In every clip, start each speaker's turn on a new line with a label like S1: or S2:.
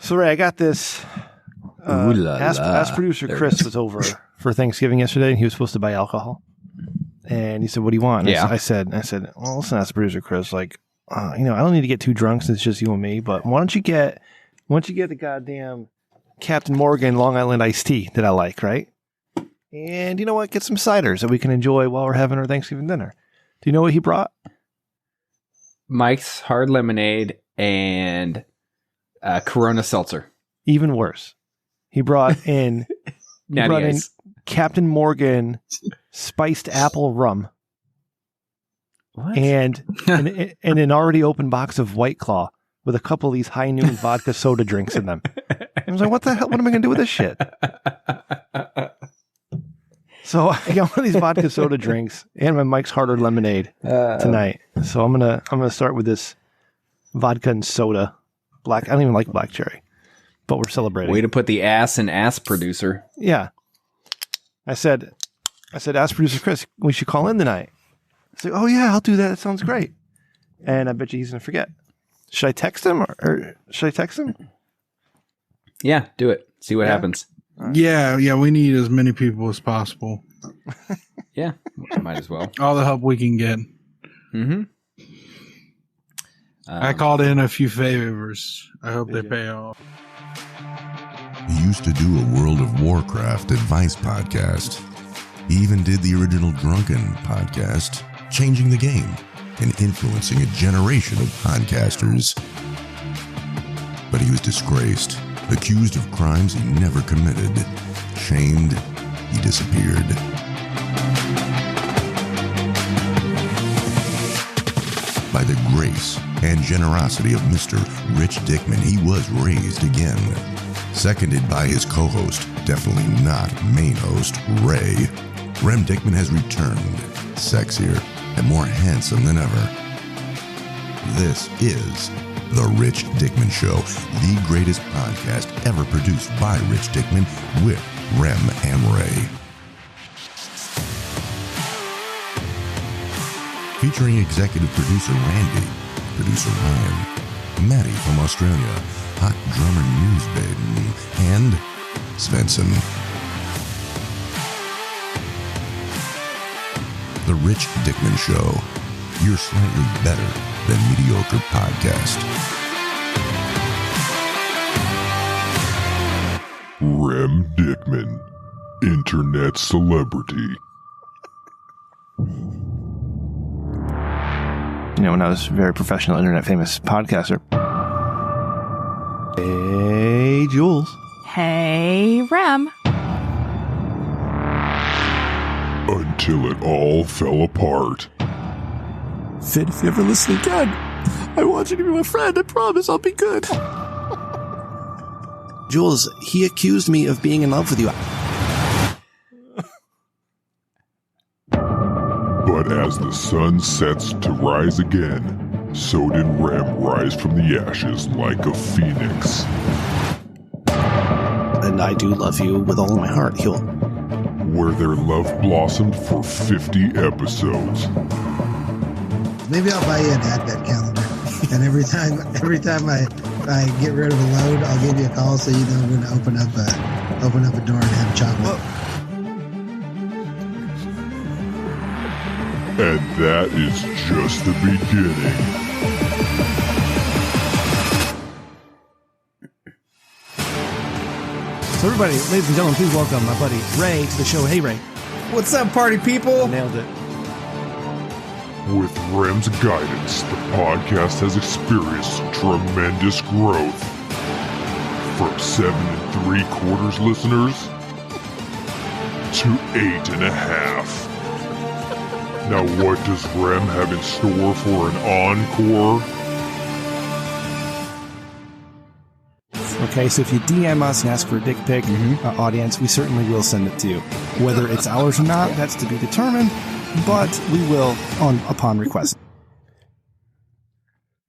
S1: So, Ray, I got this. Ask producer Chris was over for Thanksgiving yesterday, and he was supposed to buy alcohol. And he said, "What do you want?" And I said, "Well, listen, ask producer Chris. Like, I don't need to get too drunk since it's just you and me. But why don't you get the goddamn Captain Morgan Long Island iced tea that I like, right? And you know what? Get some ciders that we can enjoy while we're having our Thanksgiving dinner." Do you know what he brought?
S2: Mike's Hard Lemonade and Corona Seltzer.
S1: Even worse. He brought in Captain Morgan spiced apple rum.
S2: What?
S1: And an already open box of White Claw with a couple of these high noon vodka soda drinks in them. I was like, what the hell? What am I going to do with this shit? So I got one of these vodka soda drinks and my Mike's Harder Lemonade tonight. So I'm gonna start with this vodka and soda. I don't even like black cherry, but we're celebrating.
S2: Way to put the ass in ass, producer.
S1: Yeah. I said, ask producer Chris, we should call in tonight. I said, oh yeah, I'll do that. That sounds great. And I bet you he's gonna forget. Should I text him or should I text him?
S2: Yeah, do it. See what happens.
S3: Yeah, we need as many people as possible.
S2: Yeah, might as well.
S3: All the help we can get.
S2: Mm-hmm.
S3: I called in a few favors. I hope they pay off.
S4: He used to do a World of Warcraft advice podcast. He even did the original Drunken podcast, changing the game and influencing a generation of podcasters. But he was disgraced, accused of crimes he never committed, shamed, he disappeared. By the grace and generosity of Mr. Rich Dickman, he was raised again. Seconded by his co-host, definitely not main host, Ray, Rem Dickman has returned, sexier and more handsome than ever. This is The Rich Dickman Show, the greatest podcast ever produced by Rich Dickman with Rem and Ray. Featuring executive producer Randy, producer Ryan, Matty from Australia, hot drummer News Baden, and Svenson. The Rich Dickman Show, your slightly better than mediocre podcast.
S5: Rem Dickman, internet celebrity.
S1: When I was a very professional, internet famous podcaster. Hey, Jules.
S6: Hey, Rem.
S5: Until it all fell apart.
S7: Finn, if you ever listen again, I want you to be my friend. I promise I'll be good.
S8: Jules, he accused me of being in love with you.
S5: But as the sun sets to rise again, so did Rem rise from the ashes like a phoenix.
S8: And I do love you with all of my heart, Huel.
S5: Where their love blossomed for 50 episodes.
S9: Maybe I'll buy you an advent calendar. And every time I get rid of a load, I'll give you a call so you know when to open up a door and have chocolate.
S5: And that is just the beginning.
S7: So everybody, ladies and gentlemen, please welcome my buddy Ray to the show. Hey, Ray.
S2: What's up, party people?
S7: Nailed it.
S5: With Rem's guidance, the podcast has experienced tremendous growth. From 7 3/4 listeners to 8.5. Now what does Rem have in store for an encore?
S7: Okay, so if you DM us and ask for a dick pic, audience, we certainly will send it to you. Whether it's ours or not, that's to be determined, but we will upon request.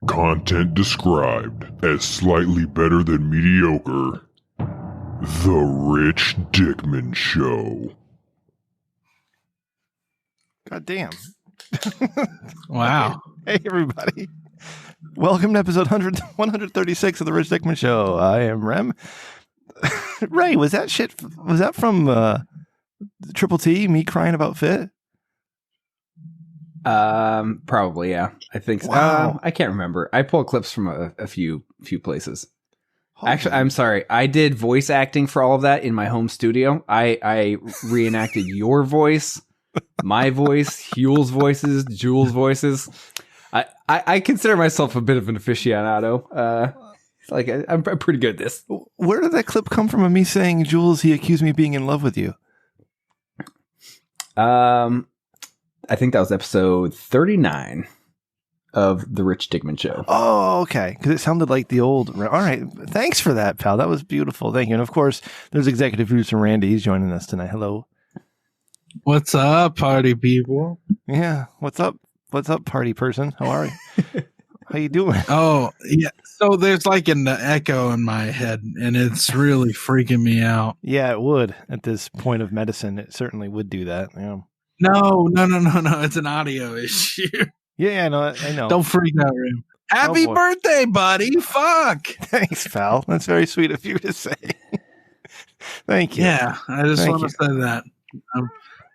S5: Content described as slightly better than mediocre. The Rich Dickman Show.
S1: God damn.
S3: Wow.
S1: Hey, everybody. Welcome to episode 136 of the Rich Dickman Show. I am Rem. Ray, was that from Triple T, me crying about fit?
S2: Probably, yeah. I think so.
S1: Wow.
S2: I can't remember. I pulled clips from a few places. Actually, I'm sorry. I did voice acting for all of that in my home studio. I reenacted your voice, my voice, Huel's voices, Jules' voices. I consider myself a bit of an aficionado. I'm pretty good at this.
S1: Where did that clip come from of me saying, Jules, he accused me of being in love with you?
S2: I think that was episode 39 of the Rich Dickman Show.
S1: Oh, okay. Because it sounded like the old. All right. Thanks for that, pal. That was beautiful. Thank you. And of course, there's executive producer Randy. He's joining us tonight. Hello.
S3: What's up, party people?
S1: Yeah. What's up? What's up, party person? How are you? How you doing?
S3: Oh, yeah. So there's like an echo in my head, and it's really freaking me out.
S1: Yeah, it would. At this point of medicine, it certainly would do that. Yeah.
S3: No. It's an audio issue.
S1: Yeah, I know.
S3: Don't freak out, Rim. Happy birthday, buddy. Fuck.
S1: Thanks, pal. That's very sweet of you to say. Thank you.
S3: Yeah, I just want to say that. I'm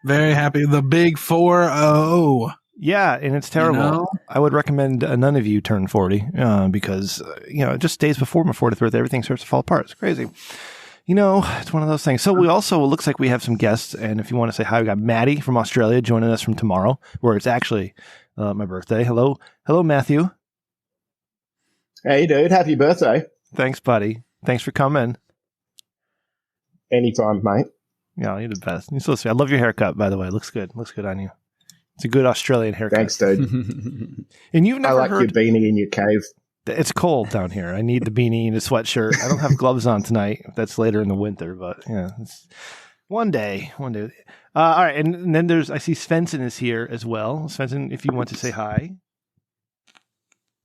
S3: very happy. The big 4-0.
S1: Yeah, and it's terrible. You know? I would recommend none of you turn 40 because, it just days before my 40th birthday, everything starts to fall apart. It's crazy. It's one of those things. So we also, it looks like we have some guests. And if you want to say hi, we got Matty from Australia joining us from tomorrow, where it's actually my birthday. Hello, Matthew.
S10: Hey, dude. Happy birthday.
S1: Thanks, buddy. Thanks for coming.
S10: Anytime, mate.
S1: Yeah, you're the best. You're so sweet. I love your haircut, by the way. It looks good. Looks good on you. It's a good Australian haircut.
S10: Thanks, dude.
S1: And you've never
S10: heard your beanie in your cave. It's
S1: cold down here. I need the beanie and the sweatshirt. I don't have gloves on tonight. That's later in the winter, but yeah, it's one day. All right, and then I see Svenson is here as well. Svenson, if you want to say hi.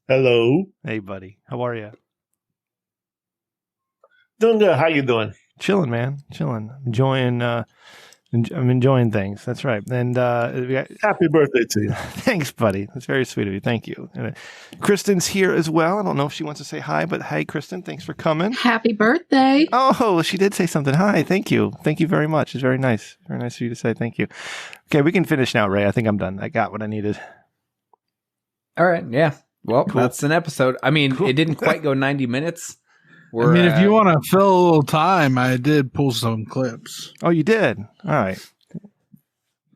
S11: Hello.
S1: Hey, buddy. How are you?
S11: Doing good. How you doing?
S1: Chilling, man. Chilling. I'm enjoying things. That's right. And we got
S11: happy birthday to you.
S1: Thanks, buddy. That's very sweet of you. Thank you. And Kristen's here as well. I don't know if she wants to say hi, but hi, Kristen. Thanks for coming.
S6: Happy birthday.
S1: Oh, she did say something. Hi. Thank you. Thank you very much. It's very nice. Very nice of you to say thank you. Okay, we can finish now, Ray. I think I'm done. I got what I needed.
S2: All right. Yeah. Well, cool. That's an episode. I mean, It didn't quite go 90 minutes.
S3: If you want to fill a little time, I did pull some clips.
S1: Oh, you did? All right.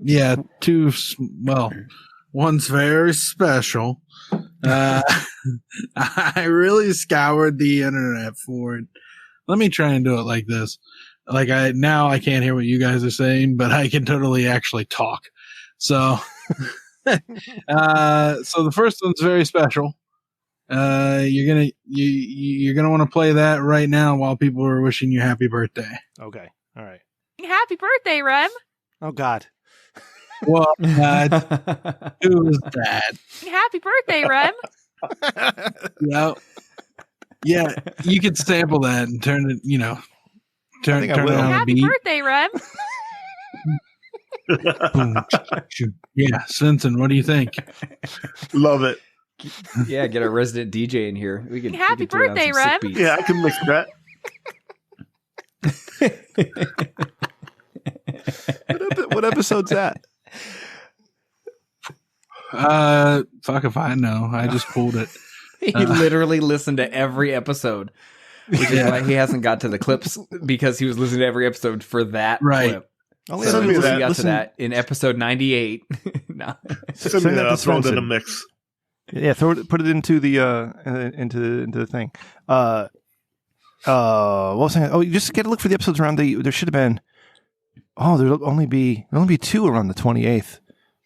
S3: Yeah, one's very special. I really scoured the internet for it. Let me try and do it like this. I can't hear what you guys are saying, but I can totally actually talk. So, so the first one's very special. You're gonna want to play that right now while people are wishing you happy birthday.
S1: Okay. All right.
S6: Happy birthday, Rem.
S1: Oh God.
S3: What? Who is that?
S6: Happy birthday, Rem.
S3: Yeah. You could sample that and turn it. Turn it on
S6: Happy
S3: a beat.
S6: Birthday, Rem.
S3: Yeah, Svenson, what do you think?
S11: Love it.
S2: Yeah, get a resident DJ in here.
S6: Happy birthday, Rem.
S11: Yeah, I can mix that.
S1: What episode's that?
S3: Fuck if I know. I just pulled it.
S2: He literally listened to every episode, which is why he hasn't got to the clips, because he was listening to every episode for that clip. So he got to that in episode 98. No.
S11: Send me that. Throw it in the mix.
S1: Yeah, put it into the thing. What was I saying? Oh, you just get a look for the episodes around there should have been. Oh, there'll only be 2 around the 28th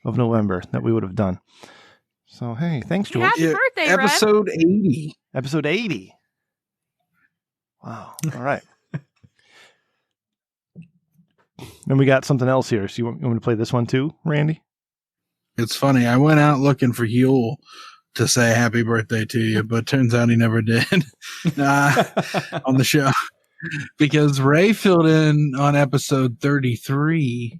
S1: of November that we would have done. So hey, thanks, George.
S6: Happy birthday,
S3: episode 80.
S1: Episode 80. Wow. All right. Then we got something else here. So you want me to play this one too, Randy?
S3: It's funny. I went out looking for Huel to say happy birthday to you, but turns out he never did on the show, because Ray filled in on episode 33,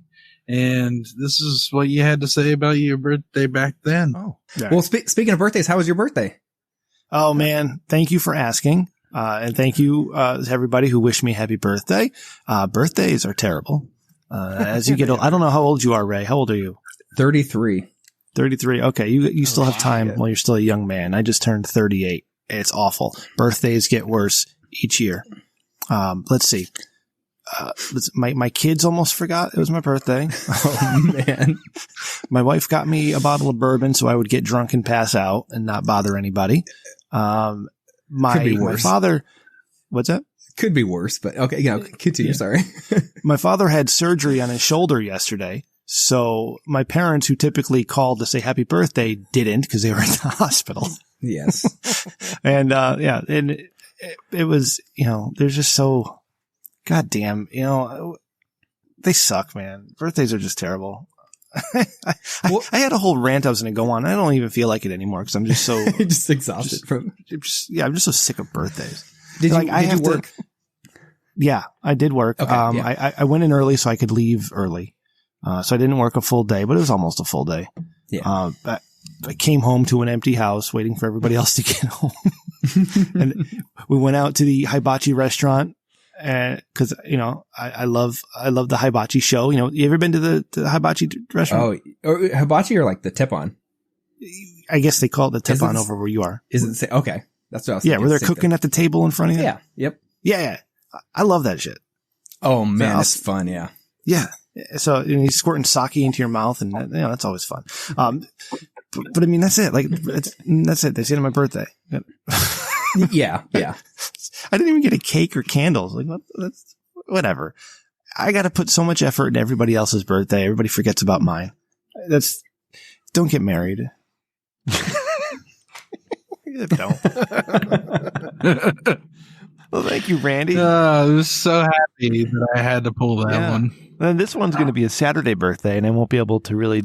S3: and this is what you had to say about your birthday back then.
S2: Oh, yeah. Well, speaking of birthdays, how was your birthday?
S7: Oh, man. Thank you for asking. And thank you to everybody who wished me happy birthday. Birthdays are terrible. As you get old, I don't know how old you are, Ray. How old are you?
S2: 33.
S7: 33. Okay. You still have time while you're still a young man. I just turned 38. It's awful. Birthdays get worse each year. Let's see. My kids almost forgot it was my birthday.
S2: Oh, man.
S7: My wife got me a bottle of bourbon so I would get drunk and pass out and not bother anybody. My father, what's that?
S2: Could be worse, but okay. Continue. Sorry.
S7: My father had surgery on his shoulder yesterday. So my parents, who typically called to say happy birthday, didn't because they were in the hospital.
S2: Yes.
S7: And, and it was, they're just so goddamn, they suck, man. Birthdays are just terrible. I had a whole rant I was going to go on. I don't even feel like it anymore because I'm just so
S2: just exhausted from.
S7: I'm just so sick of birthdays.
S2: Did you work?
S7: Yeah, I did work.
S2: Okay,
S7: I went in early so I could leave early. So I didn't work a full day, but it was almost a full day.
S2: Yeah.
S7: I came home to an empty house waiting for everybody else to get home. And we went out to the hibachi restaurant. And cause I love the hibachi show. You ever been to the hibachi restaurant?
S2: Oh, or hibachi or like the tip on?
S7: I guess they call it the tip on over where you are.
S2: Is it the same? Okay. That's what I was
S7: thinking.
S2: Yeah,
S7: where they're cooking at the table in front of you.
S2: Yeah. Yep.
S7: Yeah. I love that shit.
S2: Oh man, it's fun. Yeah.
S7: Yeah. So he's squirting sake into your mouth and that's always fun. But I mean, that's it. Like, that's it. They say it on my birthday.
S2: Yeah.
S7: I didn't even get a cake or candles. Like, that's whatever. I got to put so much effort into everybody else's birthday. Everybody forgets about mine. Don't get married. Don't. Well, thank you, Randy.
S3: I was so happy that I had to pull that one.
S1: And this one's going to be a Saturday birthday, and I won't be able to really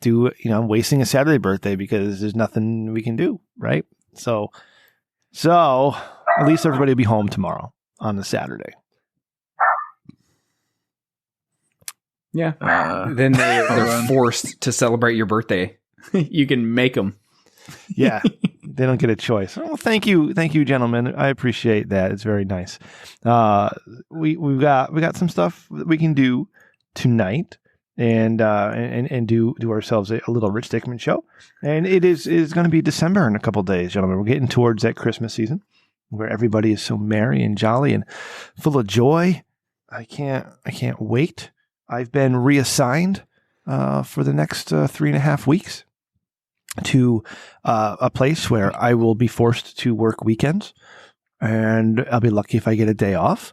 S1: do, I'm wasting a Saturday birthday because there's nothing we can do, right? So at least everybody will be home tomorrow on the Saturday.
S2: Yeah. Then they're forced to celebrate your birthday. You can make them.
S1: Yeah. They don't get a choice. Oh, thank you, gentlemen. I appreciate that. It's very nice. We got some stuff that we can do tonight, and do ourselves a little Rich Dickman show. And it is going to be December in a couple of days, gentlemen. We're getting towards that Christmas season where everybody is so merry and jolly and full of joy. I can't wait. I've been reassigned for the next 3.5 weeks to a place where I will be forced to work weekends, and I'll be lucky if I get a day off.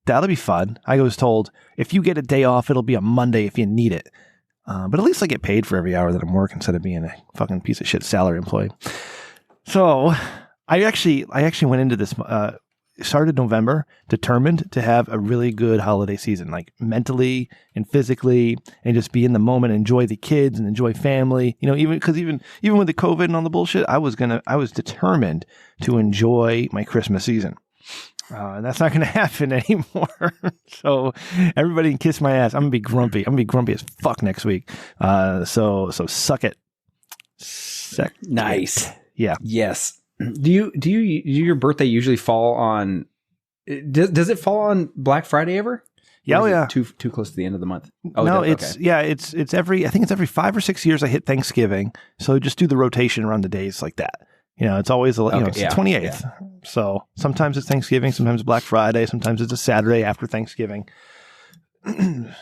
S1: That'll be fun. I was told if you get a day off, it'll be a Monday if you need it. But at least I get paid for every hour that I'm working instead of being a fucking piece of shit salary employee. So I actually went into this, started November, determined to have a really good holiday season, like mentally and physically, and just be in the moment, enjoy the kids and enjoy family. Even with the COVID and all the bullshit, I was determined to enjoy my Christmas season. And that's not going to happen anymore. So everybody can kiss my ass. I'm going to be grumpy. I'm going to be grumpy as fuck next week. So suck it.
S2: Nice.
S1: Yeah.
S2: Yes. Do your birthday usually fall on? Does it fall on Black Friday ever?
S1: Yeah, yeah.
S2: Too close to the end of the month.
S1: Oh, no, it's every. I think it's every 5 or 6 years I hit Thanksgiving. So just do the rotation around the days like that. It's always it's the 28th. Yeah. So sometimes it's Thanksgiving, sometimes Black Friday, sometimes it's a Saturday after Thanksgiving. Sometimes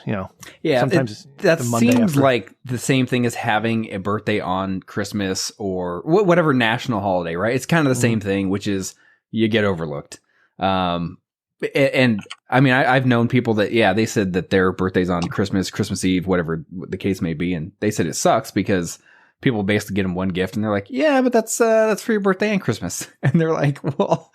S2: that
S1: the Monday
S2: seems
S1: after.
S2: like the same thing as having a birthday on Christmas or whatever national holiday, right? It's kind of the same thing, which is you get overlooked. And I mean, I've known people that, they said that their birthday's on Christmas Eve, whatever the case may be. And they said it sucks because people basically get them one gift and they're like, yeah, but that's for your birthday and Christmas. And they're like, well,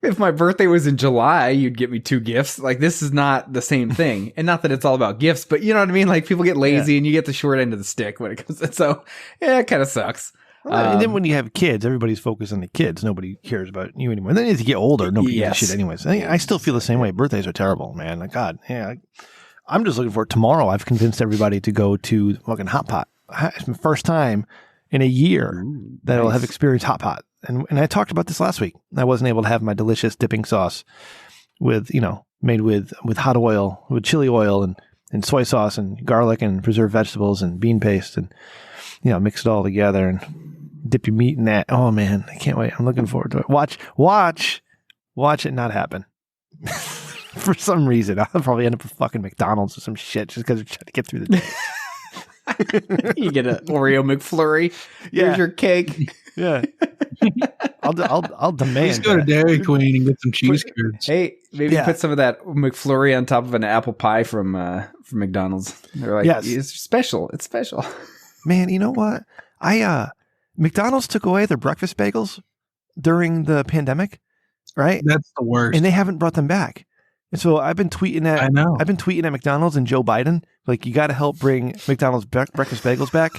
S2: if my birthday was in July, you'd get me 2 gifts. Like, this is not the same thing. And not that it's all about gifts, but you know what I mean? Like, people get lazy and you get the short end of the stick when it comes to, so it kind of sucks.
S1: And then when you have kids, everybody's focused on the kids. Nobody cares about you anymore. And then as you get older, nobody gives a shit anyways. I still feel the same way. Birthdays are terrible, man. Like, God, I'm just looking for it. Tomorrow, I've convinced everybody to go to fucking Hot Pot. It's my first time in a year that I'll have experienced Hot Pot. and I talked about this last week. I wasn't able to have my delicious dipping sauce with, made with hot oil, with chili oil and soy sauce and garlic and preserved vegetables and bean paste and, mix it all together and dip your meat in that. Oh man, I can't wait. I'm looking forward to it. Watch it not happen. For some reason, I'll probably end up with fucking McDonald's or some shit just because we're trying to get through the day.
S2: You get an Oreo McFlurry. Here's your cake.
S1: Yeah. I'll demand.
S3: Let's go to Dairy Queen and get some cheese curds.
S2: Hey, maybe put some of that McFlurry on top of an apple pie from McDonald's. They're like, it's special. It's special.
S1: Man, you know what? McDonald's took away their breakfast bagels during the pandemic, right?
S3: That's the worst.
S1: And they haven't brought them back. And so I've been tweeting at McDonald's and Joe Biden, like, you got to help bring McDonald's breakfast bagels back.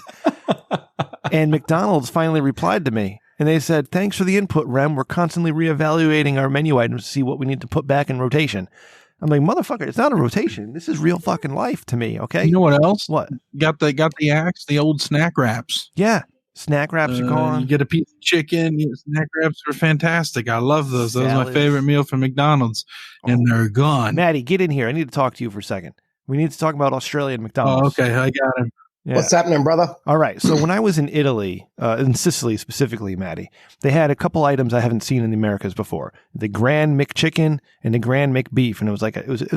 S1: And McDonald's finally replied to me and they said, thanks for the input, Rem. We're constantly reevaluating our menu items to see what we need to put back in rotation. I'm like, motherfucker, it's not a rotation. This is real fucking life to me. Okay.
S3: You know what else?
S1: What?
S3: Got the axe, the old snack wraps.
S1: Yeah. Snack wraps are gone.
S3: You get a piece of chicken. Snack wraps are fantastic. I love those. That was my favorite meal from McDonald's, and they're gone.
S1: Matty, get in here. I need to talk to you for a second. We need to talk about Australian McDonald's.
S3: Oh, okay. I got him.
S10: Yeah. What's happening, brother?
S1: All right. So when I was in Italy, in Sicily specifically, Matty, they had a couple items I haven't seen in the Americas before: the Grand McChicken and the Grand McBeef, and it was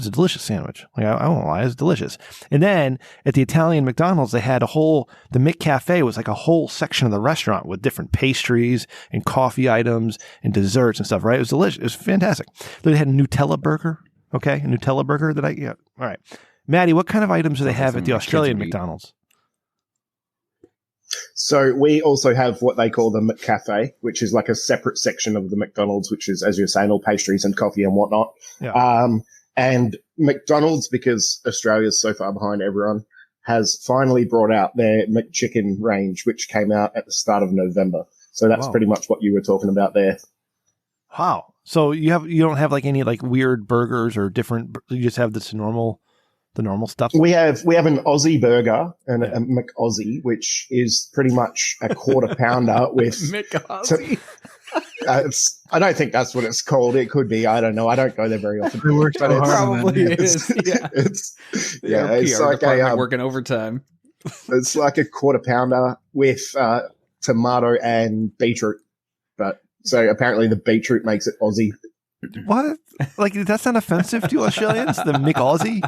S1: a delicious sandwich. Like, I won't lie, it was delicious. And then at the Italian McDonald's, they had the McCafe was like a whole section of the restaurant with different pastries and coffee items and desserts and stuff. Right? It was delicious. It was fantastic. They had a Nutella burger. Okay, a Nutella burger that All right, Matty, what kind of items do they have at the Australian McDonald's?
S10: So we also have what they call the McCafe, which is like a separate section of the McDonald's, which is, as you're saying, all pastries and coffee and whatnot.
S1: Yeah.
S10: And McDonald's, because Australia's so far behind everyone, has finally brought out their McChicken range, which came out at the start of November. So that's pretty much what you were talking about there.
S1: Wow. So you don't have like any like weird burgers or different, you just have the normal stuff? We have an Aussie burger and a McAussie, which is pretty much a quarter pounder with
S2: McAussie.
S10: I don't think that's what it's called. It could be. I don't know. I don't go there very often.
S2: It probably is. Yeah.
S10: It's like
S2: working overtime.
S10: It's like a quarter pounder with tomato and beetroot. But so apparently the beetroot makes it Aussie.
S1: What? Like, that's not offensive to Australians? The McAussie?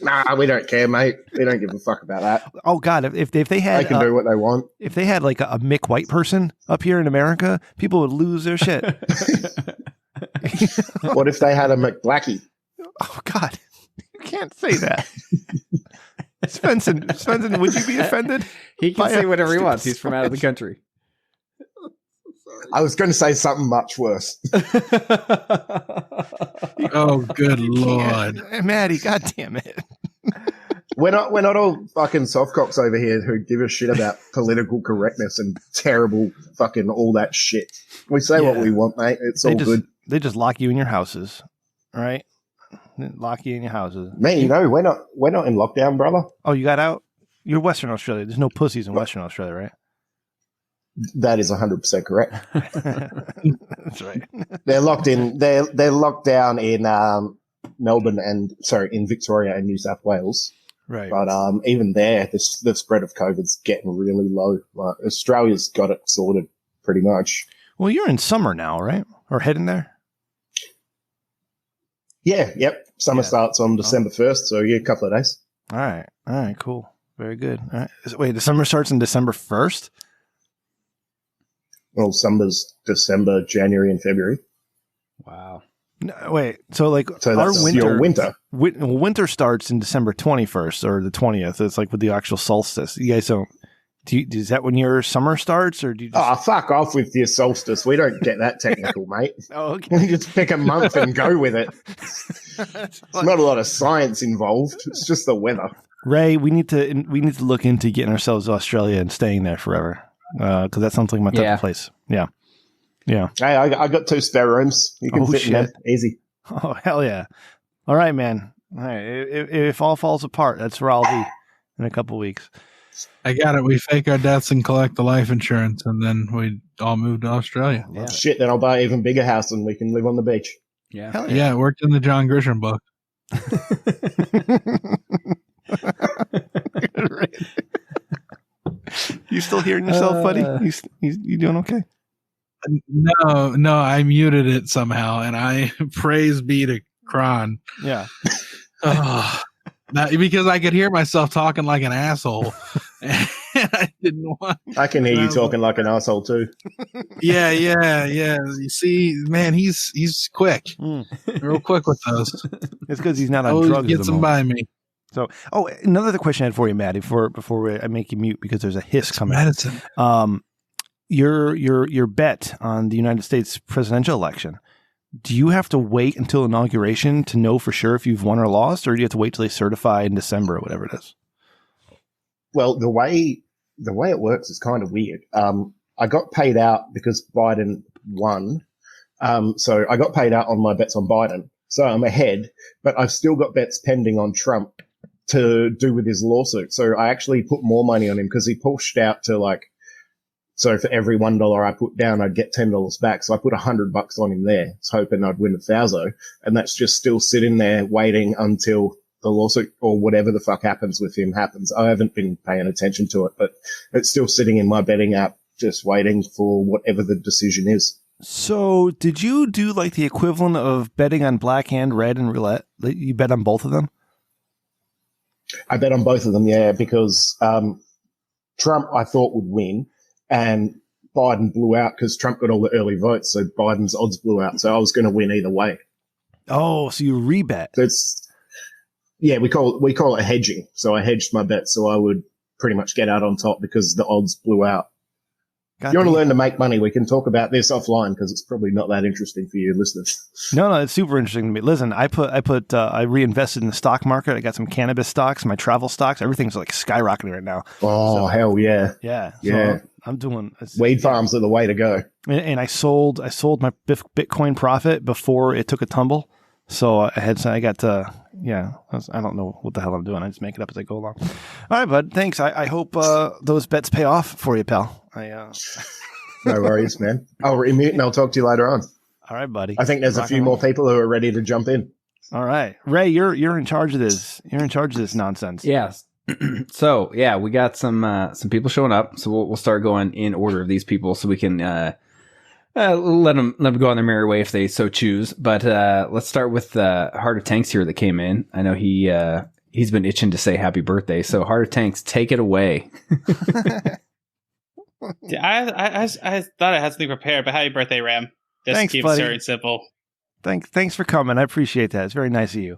S10: Nah, we don't care, mate. We don't give a fuck about that.
S1: Oh God, if they had,
S10: they can do what they want.
S1: If they had like a Mick White person up here in America, people would lose their shit.
S10: What if they had a McBlackie?
S1: Oh God, you can't say that. Svenson, would you be offended?
S2: He can say whatever he wants. He's from out of the country.
S10: I was going to say something much worse.
S3: Oh, good Lord.
S1: Matty, God damn it.
S10: We're not all fucking softcocks over here who give a shit about political correctness and terrible fucking all that shit. We say what we want, mate. It's all good.
S1: They just lock you in your houses, right? Lock you in your houses.
S10: Me, no, we're not in lockdown, brother.
S1: Oh, you got out? You're Western Australia. There's no pussies in Western Australia, right?
S10: That is 100% correct.
S1: That's right.
S10: They're locked in. They're locked down in Melbourne in Victoria and New South Wales.
S1: Right.
S10: But even there, the spread of COVID's getting really low. Like, Australia's got it sorted pretty much.
S1: Well, you're in summer now, right? Or heading there?
S10: Yeah. Yep. Summer starts on December 1st, so a couple of days.
S1: All right. Cool. Very good. All right. Wait, the summer starts on December 1st?
S10: Well, summer's December, January, and February.
S2: Wow.
S1: No, wait, so
S10: our winter.
S1: Winter starts in December 21st or the 20th. It's like with the actual solstice. You guys don't. Is that when your summer starts, or do you?
S10: Fuck off with your solstice. We don't get that technical, mate.
S1: Oh, okay.
S10: We just pick a month and go with it. There's not a lot of science involved. It's just the weather.
S1: Ray, we need to look into getting ourselves to Australia and staying there forever. Because that sounds like my type of place. Yeah. Hey,
S10: I got 2 spare rooms. You can fit in them. Easy.
S1: Oh, hell yeah. All right, man. All right. If all falls apart, that's where I'll be in a couple weeks.
S3: I got it. We fake our deaths and collect the life insurance, and then we all move to Australia.
S2: Yeah.
S10: Shit, then I'll buy an even bigger house and we can live on the beach.
S2: Yeah.
S3: Hell yeah. It worked in the John Grisham book.
S1: You still hearing yourself, buddy? You doing okay?
S3: No, I muted it somehow, and I praise be to Kron.
S1: Yeah.
S3: Because I could hear myself talking like an asshole. And I didn't want.
S10: I can hear you talking like an asshole too.
S3: Yeah. You see, man, he's quick, real quick with those.
S1: It's because he's not on drugs.
S3: Gets them by me.
S1: So, another question I had for you, Matty, before I make you mute because there's a hiss coming.
S3: Medicine.
S1: Your bet on the United States presidential election. Do you have to wait until inauguration to know for sure if you've won or lost, or do you have to wait till they certify in December or whatever it is?
S10: Well, the way it works is kind of weird. I got paid out because Biden won. So I got paid out on my bets on Biden. So I'm ahead, but I've still got bets pending on Trump to do with his lawsuit. So I actually put more money on him because he pushed out to so for every $1 I put down, I'd get $10 back. So I put $100 on him there, hoping I'd win $1,000. And that's just still sitting there waiting until the lawsuit or whatever the fuck happens with him happens. I haven't been paying attention to it, but it's still sitting in my betting app, just waiting for whatever the decision is.
S1: So did you do like the equivalent of betting on black and red and roulette? You bet on both of them?
S10: I bet on both of them, yeah, because Trump I thought would win and Biden blew out because Trump got all the early votes, so Biden's odds blew out. So I was going to win either way.
S1: Oh, so you rebet.
S10: Yeah, we call it hedging. So I hedged my bet so I would pretty much get out on top because the odds blew out. If you want to learn to make money, we can talk about this offline because it's probably not that interesting for you listeners.
S1: No, it's super interesting to me. Listen, I reinvested in the stock market. I got some cannabis stocks, my travel stocks. Everything's like skyrocketing right now.
S10: Oh, hell yeah.
S1: Yeah.
S10: Yeah.
S1: So I'm doing
S10: weed farms are the way to go.
S1: And I sold my Bitcoin profit before it took a tumble. So I don't know what the hell I'm doing. I just make it up as I go along. All right, bud. Thanks. I hope those bets pay off for you, pal.
S10: No worries, man. I'll remute and I'll talk to you later on.
S1: All right, buddy.
S10: I think there's a few more people who are ready to jump in.
S1: All right, Ray, you're in charge of this. You're in charge of this nonsense.
S2: Yes. So yeah, we got some people showing up. So we'll start going in order of these people, so we can let them go on their merry way if they so choose. But let's start with Heart of Tanks here that came in. I know he's been itching to say happy birthday. So Heart of Tanks, take it away.
S12: I thought I had something prepared, but happy birthday, Rem. Just
S1: Thanks,
S12: keep
S1: buddy.
S12: it short and simple.
S1: Thanks for coming. I appreciate that. It's very nice of you.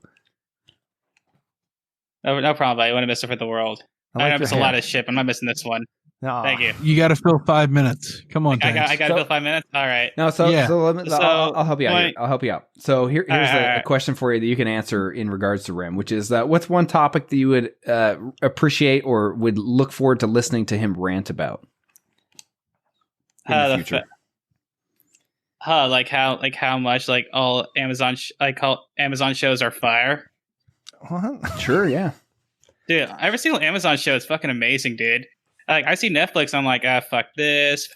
S12: No problem, buddy. I wouldn't miss it for the world. I miss a lot of shit. I'm not missing this one.
S1: No.
S12: Thank you.
S3: You got to fill 5 minutes. Come on,
S12: I got to fill 5 minutes. All right.
S2: No, I'll help you out. Here. I'll help you out. So here's a question for you that you can answer in regards to Rem, which is what's one topic that you would appreciate or would look forward to listening to him rant about in the future?
S12: How much all Amazon Amazon shows are fire.
S1: What?
S2: Sure, yeah.
S12: Dude, every single Amazon show is fucking amazing, dude. I see Netflix, I'm like, fuck this.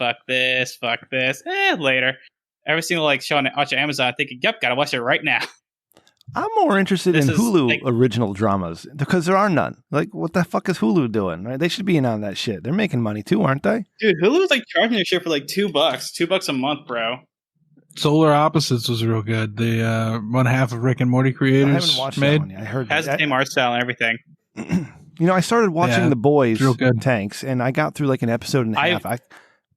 S12: Later. Every single show on Amazon, I'm thinking, yep, gotta watch it right now.
S1: I'm more interested in Hulu original dramas because there are none. What the fuck is Hulu doing? Right? They should be in on that shit. They're making money too, aren't they?
S12: Dude, Hulu's charging their shit for $2 a month, bro.
S3: Solar Opposites was real good. The one half of Rick and Morty creators
S1: I haven't watched
S3: made.
S1: that one yet. I heard
S12: has the same art style and everything.
S1: I started watching The Boys
S3: real good.
S1: Tanks, and I got through an episode and a half,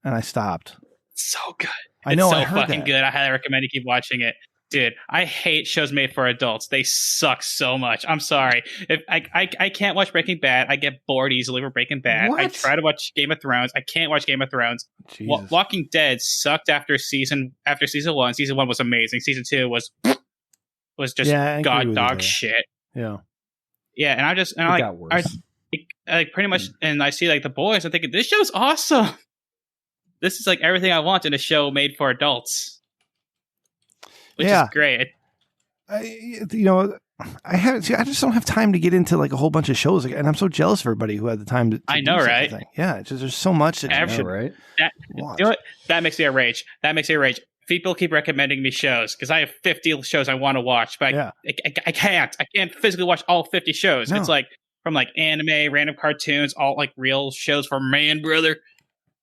S1: and I stopped.
S12: So good.
S1: I know.
S12: It's so
S1: I heard
S12: fucking
S1: that.
S12: good. I highly recommend you keep watching it. Dude, I hate shows made for adults. They suck so much. I'm sorry. If I can't watch Breaking Bad. I get bored easily with Breaking Bad.
S1: What?
S12: I try to watch Game of Thrones. I can't watch Game of Thrones.
S1: Jesus.
S12: Walking Dead sucked after season 1. Season 1 was amazing. Season 2 was just god dog shit.
S1: Yeah.
S12: Yeah, and
S2: It got worse.
S12: I pretty much, and I see The Boys. I'm thinking this show's awesome. This is everything I want in a show made for adults. Which is great.
S1: I haven't. See, I just don't have time to get into like a whole bunch of shows, and I'm so jealous of everybody who had the time to
S12: I
S1: do
S12: know,
S1: such a
S12: right?
S1: thing. Yeah, it's just, there's so much that you should
S2: right?
S1: watch.
S12: You know what? That makes me rage. People keep recommending me shows because I have 50 shows I want to watch, but I can't. I can't physically watch all 50 shows.
S1: No.
S12: It's like from like anime, random cartoons, all like real shows for man, brother.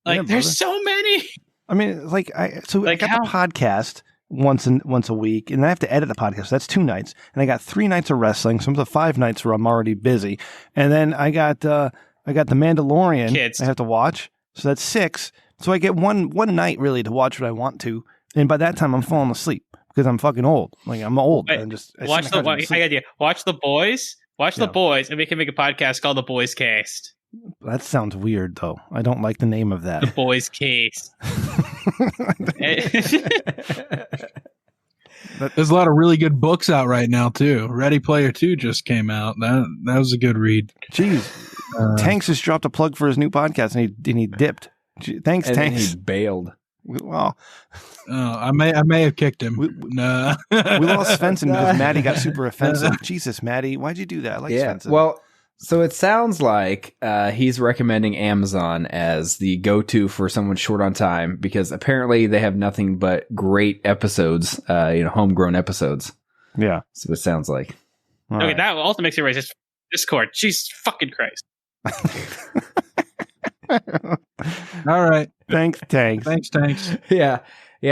S12: Like there's so many.
S1: I mean, I got the podcast once a week, and I have to edit the podcast. So that's 2 nights, and I got 3 nights of wrestling. So I'm the 5 nights where I'm already busy, and then I got the Mandalorian.
S12: Kids.
S1: I have to watch. So that's 6. So I get one night really to watch what I want to. And by that time, I'm falling asleep because I'm fucking old. Like I'm old.
S12: Wait,
S1: and just
S12: I got you. Watch The Boys. The Boys, and we can make a podcast called The Boys Cast.
S1: That sounds weird, though. I don't like the name of that.
S12: The Boys Case.
S3: There's a lot of really good books out right now too. Ready Player 2 just came out. That was a good read.
S1: Jeez, Tanks just dropped a plug for his new podcast, and he dipped. Thanks,
S2: and
S1: Tanks.
S2: He bailed.
S1: Well,
S3: I may have kicked him.
S1: We lost Svenson because Matty got super offensive. Jesus, Matty, why'd you do that? I like Svenson.
S2: Well, so it sounds like he's recommending Amazon as the go-to for someone short on time because apparently they have nothing but great episodes, homegrown episodes.
S1: Yeah.
S2: So it sounds like.
S12: Okay, that also makes it raise Discord. Jesus fucking Christ.
S3: All right.
S1: Thanks, Tanks.
S2: Yeah.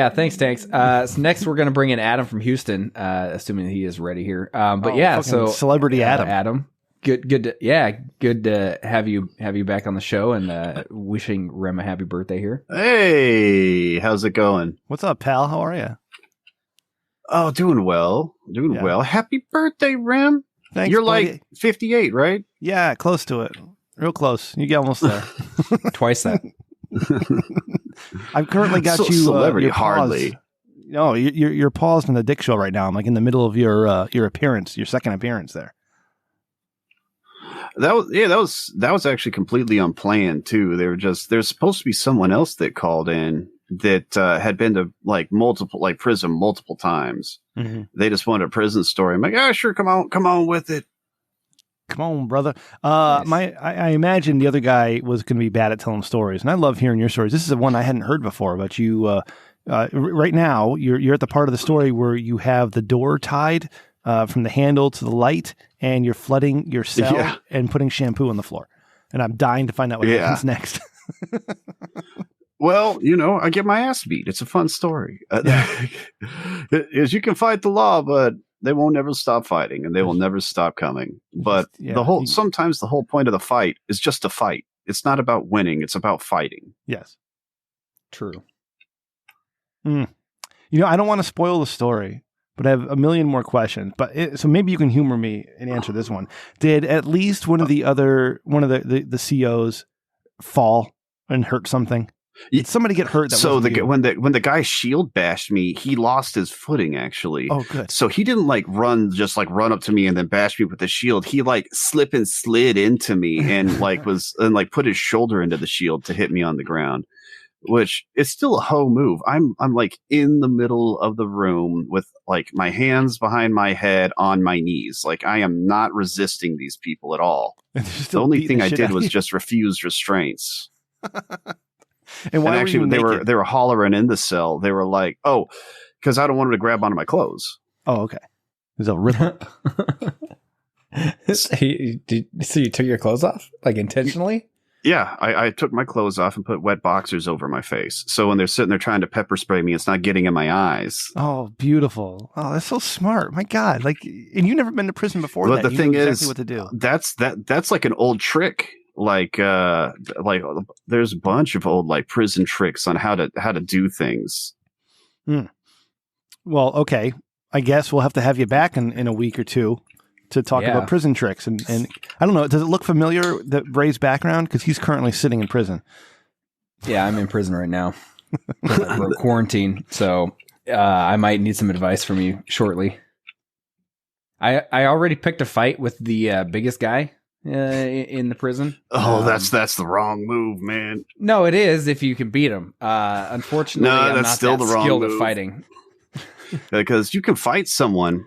S2: Thanks, Tanks. So next we're going to bring in Adam from Houston, assuming he is ready here. So
S1: celebrity Adam.
S2: Adam. Good to have you back on the show and wishing Rem a happy birthday here.
S13: Hey, how's it going?
S1: What's up, pal? How are you?
S13: Oh, doing well. Well. Happy birthday, Rem.
S1: Thanks.
S13: You're
S1: buddy.
S13: like 58, right?
S1: Yeah, close to it. Real close. You get almost there.
S2: Twice that.
S1: I've currently got you
S13: celebrity
S1: your
S13: hardly.
S1: No, you're paused in the Dick Show right now. I'm like in the middle of your appearance, your second appearance there.
S13: That was actually completely unplanned too. There's supposed to be someone else that called in that had been to prison multiple times.
S1: Mm-hmm.
S13: They just wanted a prison story. I'm like, sure, come on with it.
S1: Come on, brother.
S2: Nice.
S1: I imagine the other guy was going to be bad at telling stories, and I love hearing your stories. This is the one I hadn't heard before, but you right now you're at the part of the story where you have the door tied from the handle to the light, and you're flooding your cell and putting shampoo on the floor. And I'm dying to find out what happens next.
S13: Well, I get my ass beat. It's a fun story. Is you can fight the law, but they won't ever stop fighting, and they will never stop coming. But sometimes the whole point of the fight is just to fight. It's not about winning. It's about fighting.
S1: Yes.
S2: True.
S1: I don't want to spoil the story, but I have a million more questions. So maybe you can humor me and answer this one. Did at least one of the COs fall and hurt something? Did somebody get hurt?
S13: When the guy shield bashed me, he lost his footing actually.
S1: Oh, good.
S13: So he didn't run up to me and then bash me with the shield. He slip and slid into me and put his shoulder into the shield to hit me on the ground, which is still a hoe move. I'm in the middle of the room with my hands behind my head on my knees. I am not resisting these people at all. The only thing I did was just refuse restraints.
S1: And actually,
S13: they were hollering in the cell. They were like, "Oh, because I don't want him to grab onto my clothes."
S1: Oh, okay. There's a rip.
S2: So you took your clothes off intentionally?
S13: Yeah, I took my clothes off and put wet boxers over my face. So when they're sitting there trying to pepper spray me, it's not getting in my eyes.
S1: Oh, beautiful! Oh, that's so smart. My God, and you've never been to prison before.
S13: But the thing
S1: is,
S13: exactly
S1: what to do.
S13: That's like an old trick. There's a bunch of old prison tricks on how to do things.
S1: Well, okay. I guess we'll have to have you back in a week or two to talk about prison tricks. And I don't know, does it look familiar, Ray's background? Because he's currently sitting in prison.
S2: Yeah, I'm in prison right now. We're quarantined, so I might need some advice from you shortly. I already picked a fight with the biggest guy in the prison.
S13: Oh, that's the wrong move, man.
S2: No, it is if you can beat him. Unfortunately, I'm
S13: that's
S2: not
S13: still
S2: that
S13: the wrong
S2: skilled at
S13: move.
S2: fighting.
S13: Because you can fight someone.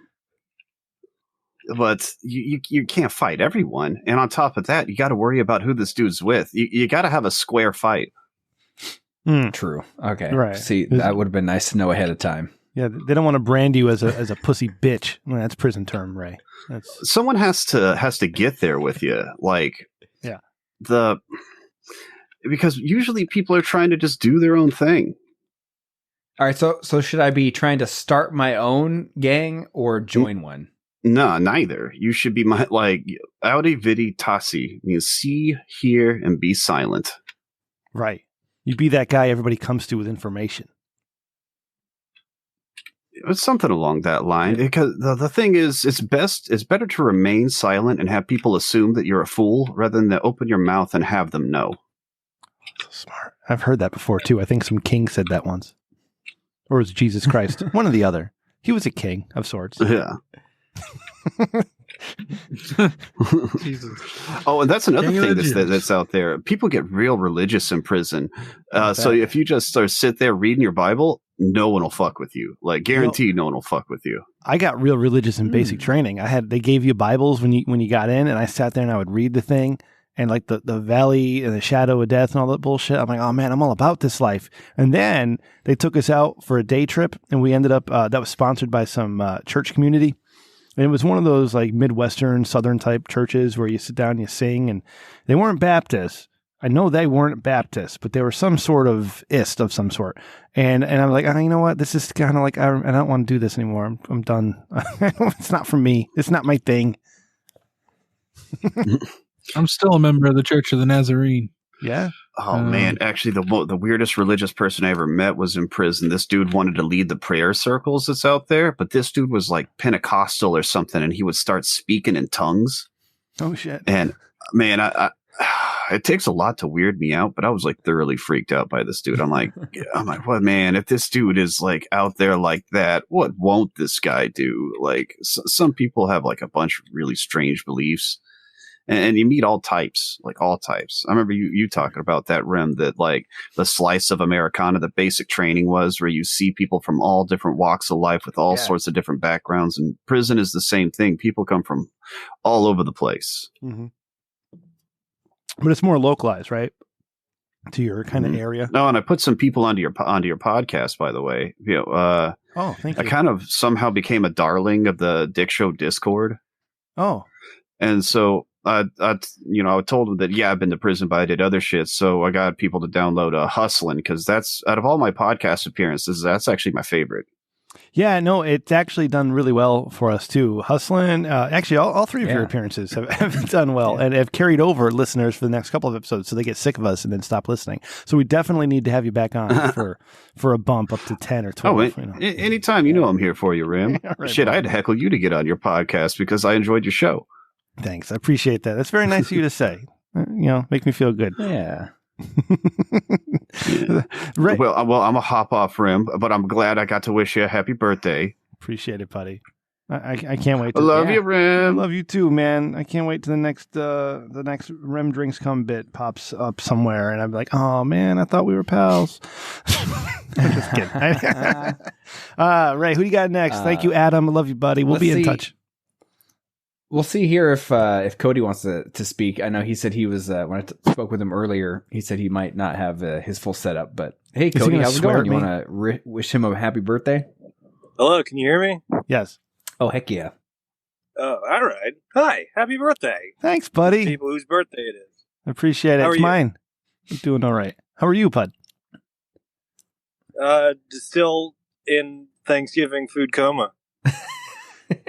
S13: but you can't fight everyone. And on top of that, you got to worry about who this dude's with. You got to have a square fight.
S2: True. Okay.
S7: Right.
S2: See, that would have been nice to know ahead of time.
S7: Yeah, they don't want to brand you as a pussy bitch. Well, that's prison term, Ray.
S13: Someone has to get there with you, like because usually people are trying to just do their own thing.
S2: All right, so should I be trying to start my own gang or join one?
S13: No, neither. You should be like Audi Vidi Tassi. Means see, hear, and be silent.
S7: Right. You be that guy everybody comes to with information.
S13: It's something along that line. Because the thing is, it's better to remain silent and have people assume that you're a fool rather than to open your mouth and have them know.
S7: So smart. I've heard that before too. I think some king said that once. Or was it Jesus Christ? One or the other. He was a king of sorts.
S13: Yeah. Jesus. Oh, and that's another thing that's out there. People get real religious in prison. So if you just sit there reading your Bible, no one will fuck with you. Like, guaranteed, no one will fuck with you.
S7: I got real religious in basic training. They gave you Bibles when you got in, and I sat there and I would read the thing. And like the valley and the shadow of death and all that bullshit. I'm like, oh man, I'm all about this life. And then they took us out for a day trip, and we ended up, that was sponsored by some church community. And it was one of those like Midwestern, Southern type churches where you sit down and you sing, and they weren't Baptist. I know they weren't Baptist, but they were some sort of ist of some sort. And I'm like, you know what? This is kind of like, I don't want to do this anymore. I'm done. It's not for me. It's not my thing.
S3: I'm still a member of the Church of the Nazarene.
S7: Yeah.
S13: Oh man, actually, the weirdest religious person I ever met was in prison. This dude wanted to lead the prayer circles that's out there, but this dude was like Pentecostal or something, and he would start speaking in tongues.
S7: Oh shit!
S13: And man, it takes a lot to weird me out, but I was like thoroughly freaked out by this dude. I'm like, what, man? If this dude is like out there like that, what won't this guy do? Like, some people have like a bunch of really strange beliefs. And you meet all types. I remember you talking about that, Rem, that like the slice of Americana, the basic training was where you see people from all different walks of life with all sorts of different backgrounds. And prison is the same thing. People come from all over the place.
S7: Mm-hmm. But it's more localized, right? To your kind of area.
S13: No, and I put some people onto your podcast, by the way.
S7: Oh, thank you.
S13: I kind of somehow became a darling of the Dick Show Discord.
S7: Oh.
S13: And so I told him that, I've been to prison, but I did other shit. So I got people to download Hustlin', because that's, out of all my podcast appearances, that's actually my favorite.
S7: Yeah, no, it's actually done really well for us too. Hustlin', actually, all three of your appearances have done well and have carried over listeners for the next couple of episodes, so they get sick of us and then stop listening. So we definitely need to have you back on for a bump up to 10 or 12.
S13: Anytime, I'm here for you, Rim. Right, shit, I had to heckle you to get on your podcast because I enjoyed your show.
S7: Thanks. I appreciate that. That's very nice of you to say. Make me feel good.
S2: Yeah.
S13: Right. Well, I'm a hop off, Rim, but I'm glad I got to wish you a happy birthday.
S7: Appreciate it, buddy. I can't wait.
S13: I love you, Rim.
S7: I love you too, man. I can't wait till the next Rim Drinks Come bit pops up somewhere, and I'm like, oh man, I thought we were pals. I'm just kidding. Ray, who do you got next? Thank you, Adam. I love you, buddy. We'll be in touch.
S2: We'll see here if Cody wants to speak. I know he said he was, when I spoke with him earlier, he said he might not have his full setup. But hey, Cody, how's it going? You want to wish him a happy birthday?
S14: Hello, can you hear me?
S7: Yes.
S2: Oh, heck yeah.
S14: Oh, all right. Hi, happy birthday.
S7: Thanks, buddy.
S14: People whose birthday it is.
S7: I appreciate it. It's mine. I'm doing all right. How are you, bud?
S14: Still in Thanksgiving food coma.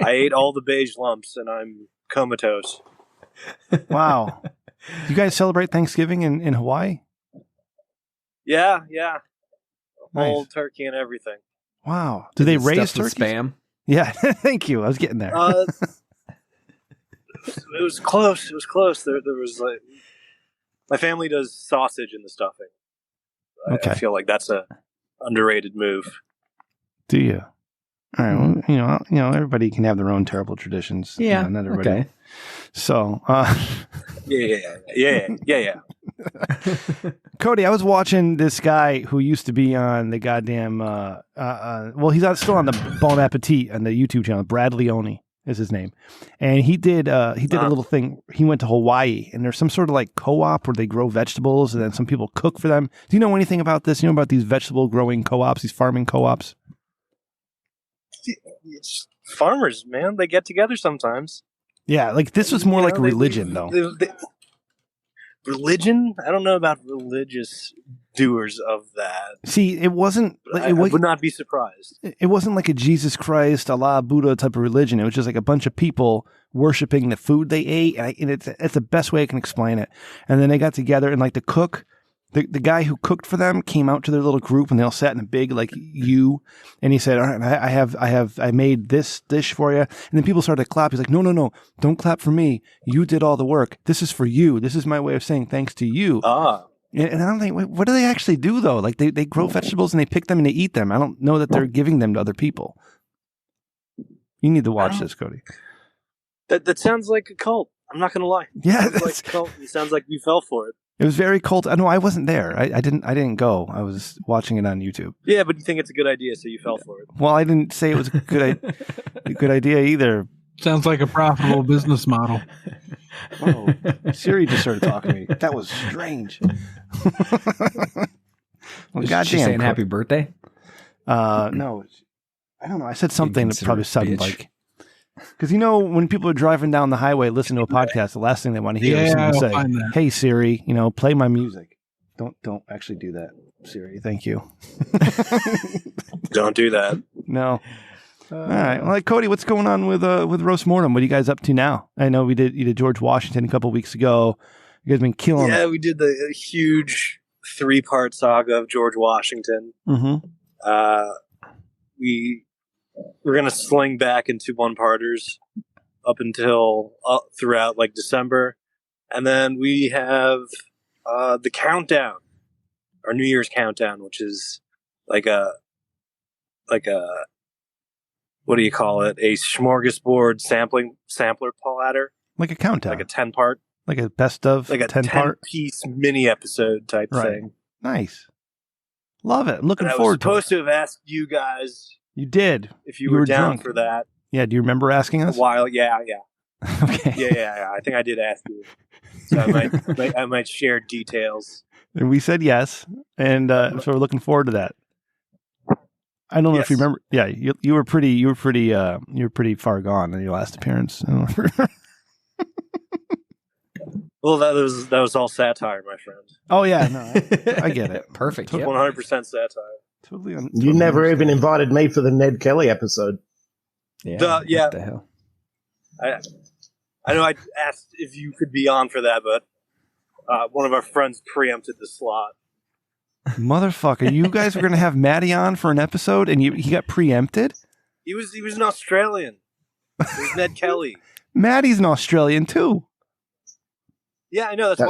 S14: I ate all the beige lumps and I'm comatose.
S7: Wow. You guys celebrate Thanksgiving in Hawaii?
S14: Yeah. Whole
S7: Nice.
S14: turkey and everything.
S7: Wow. Do they raise turkeys?
S2: Spam?
S7: Yeah. Thank you. I was getting there.
S14: It was close. There was like, my family does sausage in the stuffing.
S7: Okay.
S14: I feel like that's a underrated move.
S7: Do you? All right. Well, everybody can have their own terrible traditions.
S2: Yeah.
S7: Not everybody.
S2: Okay.
S7: So.
S14: Yeah.
S7: Cody, I was watching this guy who used to be on the goddamn. He's still on the Bon Appetit on the YouTube channel, Brad Leone.
S1: is his name, and he did a little thing. He went to Hawaii, and there's some sort of like co-op where they grow vegetables, and then some people cook for them. Do you know anything about this? You know about these vegetable growing co-ops, these farming co-ops?
S14: It's farmers, man. They get together sometimes.
S1: Yeah, like this was more like a religion, though.
S14: Religion? I don't know about religious doers of that.
S1: See, it wasn't.
S14: I would not be surprised.
S1: It wasn't like a Jesus Christ, Allah, Buddha type of religion. It was just like a bunch of people worshiping the food they ate, and it's the best way I can explain it. And then they got together, and like the cook, the guy who cooked for them came out to their little group, and they all sat in a big like U, and he said, "All right, I made this dish for you." And then people started to clap. He's like, "No, don't clap for me. You did all the work. This is for you. This is my way of saying thanks to you." And I don't think, what do they actually do though? Like they grow vegetables and they pick them and they eat them. I don't know that they're giving them to other people. You need to watch this, Cody.
S14: That sounds like a cult. I'm not gonna lie.
S1: Yeah,
S14: it sounds like a cult. It sounds like you fell for it.
S1: It was very cult. No, I wasn't there. I didn't go. I was watching it on YouTube.
S14: Yeah, but you think it's a good idea, so you fell for it.
S1: Well, I didn't say it was a good idea either.
S3: Sounds like a profitable business model.
S1: Whoa. Siri just started talking to me. That was strange. Well,
S2: goddamn. She saying happy birthday?
S1: No. I don't know. I said something that probably sounded like... Because when people are driving down the highway, listen to a podcast, the last thing they want to hear is someone say, "Hey Siri, play my music." Don't actually do that, Siri. Thank you.
S14: Don't do that.
S1: No. All right. Well, Cody, what's going on with Roast Mortem? What are you guys up to now? I know you did George Washington a couple weeks ago. You guys been killing it.
S14: Yeah, we did the huge 3-part saga of George Washington.
S1: Mm-hmm.
S14: We're gonna sling back into 1-parters up until throughout like December, and then we have the countdown, our New Year's countdown, which is like a what do you call it? A smorgasbord sampler platter,
S1: like a countdown,
S14: like a 10-part,
S1: like a best of,
S14: like a 10-piece mini episode type thing.
S1: Nice, love it. I'm looking forward to it.
S14: I was supposed to have asked you guys.
S1: You did.
S14: If you were down
S1: drunk
S14: for that.
S1: Yeah, do you remember asking us?
S14: A while, yeah.
S1: Okay.
S14: Yeah. I think I did ask you. So I might share details.
S1: And we said yes, and so we're looking forward to that. I don't know if you remember. Yeah, you were pretty far gone in your last appearance. I don't remember.
S14: Well, that was all satire, my friend.
S1: Oh yeah, no, I get it.
S2: Perfect.
S14: 100% satire.
S1: Totally.
S10: You never even invited me for the Ned Kelly episode.
S2: Yeah.
S14: Yeah.
S2: What the hell?
S14: I know I asked if you could be on for that, but one of our friends preempted the slot.
S1: Motherfucker, you guys were going to have Matty on for an episode, and he got preempted?
S14: He was an Australian. It was Ned Kelly.
S1: Matty's an Australian too.
S14: Yeah, I know. That's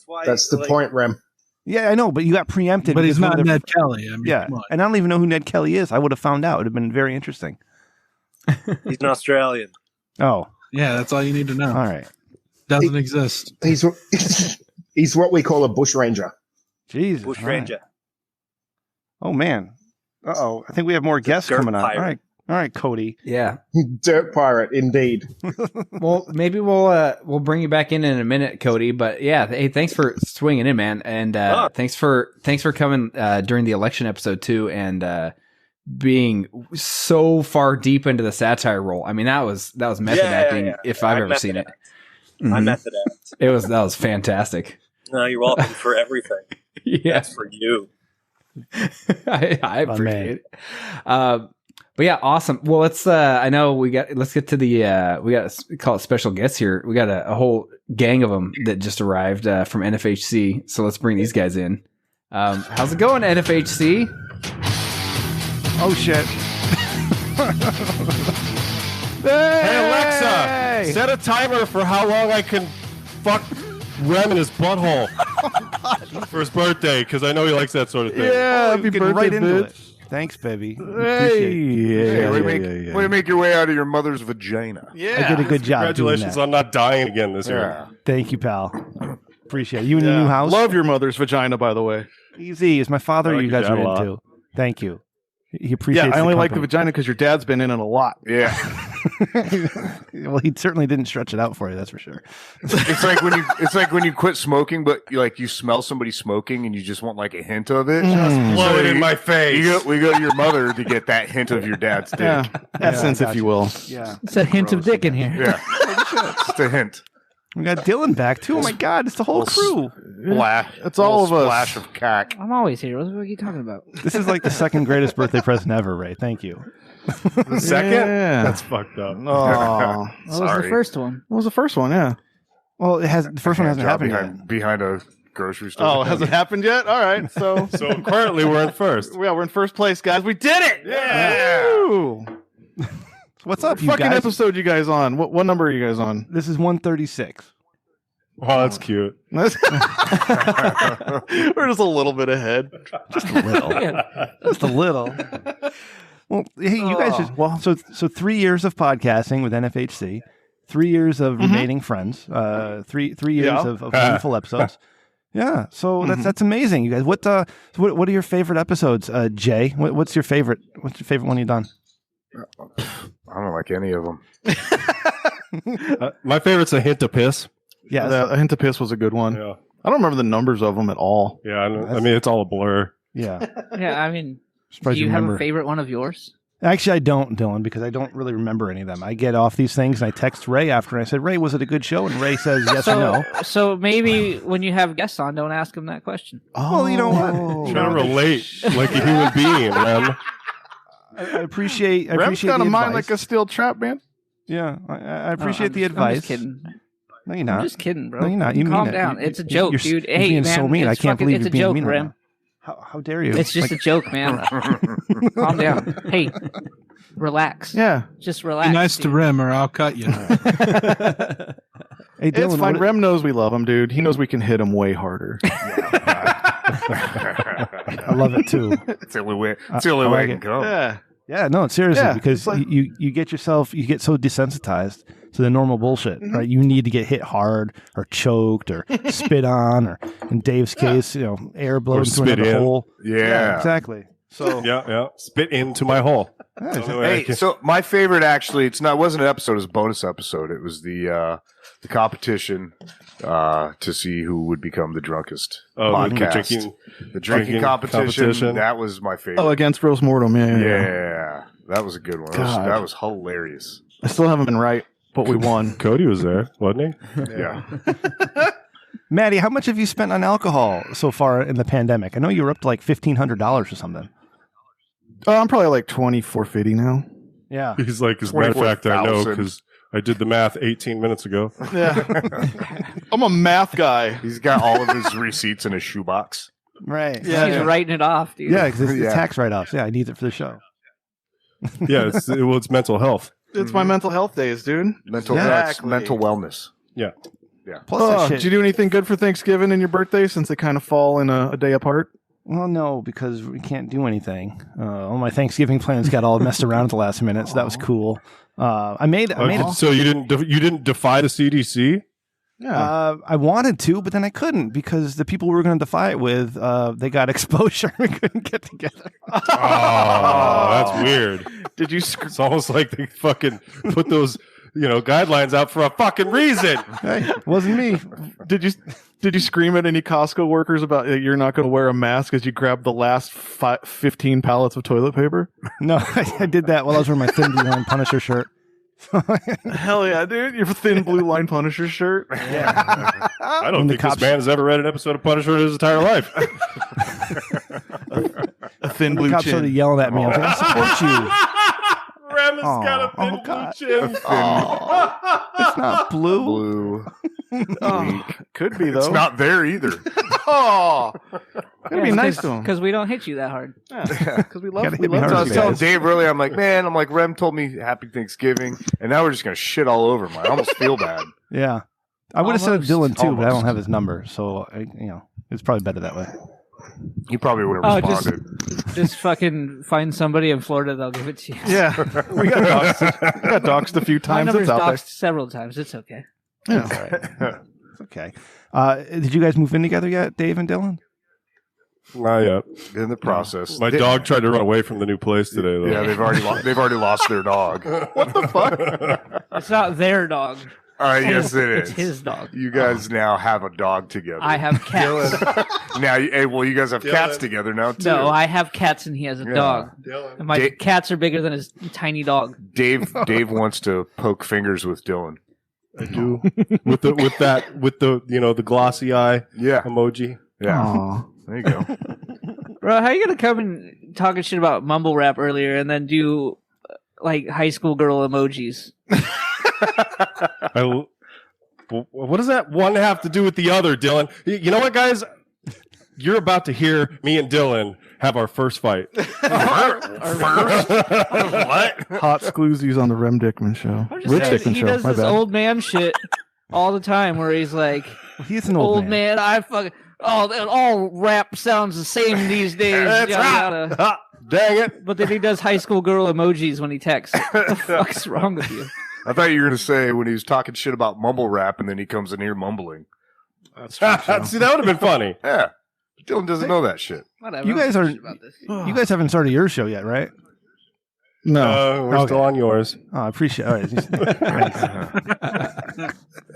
S14: why.
S10: That's the point, Rem.
S1: Yeah, I know, but you got preempted.
S3: But he's not Ned Kelly. I mean,
S1: yeah, and I don't even know who Ned Kelly is. I would have found out. It would have been very interesting.
S14: He's an Australian.
S1: Oh.
S3: Yeah, that's all you need to know.
S1: All right.
S3: Doesn't exist.
S10: He's what we call a bushranger.
S1: Jesus.
S14: Bushranger.
S1: Oh, man. Uh-oh. I think we have more guests coming on. All right, Cody.
S2: Yeah.
S10: Dirt pirate, indeed.
S2: Well, maybe we'll bring you back in a minute, Cody. But yeah, hey, thanks for swinging in, man, and thanks for coming during the election episode too, and being so far deep into the satire role. I mean, that was method acting if I've ever seen it.
S14: I method act.
S2: That was fantastic.
S14: No, you're welcome for everything.
S2: Yeah,
S14: that's for you.
S2: I appreciate it. But yeah, awesome. Well, let's get to the, we got to call it special guests here. We got a whole gang of them that just arrived from NFHC. So let's bring these guys in. How's it going, NFHC?
S1: Oh, shit.
S15: Hey, Alexa, set a timer for how long I can fuck Rem in his butthole for his birthday, because I know he likes that sort of thing.
S1: Yeah, happy birthday, right into it. Thanks, baby.
S15: Hey, way to make your way out of your mother's vagina.
S1: Yeah, I did a good job.
S15: Congratulations on not dying again this year.
S1: Thank you, pal. Appreciate it. You in your new house?
S11: Love your mother's vagina, by the way.
S1: Easy. Is my father? You guys are into. Thank you. He appreciates.
S11: Yeah, I only like the vagina because your dad's been in it a lot.
S15: Yeah.
S1: Well, he certainly didn't stretch it out for you. That's for sure.
S16: It's like when you quit smoking, but you smell somebody smoking and you just want like a hint of it.
S15: Just blow it in my face.
S16: We go to your mother to get that hint of your dad's dick.
S17: Essence, if you will.
S1: Yeah,
S18: it's a hint of dick in here.
S16: Yeah, just a hint.
S1: We got Dylan back too. Oh my God, it's the whole crew.
S17: It's all of us.
S16: Splash of cack.
S18: I'm always here. What are you talking about?
S1: This is like the second greatest birthday present ever, Ray. Thank you.
S15: The second?
S17: Yeah.
S15: That's fucked up.
S17: Oh,
S18: What was the first one?
S17: what was the first one? Yeah.
S1: Well, the first one hasn't happened yet.
S16: Behind a grocery store.
S17: Oh, hasn't happened yet? All right. So
S15: currently we're in first.
S17: Yeah, we're in first place, guys. We did it!
S16: Yeah!
S17: Woo!
S1: What's up, you
S17: fucking
S1: guys?
S17: episode you guys on? What number are you guys on?
S1: This is 136.
S15: Oh, that's cute.
S17: We're just a little bit ahead.
S1: Just a little. Just a little. Well, hey, you guys just so 3 years of podcasting with NFHC, 3 years of remaining friends, 3 years of wonderful episodes. Yeah, so that's amazing, you guys. What are your favorite episodes, Jay? What's your favorite? What's your favorite one you've done?
S16: I don't like any of them.
S15: My favorite's A Hint of Piss.
S1: Yeah,
S17: A Hint of Piss was a good one.
S15: Yeah.
S17: I don't remember the numbers of them at all.
S15: Yeah, I mean, it's all a blur.
S1: Yeah.
S18: Yeah, I mean,
S1: Surprised
S18: do you
S1: you
S18: have
S1: remember.
S18: a favorite one of yours?
S1: Actually, I don't, Dylan, because I don't really remember any of them. I get off these things and I text Ray after, and I said, Ray, was it a good show? And Ray says yes or no.
S18: So maybe when you have guests on, don't ask them that question.
S1: Well, you know what?
S15: Trying to relate like a human being, man.
S1: I appreciate
S17: Rem's
S1: the
S17: got a mind
S1: advice.
S17: like a steel trap, man.
S1: Yeah, I appreciate the advice.
S18: I'm just kidding.
S1: No, you're not.
S18: I'm just kidding, bro.
S1: No, you're not. You
S18: Calm
S1: mean it.
S18: down. It's a joke,
S1: You're
S18: dude.
S1: you're
S18: Hey,
S1: being
S18: man,
S1: so mean. I
S18: it's
S1: can't believe
S18: it's
S1: you're
S18: a
S1: being
S18: joke,
S1: mean right
S18: Rem.
S1: now. How dare you?
S18: It's just a joke, man. Calm down. Hey, relax.
S17: Yeah.
S18: Just relax.
S3: Be nice to Rem or I'll cut you.
S1: Hey, Dylan,
S17: It's fine. Rem knows we love him, dude. He knows we can hit him way harder.
S1: I love it too.
S16: It's the only way. It's the only way I can go.
S17: Yeah.
S1: Yeah, no, seriously,
S17: Yeah,
S1: because you get so desensitized to the normal bullshit, right? You need to get hit hard or choked or spit on, or in Dave's case, air blown into
S15: spit
S1: another
S15: in.
S1: hole.
S16: Yeah.
S1: Exactly. So
S15: Yeah. Spit into my hole.
S16: Hey, so my favorite actually, it wasn't an episode, it was a bonus episode. It was the competition to see who would become the drunkest podcast. The drinking competition. That was my favorite.
S17: Oh, against Roast Mortem. Yeah.
S16: Yeah, that was a good one. That was hilarious.
S17: I still haven't been right, but we won.
S15: Cody was there, wasn't he?
S16: Yeah.
S1: Matty, how much have you spent on alcohol so far in the pandemic? I know you were up to like $1,500 or something.
S17: I'm probably like $24.50 now.
S1: Yeah.
S15: He's like, as a matter of fact, I know because I did the math 18 minutes ago.
S17: Yeah. I'm a math guy.
S16: He's got all of his receipts in his shoebox.
S1: Right.
S18: Yeah, he's writing it off, dude.
S1: Yeah, because it's tax write-offs. Yeah, I need it for the show.
S15: Yeah, it's mental health.
S17: It's my mental health days, dude.
S16: Mental wellness.
S15: Yeah.
S16: Yeah.
S1: Plus,
S17: did you do anything good for Thanksgiving and your birthday since they kind of fall in a day apart?
S1: Well, no, because we can't do anything. All my Thanksgiving plans got all messed around at the last minute, so that was cool. I made it.
S15: So you didn't defy the CDC?
S1: Yeah. I wanted to, but then I couldn't because the people we were going to defy it with, they got exposure and we couldn't get together.
S15: Oh, that's weird.
S17: Did you?
S15: It's almost like they fucking put those guidelines out for a fucking reason.
S1: Hey, wasn't me.
S17: Did you scream at any Costco workers about you're not going to wear a mask as you grabbed the last 15 pallets of toilet paper?
S1: No, I did that while I was wearing my thin blue line Punisher shirt.
S17: Hell yeah, dude! Your thin blue line Punisher shirt.
S1: Yeah.
S15: I don't think this man has ever read an episode of Punisher in his entire life.
S17: A thin blue
S1: the cops
S17: chin.
S1: started yelling at me. I was like, I support you.
S15: Rem has got a thin blue chin.
S1: It's not blue.
S16: Blue.
S17: Could be though.
S16: It's not there either.
S17: Oh, it'd be nice to him
S18: because we don't hit you that hard.
S17: Because we love.
S1: Gotta
S17: We
S1: hit me
S17: love.
S1: hard.
S16: I was telling Dave earlier, I'm like, Rem told me Happy Thanksgiving, and now we're just gonna shit all over him. I almost feel bad.
S1: Yeah. I would have said Dylan too, but I don't
S16: Almost.
S1: have his number, so it's probably better that way.
S16: He probably would have responded.
S18: Just fucking find somebody in Florida, they'll give it to you.
S17: Yeah, we got doxed a few
S18: My
S17: times.
S18: number's
S17: It's out there.
S18: doxed several times. It's okay.
S17: Yeah.
S1: It's okay. Did you guys move in together yet, Dave and Dylan?
S15: Not yet.
S16: In the process.
S15: My dog tried to run away from the new place today, though.
S16: Yeah, they've already lost their dog.
S17: What the fuck?
S18: It's not their dog.
S16: Yes, it is.
S18: It's his dog.
S16: You guys now have a dog together.
S18: I have cats.
S16: Now, you guys have cats together now too.
S18: No, I have cats and he has a dog. And my cats are bigger than his tiny dog.
S16: Dave wants to poke fingers with Dylan.
S15: I do. with the glossy eye emoji.
S16: Yeah.
S17: Aww.
S16: There you go.
S18: Bro, how are you gonna come and talking shit about mumble rap earlier and then do like high school girl emojis?
S15: What does that one have to do with the other, Dylan? You know what, guys? You're about to hear me and Dylan have our first fight.
S16: What?
S17: Hot exclusives on the Rem Dickman show. Rich Dickman
S18: he
S17: show.
S18: does
S17: My
S18: this
S17: bad.
S18: old man shit all the time where he's like,
S1: he's an old
S18: man. I fucking all rap sounds the same these days.
S16: That's
S18: yada, yada.
S15: Dang it.
S18: But then he does high school girl emojis when he texts. What the fuck's wrong with you?
S16: I thought you were going to say when he was talking shit about mumble rap and then he comes in here mumbling.
S15: That's true. See, that would have been funny.
S16: Yeah. Dylan doesn't know that shit.
S18: Whatever.
S1: You guys you guys haven't started your show yet, right?
S17: No.
S15: We're still on yours.
S1: Oh, I appreciate it.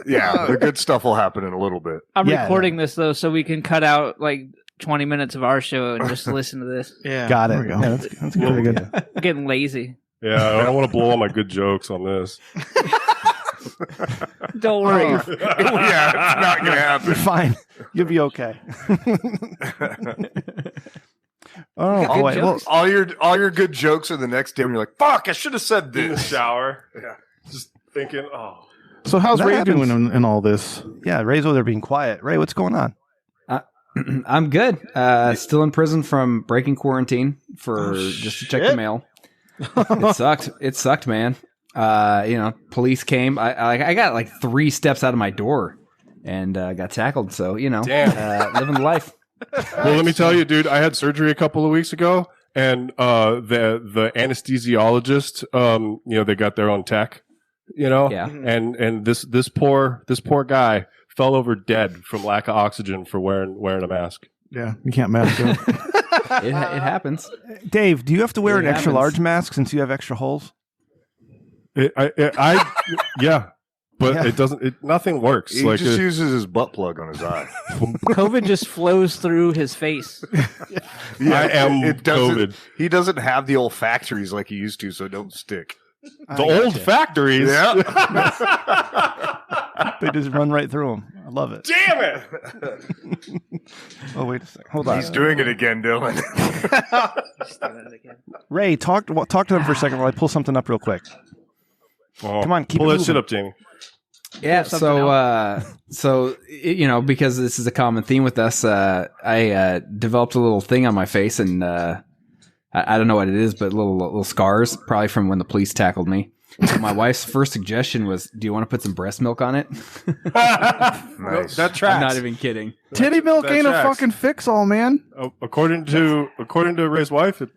S16: Yeah, the good stuff will happen in a little bit.
S18: I'm recording this though, so we can cut out like 20 minutes of our show and just listen to this.
S17: Yeah.
S1: Got it.
S17: There we go.
S1: Yeah, that's pretty good.
S18: I'm getting lazy.
S15: Yeah, I don't want to blow all my good jokes on this.
S18: Don't worry.
S16: Yeah, it's not going to happen.
S1: You're fine. You'll be okay.
S16: All your good jokes are the next day when you're like, fuck, I should have said this.
S15: In the shower. Yeah. Just thinking,
S17: So how's
S1: That
S17: Ray
S1: happens.
S17: doing in all this?
S1: Yeah, Ray's over there being quiet. Ray, what's going on?
S2: I'm good. Still in prison from breaking quarantine for just to check the mail. It sucked, man. Police came. I got like 3 steps out of my door and got tackled. So, living the life.
S15: Well, let me tell you, dude, I had surgery a couple of weeks ago and the anesthesiologist, they got their own tech, and this poor guy fell over dead from lack of oxygen for wearing a mask.
S17: Yeah, you can't mask up.
S2: It happens.
S1: Dave, do you have to wear
S2: It
S1: an extra
S2: happens.
S1: large mask since you have extra holes?
S15: Yeah, but it doesn't. Nothing works.
S16: He just uses his butt plug on his eye.
S18: COVID just flows through his face.
S15: I am
S16: doesn't-
S15: COVID.
S16: He doesn't have the olfactories like he used to, so it don't stick.
S15: The old factories.
S16: Yeah.
S1: They just run right through them. I love it.
S15: Damn it!
S1: Oh, wait a second. Hold on.
S16: He's doing it again, Dylan.
S1: Ray, talk to them for a second while I pull something up real quick.
S15: Oh,
S1: Come on, keep
S15: pull
S1: it
S15: that shit
S1: moving.
S15: up, Jamie.
S2: Yeah, because this is a common theme with us, I developed a little thing on my face, and I don't know what it is, but little scars, probably from when the police tackled me. So my wife's first suggestion was, "Do you want to put some breast milk on it?"
S16: Nice.
S15: That tracks.
S2: I'm not even kidding.
S17: Titty milk
S15: That
S17: ain't
S15: tracks.
S17: a fucking fix-all, man.
S15: According to Ray's wife, it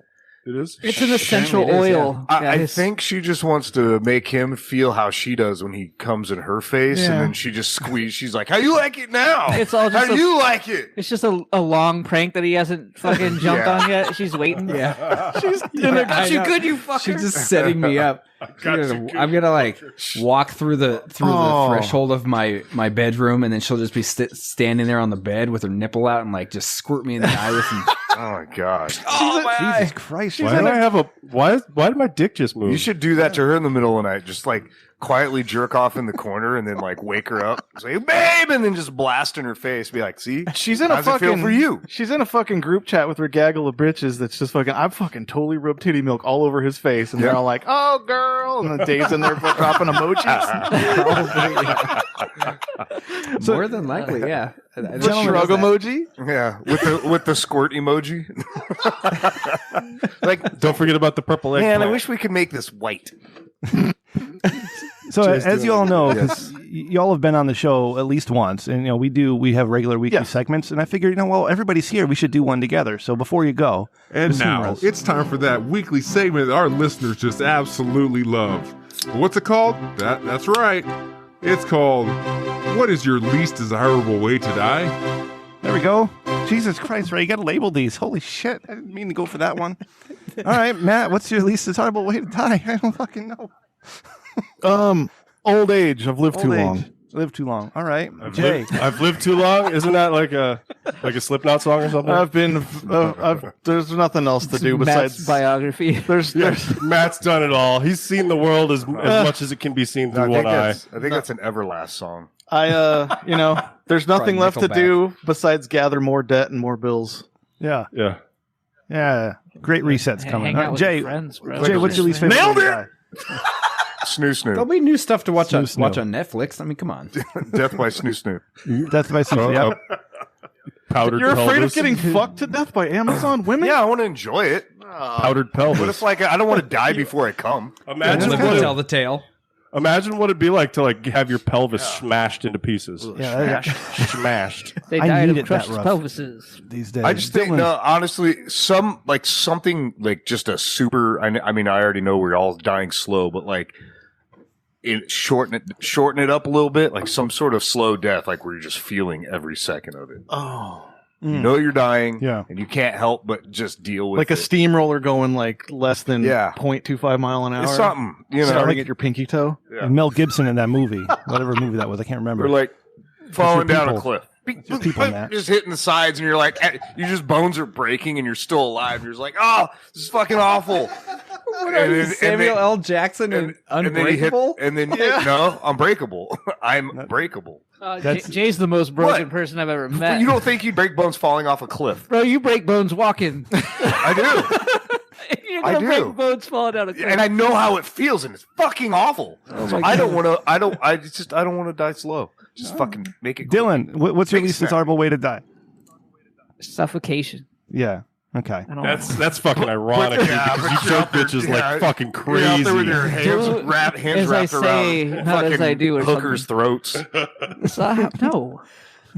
S15: is.
S18: It's an essential
S2: Apparently it is,
S18: oil.
S16: I think she just wants to make him feel how she does when he comes in her face,
S17: Yeah.
S16: and then she just squeezes. She's like, "How you like it now?
S18: It's all just
S16: How do you like it?"
S18: It's just a long prank that he hasn't fucking jumped
S16: Yeah.
S18: on yet. She's waiting.
S2: Yeah.
S18: She's
S2: I
S18: got you
S2: know.
S18: good, you fucker.
S2: She's just setting me up. I'm gonna like walk through the threshold of my bedroom, and then she'll just be standing there on the bed with her nipple out and like just squirt me in the eye with some.
S16: Oh my gosh!
S1: Jesus Christ.
S15: Why did my dick just move?
S16: You should do that to her in the middle of the night. Just like quietly jerk off in the corner, and then like wake her up, say "babe," and then just blast in her face. Be like, "See,
S17: She's in
S16: how's
S17: a
S16: it feel
S17: fucking
S16: for you?"
S17: She's in a fucking group chat with her gaggle of bitches that's just fucking. I've fucking totally rubbed titty milk all over his face, and they're
S16: Yeah.
S17: all like, "Oh, girl," and then Dave's in there dropping emojis.
S2: More than likely, yeah.
S17: The shrug emoji.
S16: Yeah, with the squirt emoji. Like,
S15: Don't forget about the purple egg.
S16: man, I wish we could make this white.
S1: So
S15: Just
S1: as
S15: do
S1: you all
S15: it.
S1: know,
S16: Yes.
S1: because y'all have been on the show at least once, and we have regular weekly segments, and I figured, everybody's here, we should do one together. So before you go,
S5: And
S1: just
S5: now
S1: humorous.
S5: it's time for that weekly segment that our listeners just absolutely love. What's it called? That's right. It's called "What is your least desirable way to die?"
S1: There we go. Jesus Christ, Ray, you got to label these. Holy shit. I didn't mean to go for that one. All right, Matt, what's your least desirable way to die? I don't fucking know.
S17: Old age. I've lived too long.
S1: Lived too long. All right,
S15: Jay. I've lived too long. Isn't that like a Slipknot song or something?
S17: I've been. There's nothing else to do besides
S18: Matt's biography.
S17: There's
S15: Matt's done it all. He's seen the world as much as it can be seen through one eye.
S16: I think that's an Everlast song.
S17: There's nothing left to do besides gather more debt and more bills.
S1: Yeah.
S15: Yeah.
S1: Great resets coming.
S18: Hang out with
S1: Jay,
S18: your friends, bro.
S1: Jay, what's your least favorite?
S16: Nailed
S1: way to
S16: it!
S1: die?
S16: Snoo
S2: There'll be new stuff to watch on Netflix. I mean, come on.
S16: Death by Snoo.
S1: Death by Snoo. Yep.
S15: Powdered
S17: You're afraid of
S15: pelvis.
S17: getting fucked to death by Amazon women?
S16: Yeah, I want to enjoy it.
S15: Powdered pelvis.
S16: But it's like I don't want to die before I come.
S15: Imagine
S2: tell the tale.
S15: Imagine what it'd be like to have your pelvis smashed into pieces.
S1: Yeah,
S15: smashed.
S18: They
S1: I
S18: died
S1: need
S18: of
S1: it that
S18: crushed
S1: rough.
S18: pelvises.
S1: These days.
S16: I just think, no, honestly, something like just a super. I mean, I already know we're all dying slow, but like, shorten it up a little bit, like some sort of slow death, like where you're just feeling every second of it.
S17: Oh.
S16: You know you're dying,
S1: Yeah.
S16: and you can't help but just deal with
S17: Like a
S16: it.
S17: steamroller going like less than 0.25 mile an hour.
S16: It's something,
S17: starting at your pinky toe.
S16: Yeah.
S1: Mel Gibson in that movie, whatever movie that was, I can't remember.
S16: Or like falling down a
S1: people.
S16: cliff.
S1: Just people in that.
S16: Just hitting the sides, and you're like, your just bones are breaking, and you're still alive. You're just like, oh, this is fucking awful.
S2: What are you, Samuel L. Jackson and Unbreakable?
S16: No, Unbreakable. I'm breakable.
S18: Jay's the most broken person I've ever met.
S16: You don't think you'd break bones falling off a cliff?
S18: Bro, you break bones walking.
S16: I do.
S18: You're gonna break bones falling down a cliff.
S16: And I know how it feels, and it's fucking awful. So I don't want to. I don't want to die slow. Just fucking make it.
S1: Dylan, what's your least desirable way to die?
S18: Suffocation.
S1: Yeah. Okay.
S15: That's fucking ironic because you choke bitches like fucking crazy.
S16: You're out there with your hands wrapped around fucking hookers' throats.
S18: No.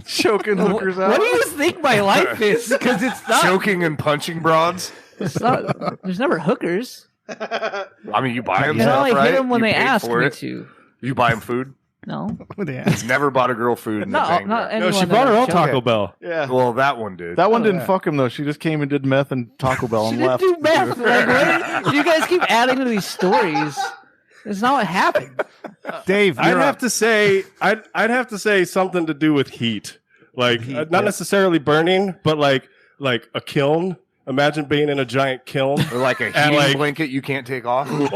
S17: Choking hookers out.
S18: What do you think my life is? Because it's not.
S16: Choking and punching broads.
S18: It's not, there's never hookers.
S16: I mean, you buy them
S18: You know,
S16: stuff,
S18: I
S16: right?
S18: hit them when
S16: You
S18: they
S16: paid
S18: ask
S16: for
S18: me
S16: it.
S18: to.
S16: You buy them food?
S18: No.
S16: Never bought a girl food.
S18: No,
S16: not
S18: no,
S15: she brought her own Taco Bell.
S17: Yeah.
S16: Well, that one did.
S17: That one didn't fuck him though. She just came and did meth and Taco Bell and
S18: She didn't
S17: left.
S18: do meth. Like, what? You guys keep adding to these stories. That's not what happened.
S1: Dave,
S15: I'd have to say something to do with heat. Like not necessarily burning, but like a kiln. Imagine being in a giant kiln.
S16: Or like a heating blanket you can't take off.
S15: Oh,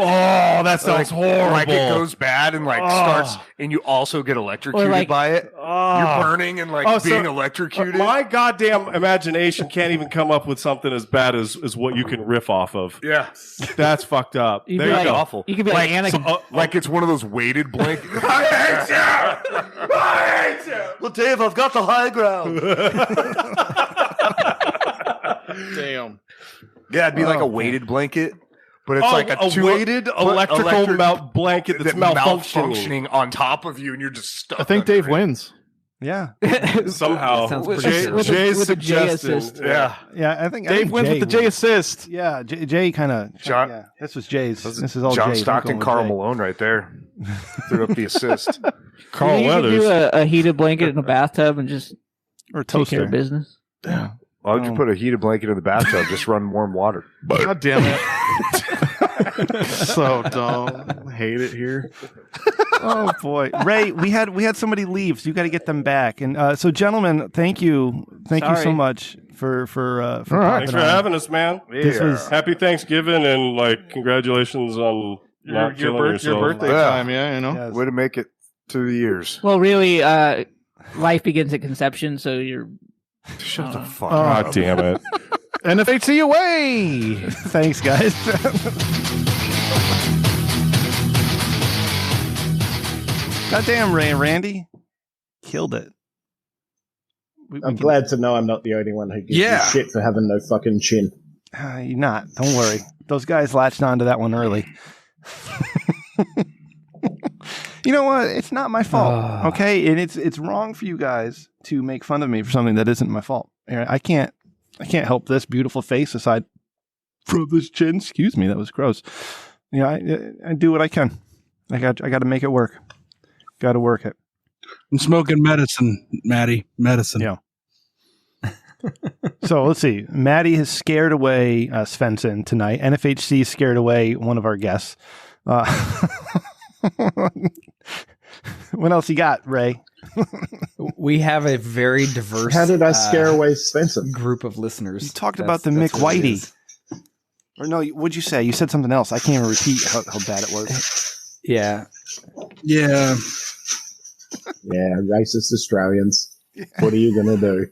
S15: that sounds horrible.
S16: Like it goes bad and starts, and you also get electrocuted by it. You're burning and being electrocuted.
S15: My goddamn imagination can't even come up with something as bad as what you can riff off of.
S16: Yeah.
S15: That's fucked up.
S18: You'd
S15: There
S18: be
S15: you
S18: like-
S15: go.
S16: Awful.
S18: You could be like Anakin.
S16: Like it's one of those weighted blankets.
S15: I hate you! I hate you!
S16: Well, Dave, I've got the high ground.
S17: Damn.
S16: Yeah, it'd be like a weighted blanket, but it's like a
S15: weighted electrical blanket that's malfunctioning
S16: on top of you, and you're just stuck.
S17: I think
S16: under
S17: Dave
S16: it.
S17: wins.
S1: Yeah.
S15: Somehow.
S18: Sounds pretty
S15: Jay,
S18: good.
S15: Jay's
S18: With a J
S15: suggesting.
S18: assist.
S16: Yeah.
S1: Yeah, I think
S17: Dave wins
S1: Jay
S17: with the J
S1: wins.
S17: assist.
S1: Yeah, Jay kind of.
S16: John-
S1: Yeah, this was Jay's. This is all
S16: John
S1: Jay's. I'm
S16: Stockton,
S1: going with
S16: Karl
S1: Jay.
S16: Malone, right there. Threw up the assist.
S15: Carl
S18: You can
S15: Weathers.
S18: do a heated blanket in a bathtub and just
S1: Or
S18: take care
S1: toaster.
S18: of business.
S1: Yeah.
S16: Why would you put a heated blanket in the bathtub? Just run warm water.
S17: God damn it. So dumb. I hate it here.
S1: Oh boy, Ray, we had somebody leave, so you got to get them back. And so, gentlemen, thank you so
S18: Sorry.
S1: much for
S15: Thanks
S1: popping
S15: for
S1: on.
S15: having us, man.
S1: This was
S15: Happy Thanksgiving and congratulations on not killing
S17: Your
S15: yourself.
S17: birthday
S16: Yeah.
S17: time, yeah, you know.
S1: yes.
S16: Way to make it to the years.
S18: Well, really, life begins at conception, so you're.
S16: Shut the fuck
S15: God
S16: up.
S15: damn it.
S17: NFHC away.
S1: Thanks, guys. Goddamn, Ray and Randy killed it.
S10: I'm glad to know I'm not the only one who gives you shit for having no fucking chin.
S1: You're not. Don't worry. Those guys latched onto that one early. You know what? It's not my fault. Okay, and it's wrong for you guys to make fun of me for something that isn't my fault. I can't help this beautiful face aside from this chin. Excuse me, that was gross. You know, I do what I can. I got to make it work. Got to work it.
S3: I'm smoking medicine, Matty. Medicine.
S1: Yeah. So let's see. Matty has scared away Svenson tonight. NFHC scared away one of our guests. What else you got, Ray?
S2: We have a very diverse.
S10: How did I scare away Svenson?
S2: Group of listeners.
S1: You talked about the Mick Whitey. Or no, what'd you say? You said something else. I can't even repeat how bad it was.
S2: Yeah.
S3: Yeah.
S10: Yeah, racist Australians. What are you going to do?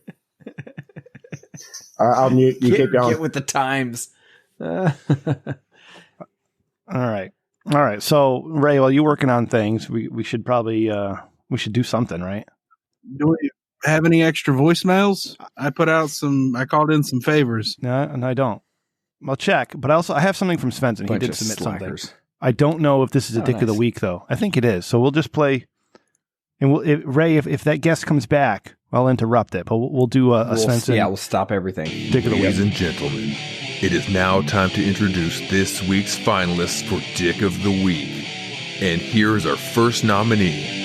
S10: I'll mute. You keep going.
S2: Get with the times.
S1: All right. So, Ray, while you're working on things, we should probably we should do something, right?
S3: Do we have any extra voicemails? I called in some favors.
S1: No, and I don't. I'll check, but I have something from Svenson. He did submit something. I don't know if this is a dick of the week, though. I think it is. So we'll just play. And Ray, if that guest comes back, I'll interrupt it. But we'll do a Svenson.
S2: Yeah, we'll stop everything.
S1: Dick of the week.
S5: Ladies and gentlemen, it is now time to introduce this week's finalists for Dick of the Week. And here's our first nominee.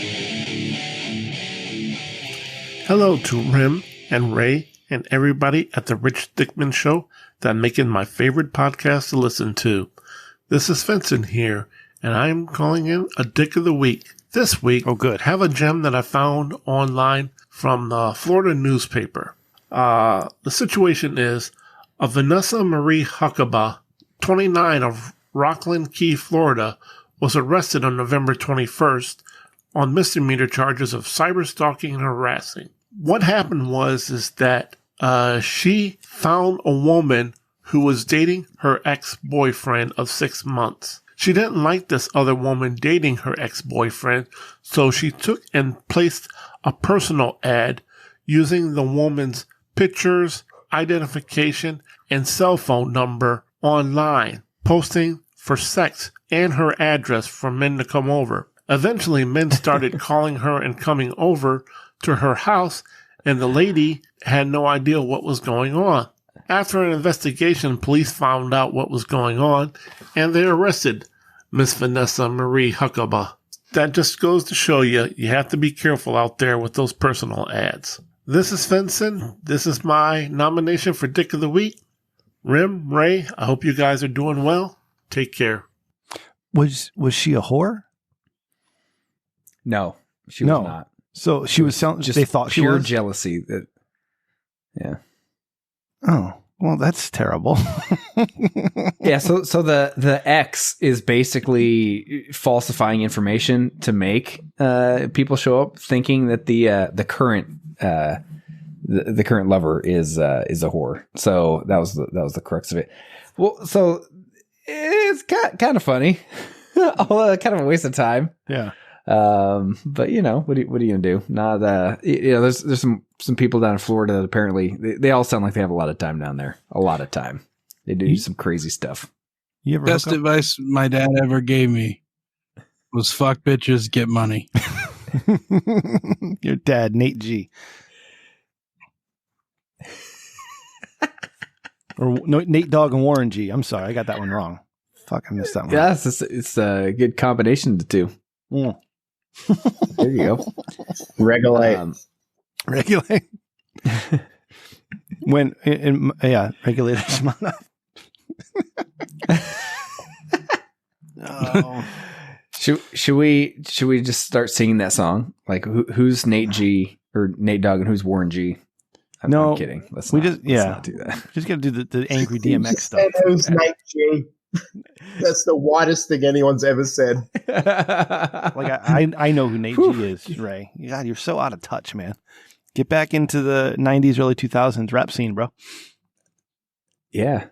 S19: Hello to Rem and Ray and everybody at the Rich Dickman Show that make it my favorite podcast to listen to. This is Svenson here, and I'm calling in a Dick of the Week. This week, have a gem that I found online from the Florida newspaper. The situation is, Vanessa Marie Huckabee, 29 of Rockland Key, Florida, was arrested on November 21st on misdemeanor charges of cyberstalking and harassing. What happened is that she found a woman who was dating her ex-boyfriend of 6 months. She didn't like this other woman dating her ex-boyfriend, so she took and placed a personal ad using the woman's pictures, identification, and cell phone number online, posting for sex and her address for men to come over. Eventually, men started calling her and coming over to her house, and the lady had no idea what was going on. After an investigation, police found out what was going on, and they arrested Miss Vanessa Marie Huckabee. That just goes to show you have to be careful out there with those personal ads. This is Svenson. This is my nomination for Dick of the Week. Rim, Ray, I hope you guys are doing well. Take care.
S1: Was she a whore?
S2: No, she was not.
S1: So she was selling.
S2: Just
S1: they thought she
S2: pure
S1: was
S2: jealousy. Yeah.
S1: Oh, well, that's terrible.
S2: Yeah. So the X is basically falsifying information to make people show up thinking that the current lover is a whore. So that was the crux of it. Well, so it's kind of funny, kind of a waste of time.
S1: Yeah.
S2: But what are you gonna do? Not there's some people down in Florida that apparently they all sound like they have a lot of time down there. A lot of time. They do some crazy stuff.
S3: You ever best advice my dad ever gave me was fuck bitches, get money.
S1: Your dad, Nate G. Or no, Nate Dogg and Warren G. I'm sorry, I got that one wrong. Fuck, I missed that one.
S2: Yeah, it's a good combination of the two.
S1: Yeah.
S2: There you go.
S10: Regulate.
S1: Regulate. When regulators.
S2: Oh. Should we just start singing that song? Like who's Nate G or Nate Dogg and who's Warren G? I'm kidding. Let's not do that.
S1: Just gotta do the angry DMX stuff.
S10: Who's Nate G? That's the whitest thing anyone's ever said.
S1: Like I know who Nate G is, Ray. God, you're so out of touch, man. Get back into the 90s, early 2000s rap scene, bro.
S2: Yeah.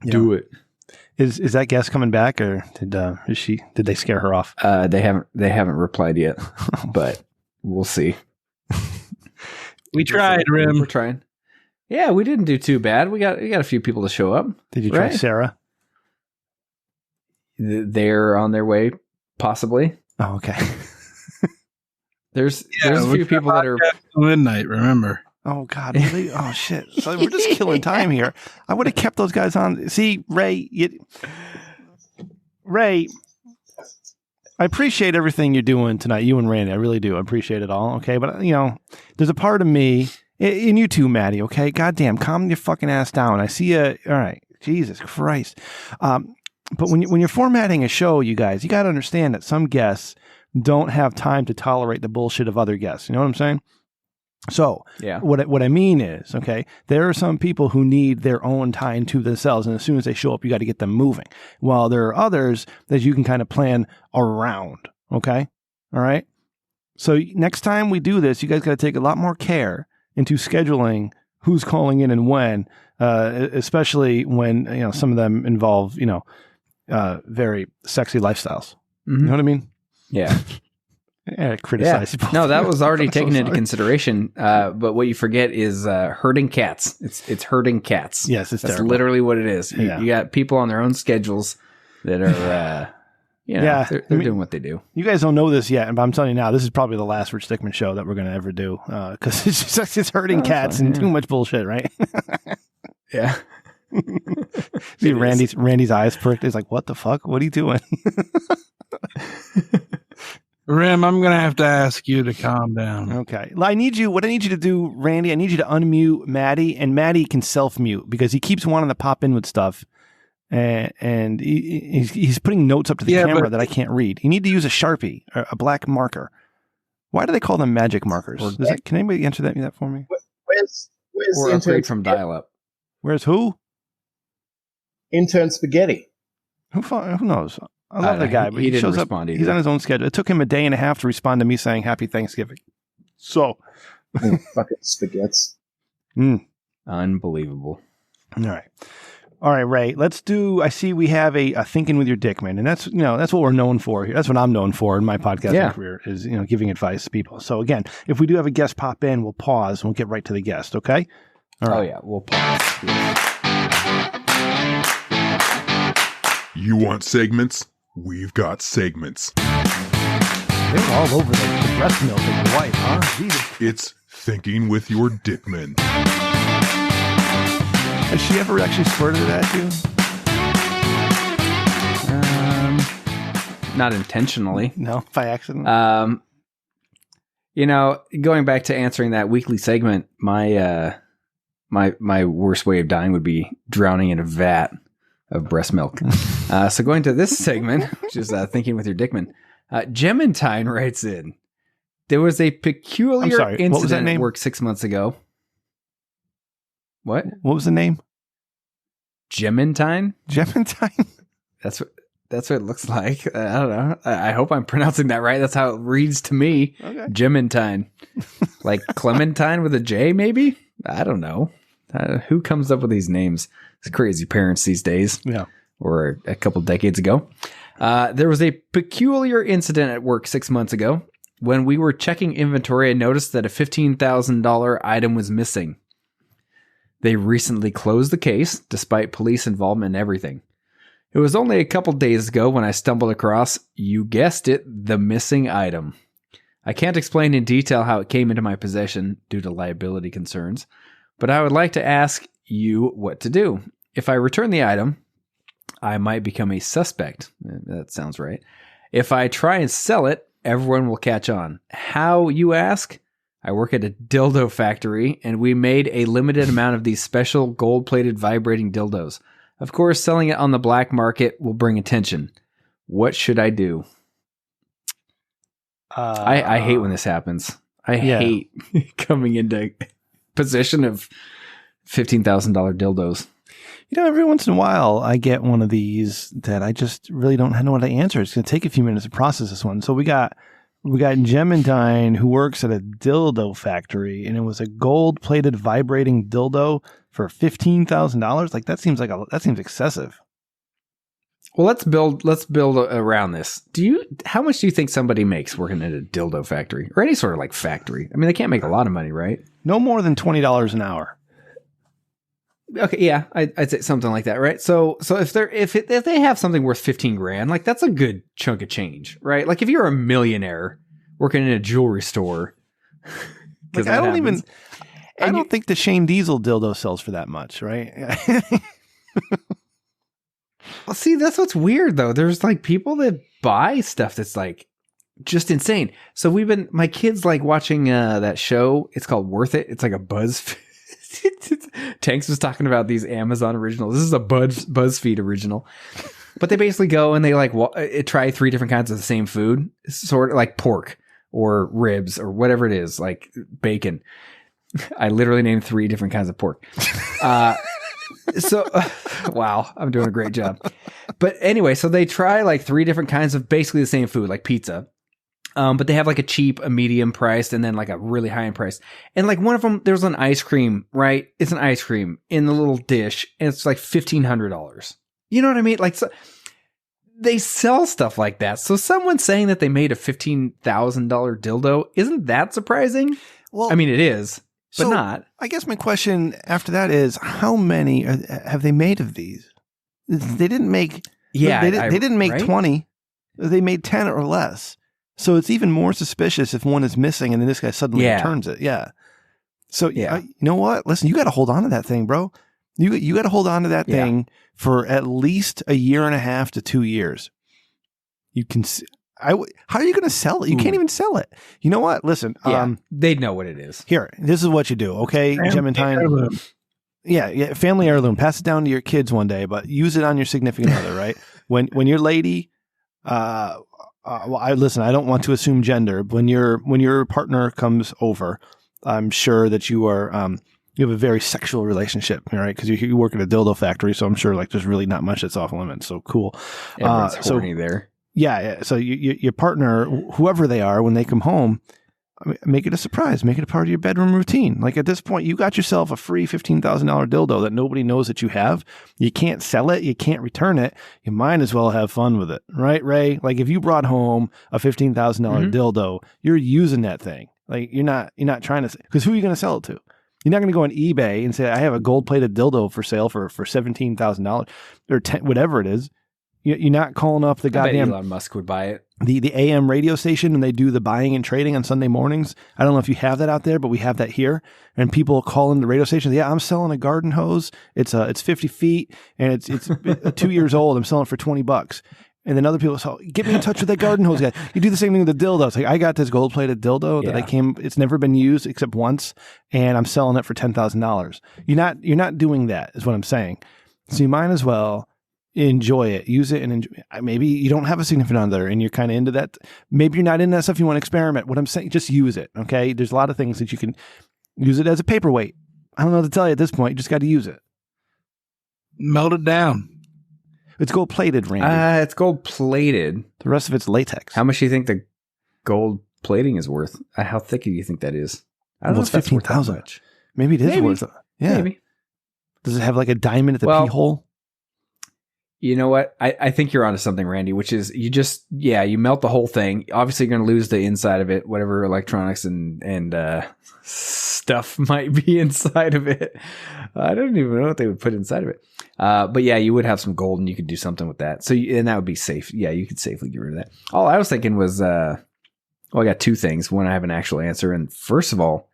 S2: Do it.
S1: Is that guest coming back, or did they scare her off?
S2: They haven't replied yet, but we'll see.
S3: We tried, Rim.
S2: We're trying. Yeah, we didn't do too bad. We got a few people to show up.
S1: Did you try Sarah?
S2: They're on their way, possibly.
S1: Oh, okay.
S2: There's a few people that are
S3: midnight. Remember?
S1: Oh God! Really? Oh shit! So we're just killing time here. I would have kept those guys on. See, Ray, Ray, I appreciate everything you're doing tonight. You and Randy, I really do. I appreciate it all. Okay, but there's a part of me, And you too, Matty, okay? Goddamn, calm your fucking ass down. I see you. All right. Jesus Christ. But when you're formatting a show, you guys, you got to understand that some guests don't have time to tolerate the bullshit of other guests. You know what I'm saying? So what I mean is, okay, there are some people who need their own time to themselves. And as soon as they show up, you got to get them moving. While there are others that you can kind of plan around. Okay. All right. So next time we do this, you guys got to take a lot more care into scheduling who's calling in and when, especially when, some of them involve, very sexy lifestyles. Mm-hmm. You know what I mean?
S2: Yeah.
S1: Criticize.
S2: Yeah. No, that was already taken into consideration. But what you forget is herding cats. It's herding cats.
S1: Yes,
S2: that's
S1: terrible.
S2: Literally what it is. You got people on their own schedules that are, they're doing what they do.
S1: You guys don't know this yet, but I'm telling you now, this is probably the last Rich Dickman show that we're going to ever do because it's herding cats and too much bullshit, right?
S2: Yeah.
S1: See Randy's eyes pricked. He's like, "What the fuck? What are you doing?"
S3: Rem, I'm going to have to ask you to calm down.
S1: Okay. What I need you to do, Randy, I need you to unmute Matty, and Matty can self-mute because he keeps wanting to pop in with stuff, and he's putting notes up to the camera that I can't read. You need to use a Sharpie, or a black marker. Why do they call them magic markers? Can anybody answer that for me?
S10: Where's
S2: or upgrade from dial-up?
S1: Where's who?
S10: Intern Spaghetti.
S1: Who knows? I love the guy, but he
S2: didn't
S1: shows up.
S2: Either.
S1: He's on his own schedule. It took him a day and a half to respond to me saying Happy Thanksgiving. So,
S10: fucking spaghettis.
S2: Unbelievable.
S1: All right, Ray. Let's do. I see we have a thinking with your Dickman, and that's what we're known for here. That's what I'm known for in my podcasting career is giving advice to people. So again, if we do have a guest pop in, we'll pause and we'll get right to the guest. Okay.
S2: All right. Oh yeah, we'll pause.
S5: You want segments? We've got segments.
S1: They're all over the breast milk of your wife, huh? Jesus.
S5: It's Thinking with Your Dickman.
S1: Has she ever actually squirted it at
S2: you? Not intentionally.
S1: No, by accident.
S2: Going back to answering that weekly segment, my worst way of dying would be drowning in a vat of breast milk. So going to this segment, which is Thinking with Your Dickman, Gemintine writes in, there was a peculiar incident at work 6 months ago. What
S1: was the name?
S2: Gemintine?
S1: Gemintine?
S2: That's what it looks like. I don't know. I hope I'm pronouncing that right. That's how it reads to me. Okay. Gemintine. Like Clementine with a J, maybe? I don't know. Who comes up with these names? It's crazy parents these days.
S1: Yeah.
S2: Or a couple decades ago. There was a peculiar incident at work 6 months ago. When we were checking inventory, I noticed that a $15,000 item was missing. They recently closed the case, despite police involvement and everything. It was only a couple days ago when I stumbled across, you guessed it, the missing item. I can't explain in detail how it came into my possession due to liability concerns, but I would like to ask you what to do. If I return the item, I might become a suspect. That sounds right. If I try and sell it, everyone will catch on. How, you ask? I work at a dildo factory, and we made a limited amount of these special gold-plated vibrating dildos. Of course, selling it on the black market will bring attention. What should I do? I hate when this happens. I hate coming into possession of $15,000 dildos.
S1: Every once in a while, I get one of these that I just really don't know how to answer. It's going to take a few minutes to process this one. So we got Gemintine, who works at a dildo factory, and it was a gold-plated vibrating dildo for $15,000. Like that seems excessive.
S2: Well, let's build around this. How much do you think somebody makes working at a dildo factory or any sort of like factory? I mean, they can't make a lot of money, right?
S1: No more than $20 an hour.
S2: Okay, yeah, I'd say something like that, right? So if they have something worth $15,000, like that's a good chunk of change, right? Like if you're a millionaire working in a jewelry store,
S1: like I don't think the Shane Diesel dildo sells for that much, right?
S2: Well, see, that's what's weird though. There's like people that buy stuff that's like just insane. So my kids like watching that show. It's called Worth It. It's like a Buzz. Tanks was talking about these Amazon originals. This is a BuzzFeed original. But they basically go and they like try 3 different kinds of the same food, sort of like pork or ribs or whatever it is, like bacon. I literally named 3 different kinds of pork. Wow, I'm doing a great job. But anyway, so they try like 3 different kinds of basically the same food, like pizza. But they have like a cheap, a medium priced, and then like a really high end price. And like one of them, there's an ice cream, right? It's an ice cream in the little dish, and it's like $1,500. You know what I mean? Like, so they sell stuff like that. So someone saying that they made a $15,000 dildo, isn't that surprising? Well, I mean, it is, but
S1: so
S2: not.
S1: I guess my question after that is, how many have they made of these? They didn't make.
S2: Yeah,
S1: they didn't make
S2: right?
S1: 20. They made 10 or less. So it's even more suspicious if one is missing and then this guy suddenly returns it. Yeah. So you know what? Listen, you got to hold on to that thing, bro. You got to hold on to that thing for at least a year and a half to 2 years. You can. How are you going to sell it? You can't even sell it. You know what? Listen.
S2: They'd know what it is.
S1: Here, this is what you do. Okay, Gementine. Yeah, family heirloom. Pass it down to your kids one day, but use it on your significant other, right? When your lady, well, I don't want to assume gender. When your partner comes over, I'm sure that you are you have a very sexual relationship, right? Because you work at a dildo factory, so I'm sure like there's really not much that's off limits. So cool.
S2: Everyone's horny there.
S1: Yeah. So your partner, whoever they are, when they come home, make it a surprise. Make it a part of your bedroom routine. Like at this point, you got yourself a free $15,000 dildo that nobody knows that you have. You can't sell it. You can't return it. You might as well have fun with it, right, Ray? Like if you brought home a $15,000 dildo, you're using that thing. Like you're not trying to, because who are you going to sell it to? You're not going to go on eBay and say, I have a gold-plated dildo for sale for $17,000 or whatever it is. You're not calling up the goddamn...
S2: Elon Musk would buy it.
S1: The AM radio station, and they do the buying and trading on Sunday mornings. I don't know if you have that out there, but we have that here. And people call in the radio station. Yeah, I'm selling a garden hose. It's 50 feet, and it's 2 years old. I'm selling it for $20. And then other people say, get me in touch with that garden hose guy. You do the same thing with the dildo. It's like, I got this gold-plated dildo that it's never been used except once, and I'm selling it for $10,000. You're not doing that, is what I'm saying. So you might as well enjoy it, use it, and enjoy. Maybe you don't have a significant other, and you're kind of into that. Maybe you're not into that stuff. You want to experiment. What I'm saying, just use it, okay? There's a lot of things that you can use it as a paperweight. I don't know what to tell you at this point. You just got to use it.
S3: Melt it down.
S1: It's gold plated, Randy.
S2: It's gold plated.
S1: The rest of it's latex.
S2: How much do you think the gold plating is worth? How thick do you think that is? I don't know if that's worth that much.
S1: Maybe it is worth it. Yeah. Maybe. Does it have like a diamond at the pee hole?
S2: You know what? I think you're onto something, Randy, which is you melt the whole thing. Obviously, you're going to lose the inside of it, whatever electronics and stuff might be inside of it. I don't even know what they would put inside of it. But yeah, you would have some gold and you could do something with that. So, and that would be safe. Yeah, you could safely get rid of that. All I was thinking was, I got 2 things. One, I have an actual answer. And first of all,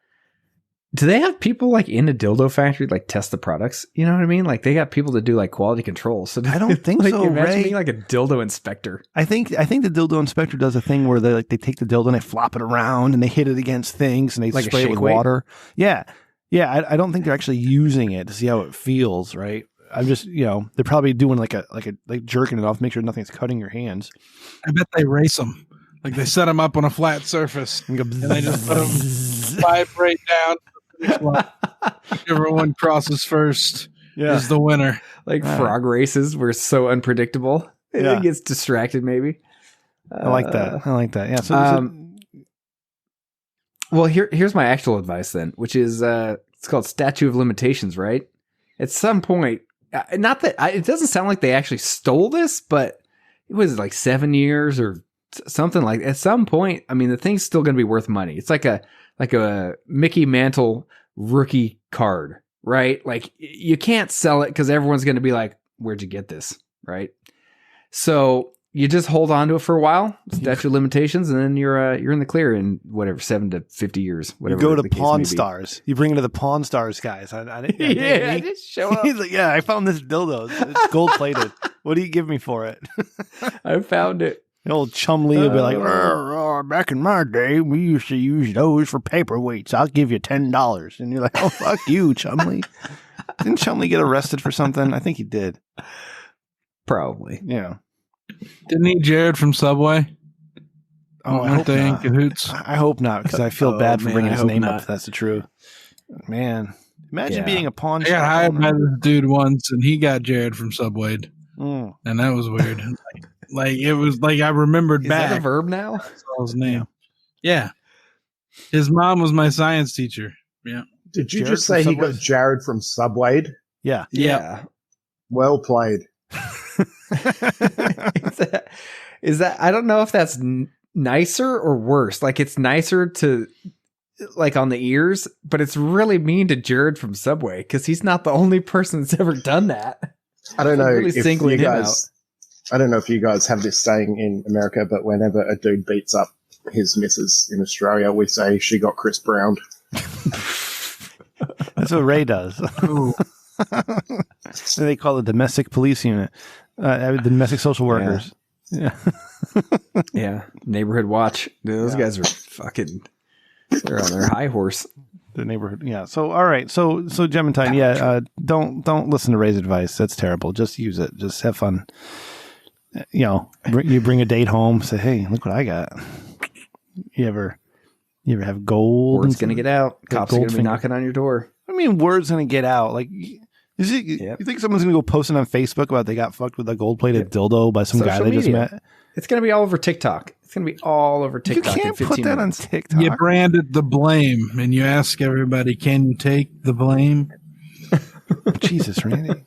S2: do they have people like in a dildo factory like test the products? You know what I mean? Like they got people to do like quality control. So
S1: I don't think so.
S2: Imagine
S1: Ray.
S2: being like a dildo inspector.
S1: I think the dildo inspector does a thing where they take the dildo and they flop it around and they hit it against things and they
S2: like
S1: spray it with water. Yeah. I don't think they're actually using it to see how it feels. Right. I'm just, they're probably doing like jerking it off, make sure nothing's cutting your hands.
S3: I bet they race them. Like they set them up on a flat surface and they just let them vibrate down. Whichever one crosses first is the winner.
S2: Like frog races were so unpredictable. It gets distracted maybe.
S1: I like that. Yeah. So
S2: well, here's my actual advice then, which is it's called statute of limitations, right? At some point, not that it doesn't sound like they actually stole this, but it was like 7 years or something like. At some point, I mean, the thing's still going to be worth money. It's like a Mickey Mantle rookie card, right? Like you can't sell it because everyone's going to be like, "Where'd you get this?" Right? So you just hold on to it for a while, statute of limitations, and then you're in the clear in whatever 7 to 50 years. Whatever.
S1: You go to Pawn Stars. You bring it to the Pawn Stars guys.
S2: I just show up.
S1: He's like, I found this dildo. It's gold plated. What do you give me for it?
S2: I found it.
S1: The old Chumley will be like, back in my day, we used to use those for paperweights. I'll give you $10. And you're like, oh, fuck you, Chumley. Didn't Chumley get arrested for something? I think he did.
S2: Probably.
S1: Yeah.
S3: Didn't he Jared from Subway?
S1: Oh, I
S3: Aren't
S1: hope
S3: they in
S1: not.
S3: cahoots?
S1: I hope not, because I feel bad for bringing
S3: I
S1: his
S3: hope
S1: name
S3: not.
S1: up if that's the truth. Man, imagine being a pawn
S3: I
S1: shop
S3: got hired
S1: owner.
S3: by this dude once, and he got Jared from Subway,
S1: Mm.
S3: and that was weird. like it was like I remembered
S2: Is
S3: back.
S2: that a verb now?
S3: I saw his name. Yeah, his mom was my science teacher. Yeah.
S10: Did you
S1: Jared
S10: just say
S1: from
S10: he got
S1: Subway?
S10: Jared from Subway?
S1: Yeah.
S2: Yeah.
S10: Well played.
S2: Is that I don't know if that's nicer or worse. Like it's nicer to like on the ears, but it's really mean to Jared from Subway because he's not the only person that's ever done that.
S10: I don't know
S2: Really
S10: if you
S2: singling him
S10: guys. I don't know if you guys have this saying in America, but whenever a dude beats up his missus in Australia, we say she got Chris Browned.
S1: That's what Ray does. They call it domestic police unit, the domestic social workers. Yeah.
S2: Yeah. Neighborhood watch. Dude, those guys are fucking. They're on their high horse.
S1: The neighborhood. Yeah. So all right. So Gementine. Yeah. Don't listen to Ray's advice. That's terrible. Just use it. Just have fun. You know, you bring a date home. Say, hey, look what I got. You ever have gold?
S2: Word's gonna get out. Cops are gonna be
S1: finger.
S2: knocking on your door.
S1: I mean, word's gonna get out. Like, is it? You think someone's gonna go posting on Facebook about they got fucked with a gold-plated dildo by some guy
S2: Social
S1: they just
S2: media.
S1: met?
S2: It's gonna be all over TikTok. It's gonna be all over TikTok.
S1: You can't
S2: in 15
S1: put that
S2: minutes.
S1: on TikTok.
S3: You branded the blame, and you ask everybody, "Can you take the blame?"
S1: Jesus, Randy.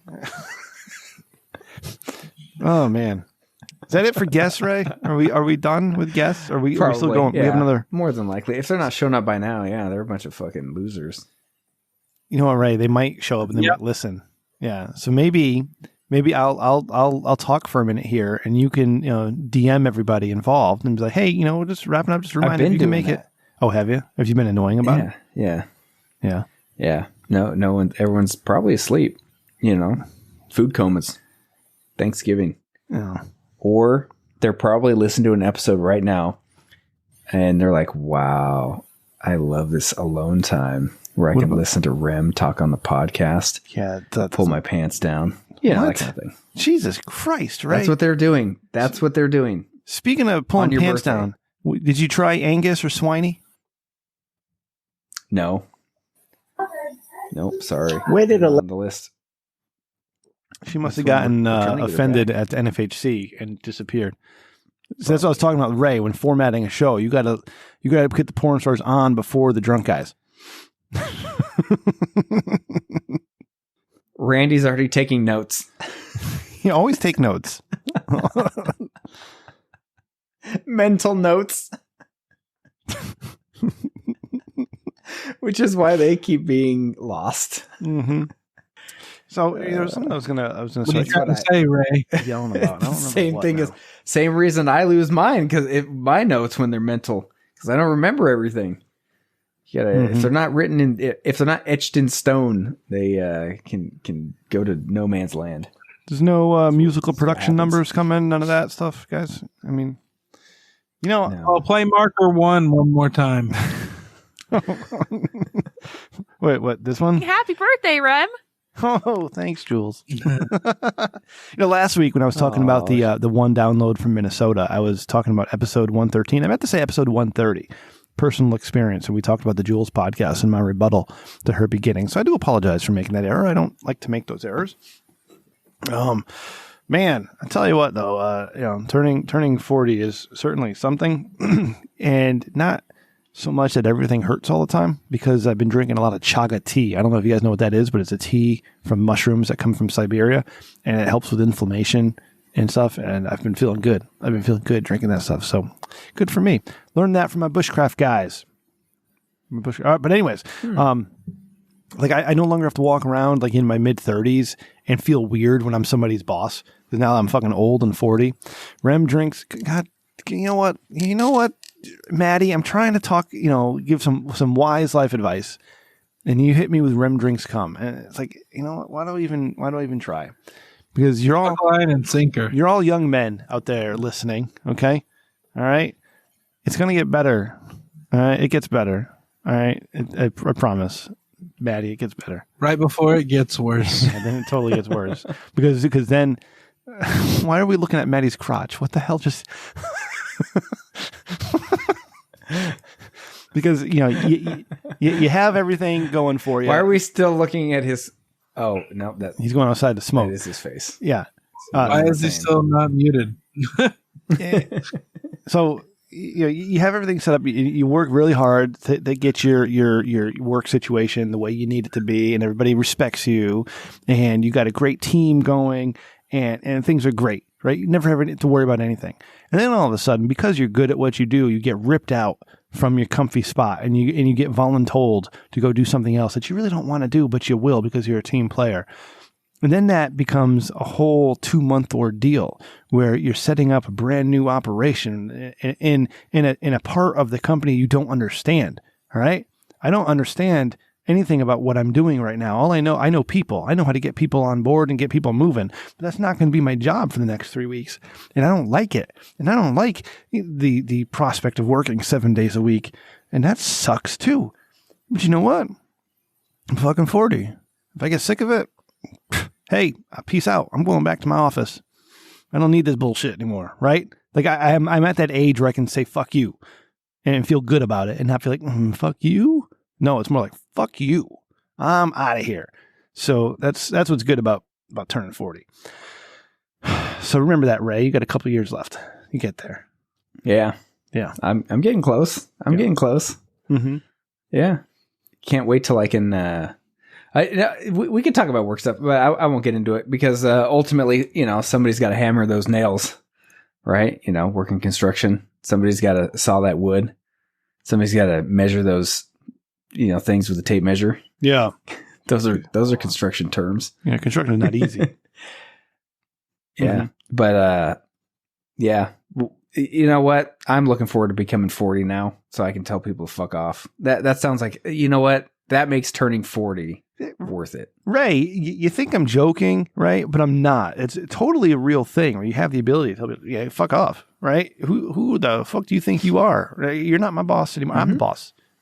S1: Oh man, is that it for guests, Ray? Are we done with guests? Are we still
S2: Probably,
S1: going? We have
S2: yeah.
S1: another.
S2: More than likely, if they're not showing up by now, yeah, they're a bunch of fucking losers.
S1: You know what, Ray? They might show up and they might listen. Yeah. So maybe I'll talk for a minute here, and you can DM everybody involved and be like, hey, we're just wrapping up. Just remind if you can make it. Oh, have you? Have you been annoying about it?
S2: Yeah. No one. Everyone's probably asleep. Food comas. Thanksgiving.
S1: Yeah.
S2: Or they're probably listening to an episode right now, and they're like, "Wow, I love this alone time where I can listen to Rem talk on the podcast."
S1: Yeah,
S2: pull my pants down. Yeah, that kind of thing.
S1: Jesus Christ, Ray.
S2: That's what they're doing. That's what they're doing.
S1: Speaking of pulling
S2: your
S1: pants
S2: birthday.
S1: down, did you try Angus or Swiney?
S2: No. Nope. Sorry.
S10: Where did
S2: on the list?
S1: She must
S2: That's
S1: have gotten
S2: when we're trying to get her
S1: offended at the NFHC and disappeared. So that's what I was talking about with Ray. When formatting a show, you gotta get the porn stars on before the drunk guys.
S2: Randy's already taking notes.
S1: You always take notes.
S2: Mental notes. Which is why they keep being lost.
S1: Mm-hmm. So there's something I was gonna
S3: What are you trying to say, Ray?
S1: Yelling about. I don't remember
S2: Same
S1: what
S2: thing
S1: now.
S2: as same reason I lose mine because my notes when they're mental because I don't remember everything. You gotta, if they're not written in, if they're not etched in stone, they can go to no man's land.
S1: There's no musical production numbers coming. None of that stuff, guys. I mean,
S3: I'll play marker one more time.
S1: Wait, what? This one?
S6: Happy birthday, Rem.
S1: Oh, thanks, Jules. Last week when I was talking about the one download from Minnesota, I was talking about episode 113. I meant to say episode 130, personal experience, and we talked about the Jules podcast and my rebuttal to her beginning. So I do apologize for making that error. I don't like to make those errors. Man, I tell you what though, turning 40 is certainly something, and not so much that everything hurts all the time because I've been drinking a lot of chaga tea. I don't know if you guys know what that is, but it's a tea from mushrooms that come from Siberia, and it helps with inflammation and stuff. And I've been feeling good. I've been feeling good drinking that stuff. So good for me. Learned that from my bushcraft guys. But anyways, like I no longer have to walk around like in my mid 30s and feel weird when I'm somebody's boss. Because now I'm fucking old and 40. Rem drinks. God, you know what? Matty, I'm trying to talk, give some wise life advice, and you hit me with Rem drinks come, and it's like, why do I even try? because you're all
S3: line and sinker.
S1: You're all young men out there listening. Okay, all right. It's gonna get better. All right, it gets better. All right, I promise, Matty, it gets better.
S3: Right before it gets worse.
S1: Yeah, then it totally gets worse because then why are we looking at Matty's crotch? What the hell just? Because you have everything going for you.
S2: Why are we still looking at his? Oh no,
S1: he's going outside to smoke.
S2: That is his face.
S1: Yeah.
S3: Why is he still not muted?
S1: So you have everything set up. You work really hard to get your work situation the way you need it to be, and everybody respects you, and you got a great team going, and things are great, right? You never have to worry about anything. And then all of a sudden, because you're good at what you do, you get ripped out from your comfy spot, and you get voluntold to go do something else that you really don't want to do, but you will because you're a team player. And then that becomes a whole 2-month ordeal where you're setting up a brand new operation in a part of the company you don't understand. All right. I don't understand anything about what I'm doing right now. All I know people. I know how to get people on board and get people moving, but that's not going to be my job for the next 3 weeks. And I don't like it. And I don't like the prospect of working 7 days a week. And that sucks too. But you know what? I'm fucking 40. If I get sick of it, hey, peace out. I'm going back to my office. I don't need this bullshit anymore, right? Like I'm at that age where I can say fuck you and feel good about it and not feel like fuck you. No, it's more like fuck you. I'm out of here. So that's what's good about turning 40. So remember that, Ray. You got a couple years left. You get there.
S2: Yeah.
S1: Yeah.
S2: I'm getting close. I'm getting close.
S1: Mm-hmm.
S2: Yeah. Can't wait till I can. We could talk about work stuff, but I won't get into it because ultimately, somebody's got to hammer those nails, right? Working construction. Somebody's got to saw that wood. Somebody's got to measure those, things with a tape measure.
S1: Yeah.
S2: Those are construction terms.
S1: Yeah. Construction is not easy.
S2: Yeah. Mm-hmm. But, yeah. You know what? I'm looking forward to becoming 40 now so I can tell people to fuck off. That sounds like, you know what? That makes turning 40 worth it.
S1: Ray, you think I'm joking, right? But I'm not. It's totally a real thing where you have the ability to tell people, yeah, fuck off, right? Who the fuck do you think you are? Right? You're not my boss anymore. Mm-hmm.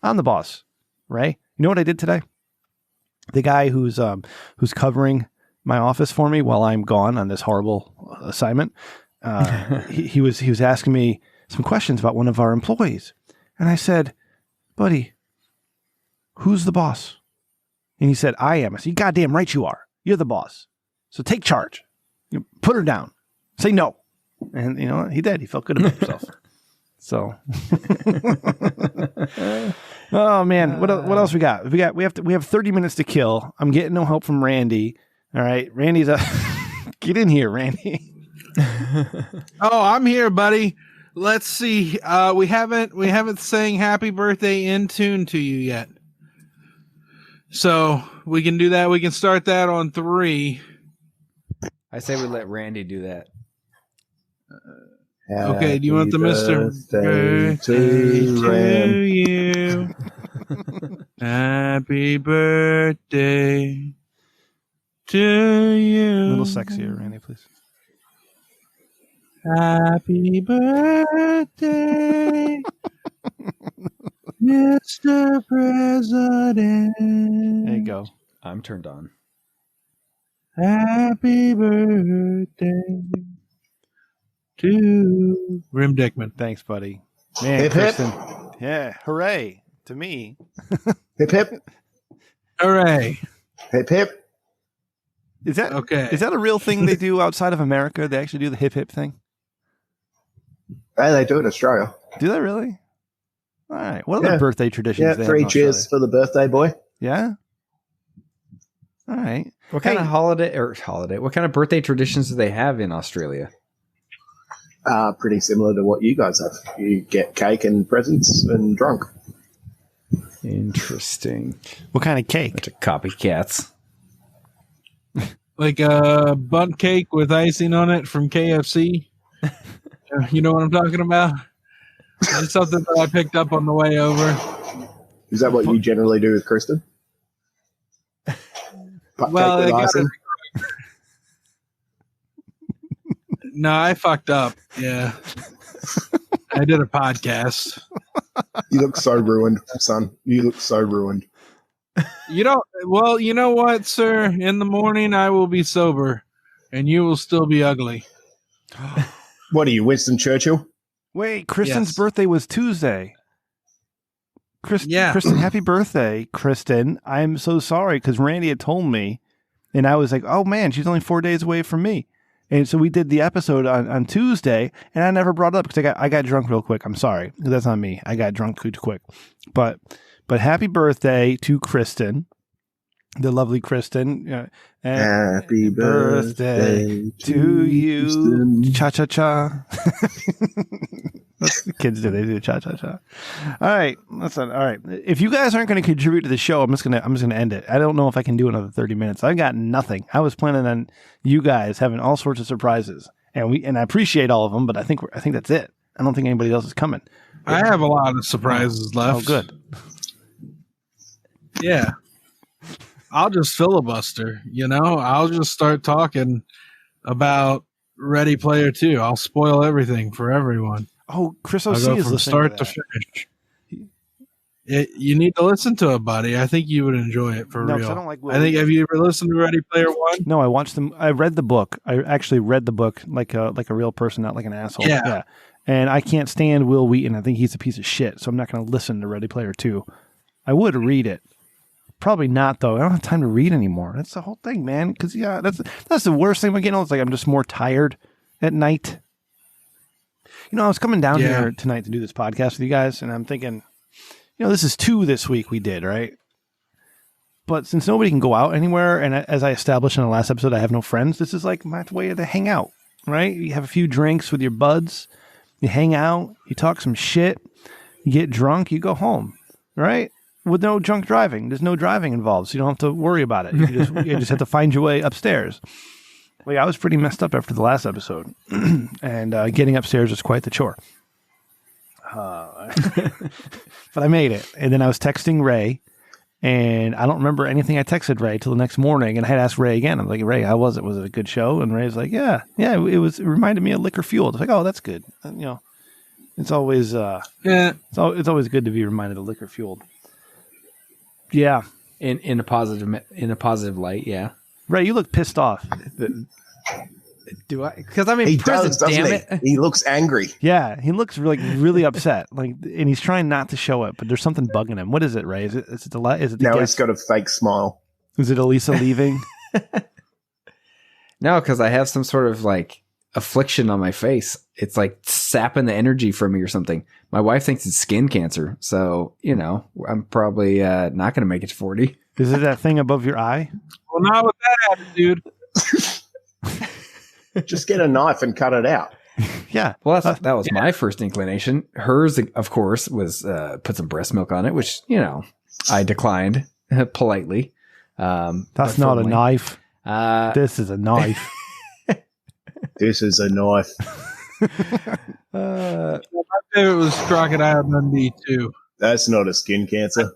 S1: I'm the boss, right? You know what I did today? The guy who's covering my office for me while I'm gone on this horrible assignment, he was asking me some questions about one of our employees. And I said, buddy, who's the boss? And he said, I am. I said, you goddamn right you are. You're the boss. So take charge. Put her down. Say no. And he did. He felt good about himself. So, oh man, what else we got? We have 30 minutes to kill. I'm getting no help from Randy. All right, Randy's get in here, Randy.
S3: Oh, I'm here, buddy. Let's see. We haven't sang happy birthday in tune to you yet. So we can do that. We can start that on 3.
S2: I say we let Randy do that.
S3: Okay, do you want the Mr. Birthday to you? Happy birthday to you.
S1: A little sexier, Randy, please.
S3: Happy birthday, Mr. President.
S1: There you go.
S2: I'm turned on.
S3: Happy birthday to Rim Dickman.
S1: Thanks, buddy. Man,
S10: hip,
S1: Kristen.
S10: hip.
S1: Yeah, hooray to me.
S10: Hip hip.
S3: Hooray.
S10: Hip hip.
S1: Is that
S3: okay?
S1: Is that a real thing they do outside of America? They actually do the hip hip thing?
S10: Hey, they do it in Australia.
S1: Do they really? All right. What are the birthday traditions?
S10: Yeah,
S1: they have
S10: 3
S1: in
S10: cheers
S1: Australia?
S10: for the birthday boy.
S1: Yeah. All right.
S2: What kind of holiday? What kind of birthday traditions do they have in Australia?
S10: Pretty similar to what you guys have. You get cake and presents and drunk.
S2: Interesting.
S1: What kind of cake?
S2: Bunch of copycats.
S3: Like a bundt cake with icing on it from KFC. You know what I'm talking about? It's something that I picked up on the way over.
S10: Is that what you generally do with Kristen?
S3: Well, No, I fucked up. Yeah. I did a podcast.
S10: You look so ruined, son. You look so ruined.
S3: You know what, sir? In the morning, I will be sober, and you will still be ugly.
S10: What are you, Winston Churchill?
S1: Wait, Kristen's birthday was Tuesday. Kristen, happy birthday, Kristen. I'm so sorry because Randy had told me, and I was like, oh man, she's only 4 days away from me. And so we did the episode on Tuesday, and I never brought it up because I got drunk real quick. I'm sorry. That's not me. I got drunk too quick. But happy birthday to Kristen, the lovely Kristen.
S10: Happy birthday
S1: to you. Cha-cha-cha. That's the kids do. They do cha-cha-cha. All right. Listen. All right. If you guys aren't going to contribute to the show, I'm just gonna end it. I don't know if I can do another 30 minutes. I got nothing. I was planning on you guys having all sorts of surprises, and I appreciate all of them, but I think that's it. I don't think anybody else is coming.
S3: I have a lot of surprises left.
S1: Oh, good.
S3: Yeah. I'll just filibuster, I'll just start talking about Ready Player 2. I'll spoil everything for everyone.
S1: Oh, Chris OC
S3: I'll go
S1: is
S3: from start to finish. You need to listen to it, buddy. I think you would enjoy it for real.
S1: I don't like
S3: have you ever listened to Ready Player One?
S1: No, I watched them. I read the book. I actually read the book like a real person, not like an asshole.
S3: Yeah.
S1: And I can't stand Will Wheaton. I think he's a piece of shit. So I'm not going to listen to Ready Player 2. I would read it. Probably not, though. I don't have time to read anymore. That's the whole thing, man. Because that's the worst thing about getting old. It's like I'm just more tired at night. I was coming down here tonight to do this podcast with you guys, and I'm thinking, this is 2 this week we did, right? But since nobody can go out anywhere, and as I established in the last episode, I have no friends, this is like my way to hang out, right? You have a few drinks with your buds, you hang out, you talk some shit, you get drunk, you go home, right? With no drunk driving. There's no driving involved, so you don't have to worry about it. You just have to find your way upstairs. Well, yeah, I was pretty messed up after the last episode, and getting upstairs was quite the chore. But I made it, and then I was texting Ray, and I don't remember anything I texted Ray till the next morning, and I had asked Ray again. I'm like, Ray, how was it? Was it a good show? And Ray's like, yeah, it reminded me of Liquor Fueled. I was like, oh, that's good. It's always it's always good to be reminded of Liquor Fueled. Yeah,
S2: in a positive light. Yeah,
S1: Ray, you look pissed off.
S2: Do I? Because I'm in
S10: he
S2: prison.
S10: Does, doesn't
S2: damn
S10: he?
S2: it!
S10: He looks angry.
S1: Yeah, he looks really upset. And he's trying not to show it, but there's something bugging him. What is it, Ray? Is it the
S10: now
S1: guest?
S10: He's got a fake smile.
S1: Is it Elisa leaving?
S2: No, because I have some sort of affliction on my face. It's like sapping the energy from me or something. My wife thinks it's skin cancer, so I'm probably not going to make it to 40.
S1: Is it that thing above your eye?
S3: Well, not with that attitude.
S10: Just get a knife and cut it out.
S1: Yeah.
S2: Well, that was my first inclination. Hers, of course, was put some breast milk on it, which I declined politely.
S1: That's not a knife. This is a knife.
S10: This is a knife.
S3: My favorite was Crocodile Dundee too.
S10: That's not a skin cancer.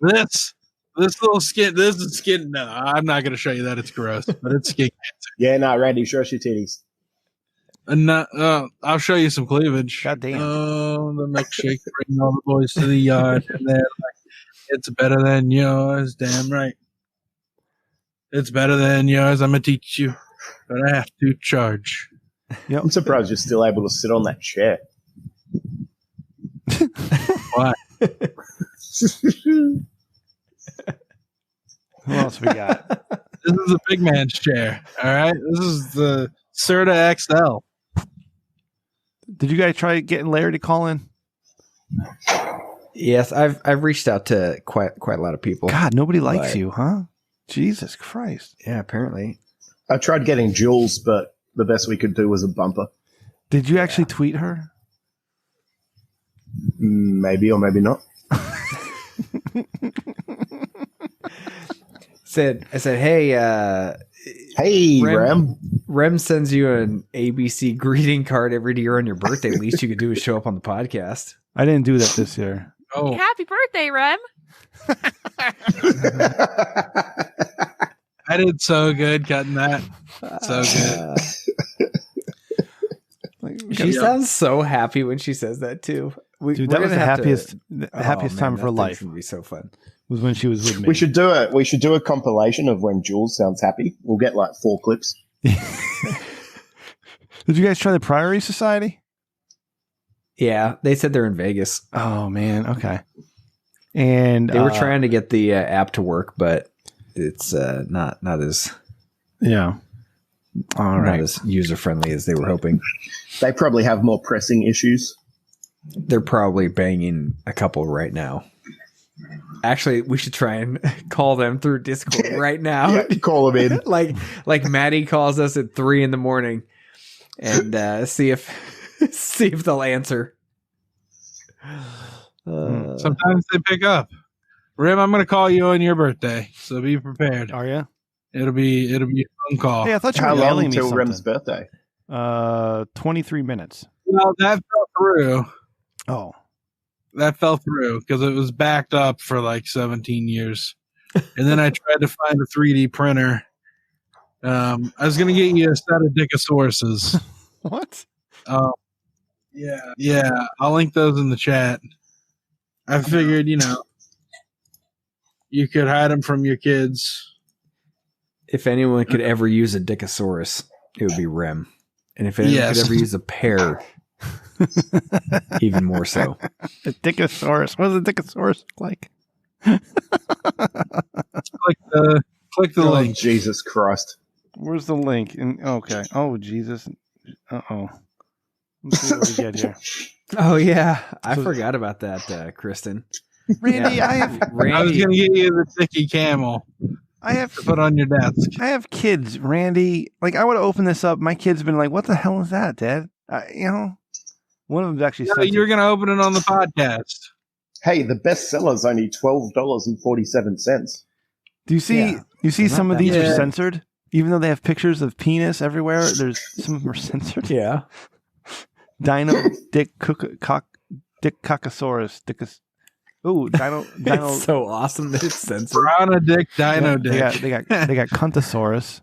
S3: This little skin. This is skin. No, I'm not going to show you that. It's gross, but it's skin cancer.
S10: Yeah, no, Randy, show us your titties.
S3: I'll show you some cleavage.
S1: God damn.
S3: Oh, the milkshake bring all the boys to the yard, and they're like, "It's better than yours." Damn right. It's better than yours. I'm gonna teach you, but I have to charge.
S10: Yep. I'm surprised you're still able to sit on that chair.
S3: Why?
S1: Who else we got?
S3: This is a big man's chair. All right. This is the Serta XL.
S1: Did you guys try getting Larry to call in?
S2: Yes, I've reached out to quite a lot of people.
S1: God, nobody likes you, huh? Jesus Christ.
S2: Yeah, apparently.
S10: I tried getting Jules, but the best we could do was a bumper.
S1: Did you actually tweet her?
S10: Maybe or maybe not.
S2: I said, hey,
S10: Rem.
S2: Rem sends you an ABC greeting card every year on your birthday. Least you could do is show up on the podcast.
S1: I didn't do that this year.
S6: Oh, happy birthday, Rem!
S3: I did so good cutting that. So good.
S2: She sounds so happy when she says that too.
S1: Dude, that was the happiest time of her life.
S2: It's gonna be so fun.
S1: Was when she was with me.
S10: We should do a compilation of when Jules sounds happy. We'll get like 4 clips.
S1: Did you guys try the Priory Society?
S2: Yeah, they said they're in Vegas.
S1: Oh man, okay. And
S2: they were trying to get the app to work, but it's not as not as user friendly as they were hoping.
S10: They probably have more pressing issues.
S2: They're probably banging a couple right now. Actually, we should try and call them through Discord right now.
S10: Yeah, call them in.
S2: like Matty calls us at 3 a.m. and see if they'll answer.
S3: Sometimes they pick up. Rem, I'm going to call you on your birthday, so be prepared.
S1: Are you?
S3: It'll be a phone call.
S1: Hey, I thought you
S10: How
S1: were
S10: long
S1: mailing me
S10: until
S1: something.
S10: Rem's birthday?
S1: 23 minutes.
S3: Well, that fell through.
S1: Oh.
S3: That fell through because it was backed up for like 17 years. And then I tried to find a 3D printer. I was going to get you a set of Dickosauruses.
S1: What?
S3: Yeah. I'll link those in the chat. I figured, you could hide them from your kids.
S2: If anyone could ever use a Dickosaurus, it would be Rem. And if anyone could ever use a pair, even more so.
S1: A Dickosaurus. What does a Dickosaurus look like?
S3: Click the link.
S10: Jesus Christ.
S1: Where's the link? Okay. Oh, Jesus. Uh-oh. Let's see what we get here.
S2: Oh, yeah. I forgot about that, Kristen.
S1: Randy,
S2: Yeah.
S3: I was going to get you the Dicky Camel.
S1: I have
S3: to put on your desk.
S1: I have kids, Randy. Like, I would have opened this up. My kids have been like, what the hell is that, Dad? One of them's actually
S3: you were going to open it on the podcast.
S10: Hey, the bestseller's only $12.47.
S1: Do you see? You see, some of these are censored, even though they have pictures of penis everywhere. There's some of them are censored.
S2: Yeah.
S1: Dino Dick Cockosaurus. Ooh, Dino.
S2: It's so awesome that it's censored.
S3: Piranha Dick, Dino Dick.
S1: They got Cuntosaurus.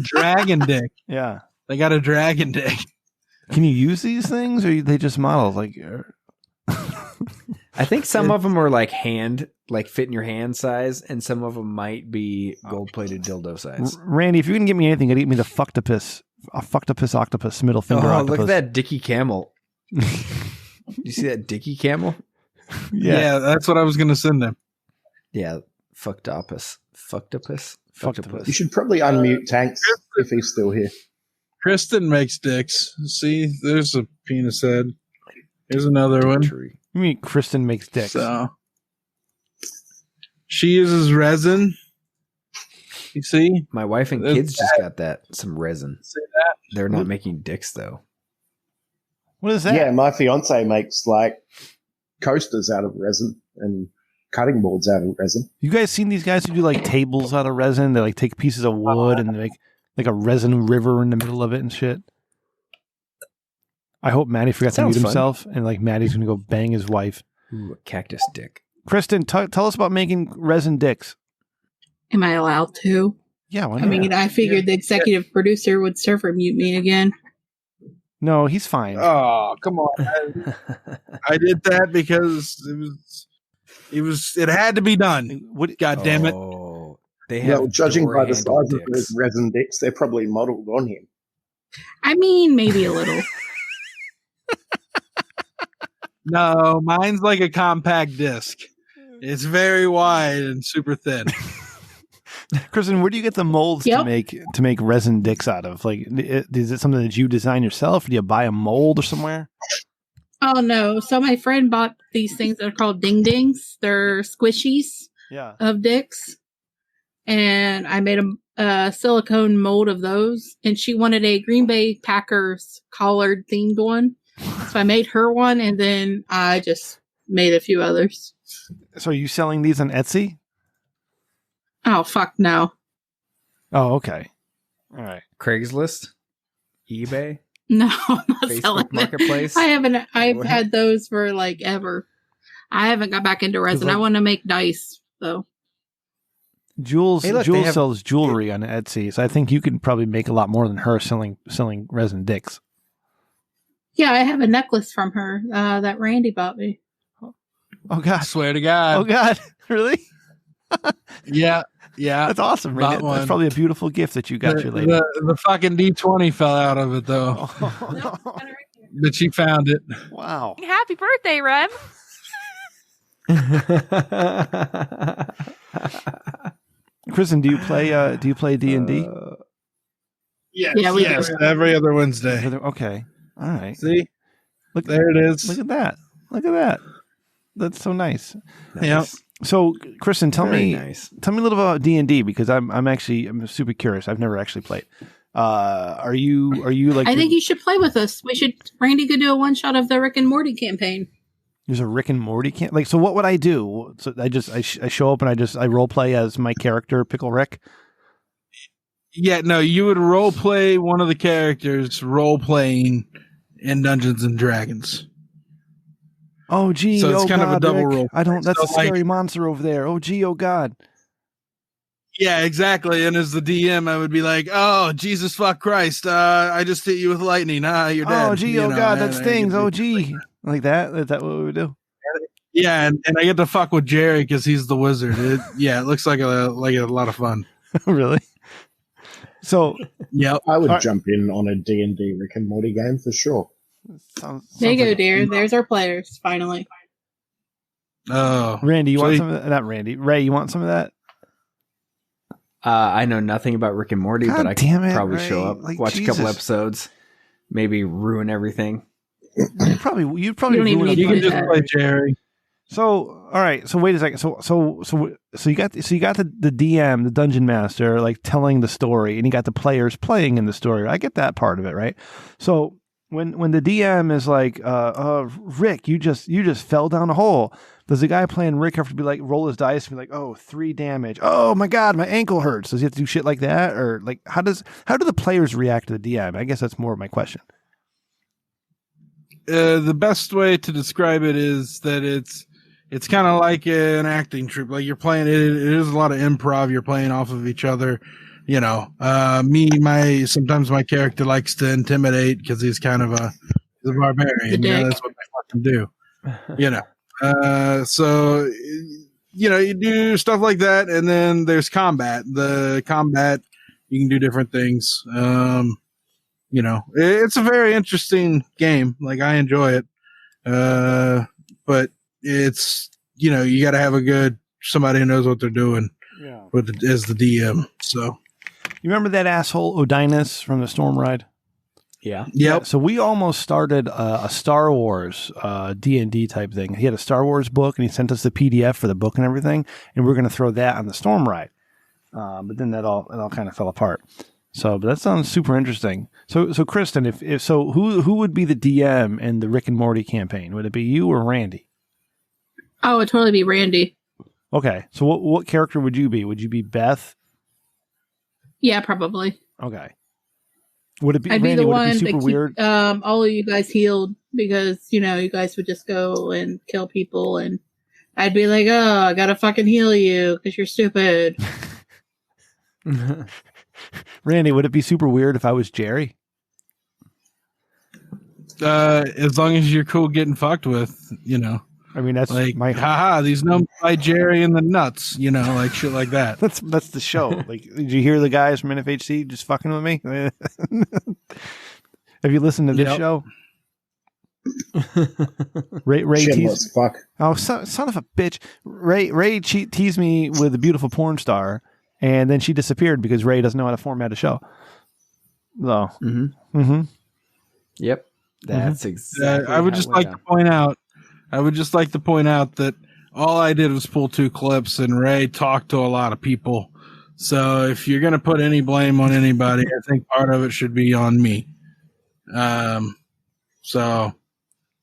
S3: Dragon Dick.
S1: Yeah,
S3: they got a Dragon Dick.
S1: Can you use these things, or are they just models?
S2: I think some of them are like fit in your hand size, and some of them might be gold-plated dildo size.
S1: Randy, if you can get me anything, get me the Fucktopus octopus, middle finger octopus.
S2: Look at that Dicky Camel. You see that Dicky Camel?
S3: Yeah, that's what I was going to send them.
S2: Yeah, Fucktopus.
S10: You should probably unmute Tanks if he's still here.
S3: Kristen makes dicks. See, there's a penis head. Here's another one.
S1: You mean Kristen makes dicks?
S3: So she uses resin. You see,
S2: my wife and kids just got some resin.
S3: See that?
S2: They're not making dicks though.
S1: What is that?
S10: Yeah, my fiance makes like coasters out of resin and cutting boards out of resin.
S1: You guys seen these guys who do like tables out of resin? They like take pieces of wood and they make like a resin river in the middle of it and shit. I hope Matty forgot to mute himself, and like Matty's gonna go bang his wife.
S2: Ooh, a cactus dick.
S1: Kristen, tell us about making resin dicks.
S6: Am I allowed to?
S1: Yeah, why
S6: I
S1: not?
S6: mean, I figured the executive producer would server mute me again.
S1: No, he's fine.
S3: Oh, come on! I did that because it had to be done.
S1: What?
S3: God damn it!
S2: They have
S10: judging by the size of
S2: dicks.
S10: those resin dicks, they're probably modeled on him.
S6: I mean, maybe a little.
S3: No, mine's like a compact disc. It's very wide and super thin.
S1: Kristen, where do you get the molds to make resin dicks out of? Like, is it something that you design yourself? Do you buy a mold or somewhere?
S6: Oh no! So my friend bought these things that are called ding dings. They're squishies of dicks, and I made a silicone mold of those. And she wanted a Green Bay Packers collared themed one, so I made her one, and then I just made a few others.
S1: So are you selling these on Etsy?
S6: Oh fuck no!
S1: Oh, okay. All right.
S2: Craigslist, eBay.
S6: No, I'm not
S2: Facebook
S6: selling
S2: Marketplace.
S6: them. I haven't. I've had those for like ever. I haven't got back into resin. I want to make dice though.
S1: Jules sells jewelry on Etsy, so I think you could probably make a lot more than her selling resin dicks.
S6: Yeah, I have a necklace from her that Randy bought me.
S1: Oh God!
S3: Swear to God!
S1: Oh God! Really?
S3: Yeah.
S1: That's awesome, Randy. That's probably a beautiful gift that you got your lady.
S3: The fucking D20 fell out of it though, but she found it.
S1: Wow!
S20: Happy birthday, Rem.
S1: Kristen, do you play D&D?
S3: Yes, every other Wednesday.
S1: Okay, all right.
S3: See,
S1: look
S3: there it is.
S1: Look at that. Look at that. That's so nice.
S3: Yeah.
S1: So, Kristen, tell me
S2: Very
S1: a
S2: nice.
S1: little about D&D because I'm super curious. I've never actually played. Are you like?
S6: I think you should play with us. Randy could do a one shot of the Rick and Morty campaign.
S1: There's a Rick and Morty so what would I do? So I show up and I role play as my character Pickle Rick.
S3: Yeah, no, you would role play one of the characters role playing in Dungeons and Dragons.
S1: Oh gee,
S3: so it's kind of a double
S1: Rick.
S3: role.
S1: I don't. That's
S3: So,
S1: a scary monster over there. Oh gee, oh God.
S3: Yeah, exactly. And as the DM, I would be like, "Oh Jesus, fuck Christ! I just hit you with lightning. You're dead."
S1: Oh gee, oh God, that stings. Oh gee, like that. Is that what we would do?
S3: Yeah, and I get to fuck with Jerry because he's the wizard. It looks like a lot of fun.
S1: Really? So,
S3: yeah,
S10: I would jump in on a D&D Rick and Morty game for sure.
S6: There you go, dear. There's our players, finally.
S3: Oh.
S1: Randy, you want some of that? Not Randy. Ray, you want some of that?
S2: I know nothing about Rick and Morty,
S1: God
S2: but I
S1: damn
S2: could
S1: it,
S2: probably
S1: Ray.
S2: show up,
S1: Like,
S2: watch a
S1: Jesus.
S2: couple episodes, maybe ruin everything.
S1: You'd probably
S6: You don't even
S1: ruin
S6: need
S1: a
S6: to
S1: bunch
S6: do
S1: of-
S6: that.
S3: Play Jerry.
S1: So, all right. So wait a second. So you got the DM, the dungeon master, like telling the story, and you got the players playing in the story. I get that part of it, right? So when the DM is like, Rick, you just fell down a hole. Does the guy playing Rick have to be like roll his dice and be like, oh, 3 damage? Oh my God, my ankle hurts. Does he have to do shit like that, or like how do the players react to the DM? I guess that's more of my question.
S3: The best way to describe it is that it's kind of like an acting troupe. Like you're playing it is a lot of improv. You're playing off of each other. You know, sometimes my character likes to intimidate because he's kind of a barbarian. You know, that's what they fucking do. You know, so you know, you do stuff like that, and then there's combat. The combat, you can do different things. You know, it's a very interesting game. Like I enjoy it. But it's, you know, you got to have somebody who knows what they're doing as the DM. So
S1: you remember that asshole Odinus from the Storm Ride?
S2: Yeah.
S1: Yep. So we almost started a Star Wars D&D type thing. He had a Star Wars book, and he sent us the PDF for the book and everything, and we are going to throw that on the Storm Ride. But then it all kind of fell apart. So, but that sounds super interesting. So Kristen, if so, who would be the DM in the Rick and Morty campaign? Would it be you or Randy?
S6: Oh, it would totally be Randy.
S1: Okay. So what character would you be? Would you be Beth?
S6: Yeah, probably.
S1: Okay. Would it be
S6: I'd be
S1: Randy?
S6: the
S1: Would
S6: one
S1: it be
S6: to
S1: super
S6: keep
S1: weird?
S6: all of you guys healed because, you know, you guys would just go and kill people, and I'd be like, oh, I gotta fucking heal you because you're stupid.
S1: Randy, would it be super weird if I was Jerry?
S3: As long as you're cool getting fucked with, you know.
S1: I mean, that's
S3: like,
S1: my
S3: haha, these gnomes by Jerry and the nuts, you know, like shit like that.
S1: That's the show. Like, did you hear the guys from NFHC just fucking with me? Have you listened to this show? Ray teased,
S10: fuck.
S1: Oh, son of a bitch! Ray teased me with a beautiful porn star, and then she disappeared because Ray doesn't know how to format a show. So,
S2: Yep, that's exactly.
S3: I would just like to point out. I would just like to point out that all I did was pull 2 clips, and Ray talked to a lot of people. So if you're going to put any blame on anybody, I think part of it should be on me. So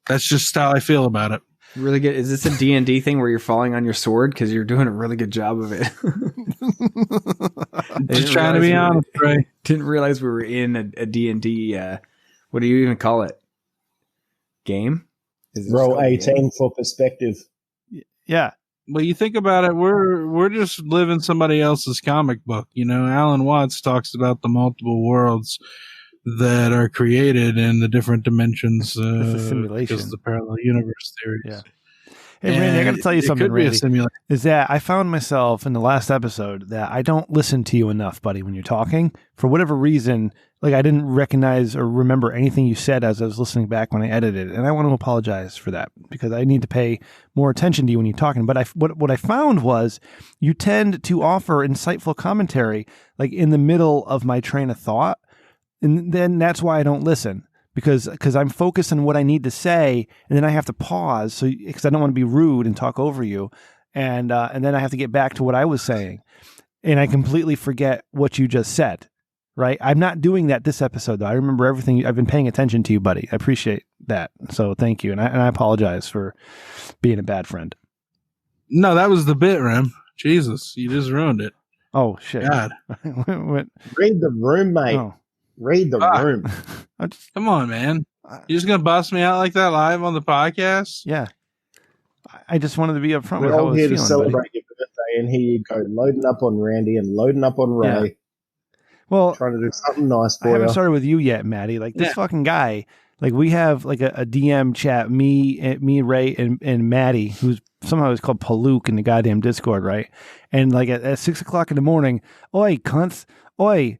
S3: that's just how I feel about it.
S2: Really good. Is this a D&D thing where you're falling on your sword? Because you're doing a really good job of it.
S3: Just trying to be honest, Ray.
S2: Didn't realize we were in a D&D, what do you even call it? Game?
S10: Roll 18 for perspective.
S1: Yeah.
S3: Well, you think about it, we're just living somebody else's comic book. You know, Alan Watts talks about the multiple worlds that are created in the different dimensions.
S1: It's a simulation.
S3: Because of the parallel universe theories.
S1: Yeah. Hey, Randy, I got to tell you something, Randy. Is that I found myself in the last episode that I don't listen to you enough, buddy, when you're talking. For whatever reason, like I didn't recognize or remember anything you said as I was listening back when I edited it. And I want to apologize for that because I need to pay more attention to you when you're talking. But what I found was you tend to offer insightful commentary like in the middle of my train of thought. And then that's why I don't listen. Because I'm focused on what I need to say, and then I have to pause because I don't want to be rude and talk over you, and then I have to get back to what I was saying, and I completely forget what you just said. Right? I'm not doing that this episode though. I remember everything. I've been paying attention to you, buddy. I appreciate that. So thank you, and I apologize for being a bad friend.
S3: No, that was the bit, Rem. Jesus, you just ruined it.
S1: Oh shit!
S3: God,
S10: read the room, mate. Oh. Read the room.
S3: Come on, man. You're just going to bust me out like that live on the podcast?
S1: Yeah. I just wanted to be upfront
S10: with
S1: how I
S10: all
S1: was
S10: here
S1: feeling,
S10: to celebrate
S1: buddy.
S10: your birthday, and here you go, loading up on Randy and loading up on Ray.
S1: Yeah. Well,
S10: trying to do something nice for you.
S1: I haven't started with you yet, Matty. Like this fucking guy, like we have like a DM chat, me, Ray, and Matty, who's somehow is called Paluk in the goddamn Discord, right? And like at 6 o'clock in the morning, oi, cunts, oi,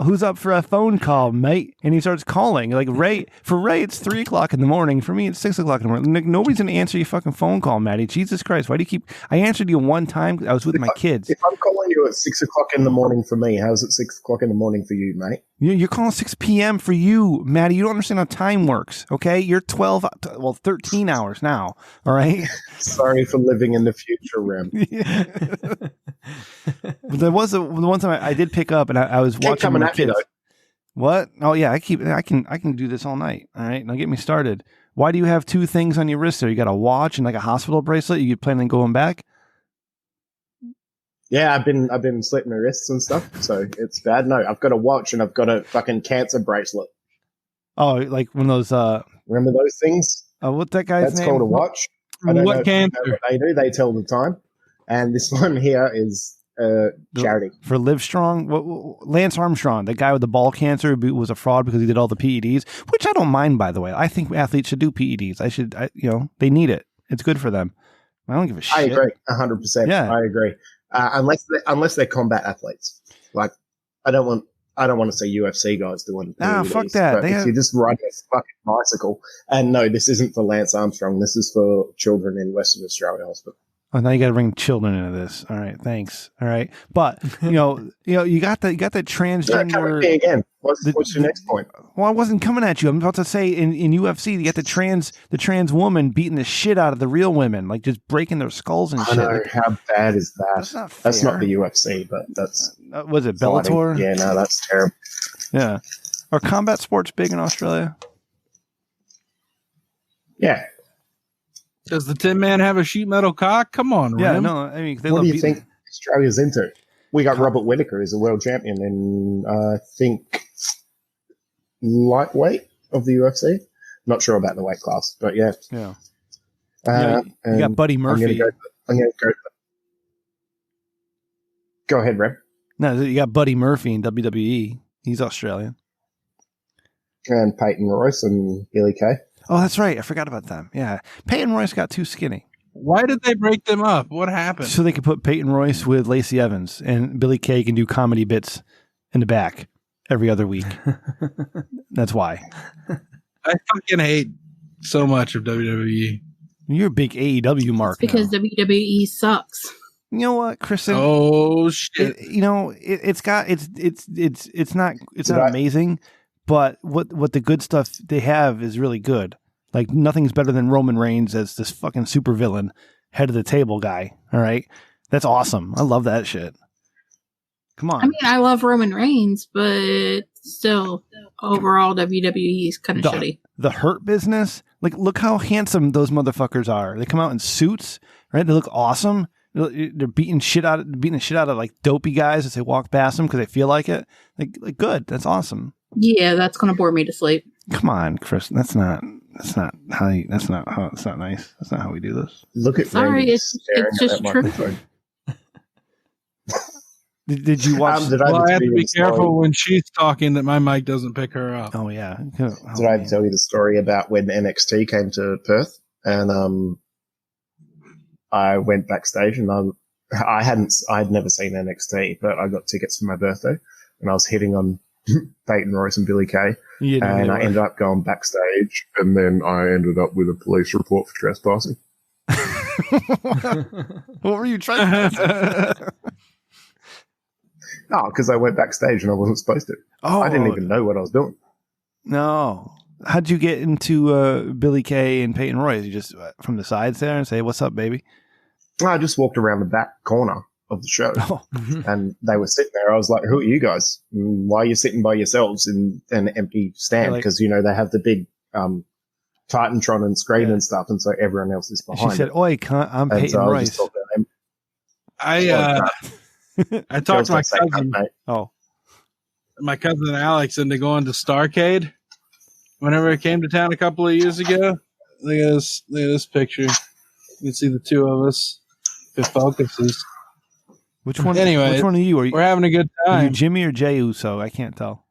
S1: who's up for a phone call, mate? And he starts calling. Like Ray, for Ray, it's 3 o'clock in the morning. For me, it's 6 o'clock in the morning. Like, nobody's gonna answer your fucking phone call, Matty. Jesus Christ, why do you keep? I answered you one time. I was with my kids.
S10: If I'm calling you at 6 o'clock in the morning for me, how's it 6 o'clock in the morning for you, mate?
S1: You're calling 6 p.m. for you, Matty. You don't understand how time works, okay? You're 13 hours now, all right?
S10: Sorry for living in the future, Rem.
S1: But there was the one time I did pick up, and I was watching my kids. What? Oh yeah, I can do this all night. All right, now get me started. Why do you have two things on your wrist there? You got a watch and like a hospital bracelet. You planning on going back?
S10: Yeah, I've been slitting my wrists and stuff, so it's bad. No, I've got a watch and I've got a fucking cancer bracelet.
S1: Oh, like one of those.
S10: Remember those things?
S1: What's that guy's name?
S10: That's called a watch. I don't know what they do. They tell the time. And this one here is charity.
S1: For Livestrong. Lance Armstrong, the guy with the ball cancer who was a fraud because he did all the PEDs, which I don't mind, by the way. I think athletes should do PEDs. They need it. It's good for them. I don't give a shit.
S10: I agree, 100%.
S1: Yeah.
S10: I agree. Unless they're combat athletes. Like, I don't want to see UFC guys doing PEDs.
S1: Fuck that.
S10: If you're just riding a fucking bicycle, and no, this isn't for Lance Armstrong. This is for children in Western Australia Hospital.
S1: Oh, now you got to bring children into this. All right, thanks. All right, but you got that transgender.
S10: Come at me again. What's your next point?
S1: Well, I wasn't coming at you. I'm about to say in UFC, you got the trans woman beating the shit out of the real women, like just breaking their skulls and shit.
S10: I know, how bad is that? That's not the UFC, but that's
S1: was it Bellator?
S10: Yeah, no, that's terrible.
S1: Yeah, are combat sports big in Australia?
S10: Yeah.
S3: Does the Tin Man have a sheet metal cock? Come on,
S1: yeah,
S3: Rem.
S1: no. I mean,
S10: what do you think Australia's into? We got Robert Whittaker as a world champion in, I think, lightweight of the UFC. Not sure about the weight class, but yeah.
S1: Yeah. You got Buddy Murphy.
S10: I'm going to go. Go ahead, Rem.
S1: No, you got Buddy Murphy in WWE. He's Australian.
S10: And Peyton Royce and Billy Kay.
S1: Oh, that's right. I forgot about them. Yeah. Peyton Royce got too skinny.
S3: Why did they break them up? What happened?
S1: So they could put Peyton Royce with Lacey Evans, and Billy Kay can do comedy bits in the back every other week. That's why.
S3: I fucking hate so much of WWE.
S1: You're a big AEW mark.
S6: It's because WWE sucks.
S1: You know what, Kristen?
S3: Oh shit!
S1: It's not amazing, but what the good stuff they have is really good. Like nothing's better than Roman Reigns as this fucking supervillain, head of the table guy. All right, that's awesome. I love that shit. Come on.
S6: I mean, I love Roman Reigns, but still, overall WWE is kind of shitty.
S1: The Hurt Business, like look how handsome those motherfuckers are. They come out in suits, right? They look awesome. They're beating the shit out of like dopey guys as they walk past them because they feel like it. Like good. That's awesome.
S6: Yeah, that's gonna bore me to sleep.
S1: Come on, Kristen. That's not. That's not nice. That's not how we do this.
S10: Look at
S6: Sorry,
S10: Randy
S6: it's
S10: staring at
S6: just
S10: that
S6: true.
S10: microphone.
S1: Did you watch?
S10: Did I
S3: Well, I have
S10: tell
S3: to
S10: you
S3: be
S10: the story?
S3: careful when she's talking that my mic doesn't pick her up.
S1: Oh yeah.
S10: Did I tell you the story about when NXT came to Perth and I went backstage and I'd never seen NXT, but I got tickets for my birthday and I was hitting on Peyton Royce and Billy Kay, and I ended up going backstage, and then I ended up with a police report for trespassing.
S1: What were you trying to
S10: No, because I went backstage and I wasn't supposed to. I didn't even know what I was doing.
S1: No. How'd you get into Billy Kay and Peyton Royce? You just from the sides there and say, "What's up, baby?"
S10: I just walked around the back corner of the show, and they were sitting there. I was like, "Who are you guys? Why are you sitting by yourselves in an empty stand?" Because they have the big Titantron and screen and stuff, and so everyone else is behind.
S1: She said, "Oi, I'm
S10: And
S1: Peyton
S10: so
S1: Royce."
S3: I talked to my cousin. My cousin Alex into going to Starcade whenever it came to town a couple of years ago. Look at this picture. You can see the two of us. If it focuses.
S1: Which one?
S3: Anyway,
S1: which one are you?
S3: We're having a good
S1: Are you
S3: time.
S1: Jimmy or Jey Uso? I can't tell.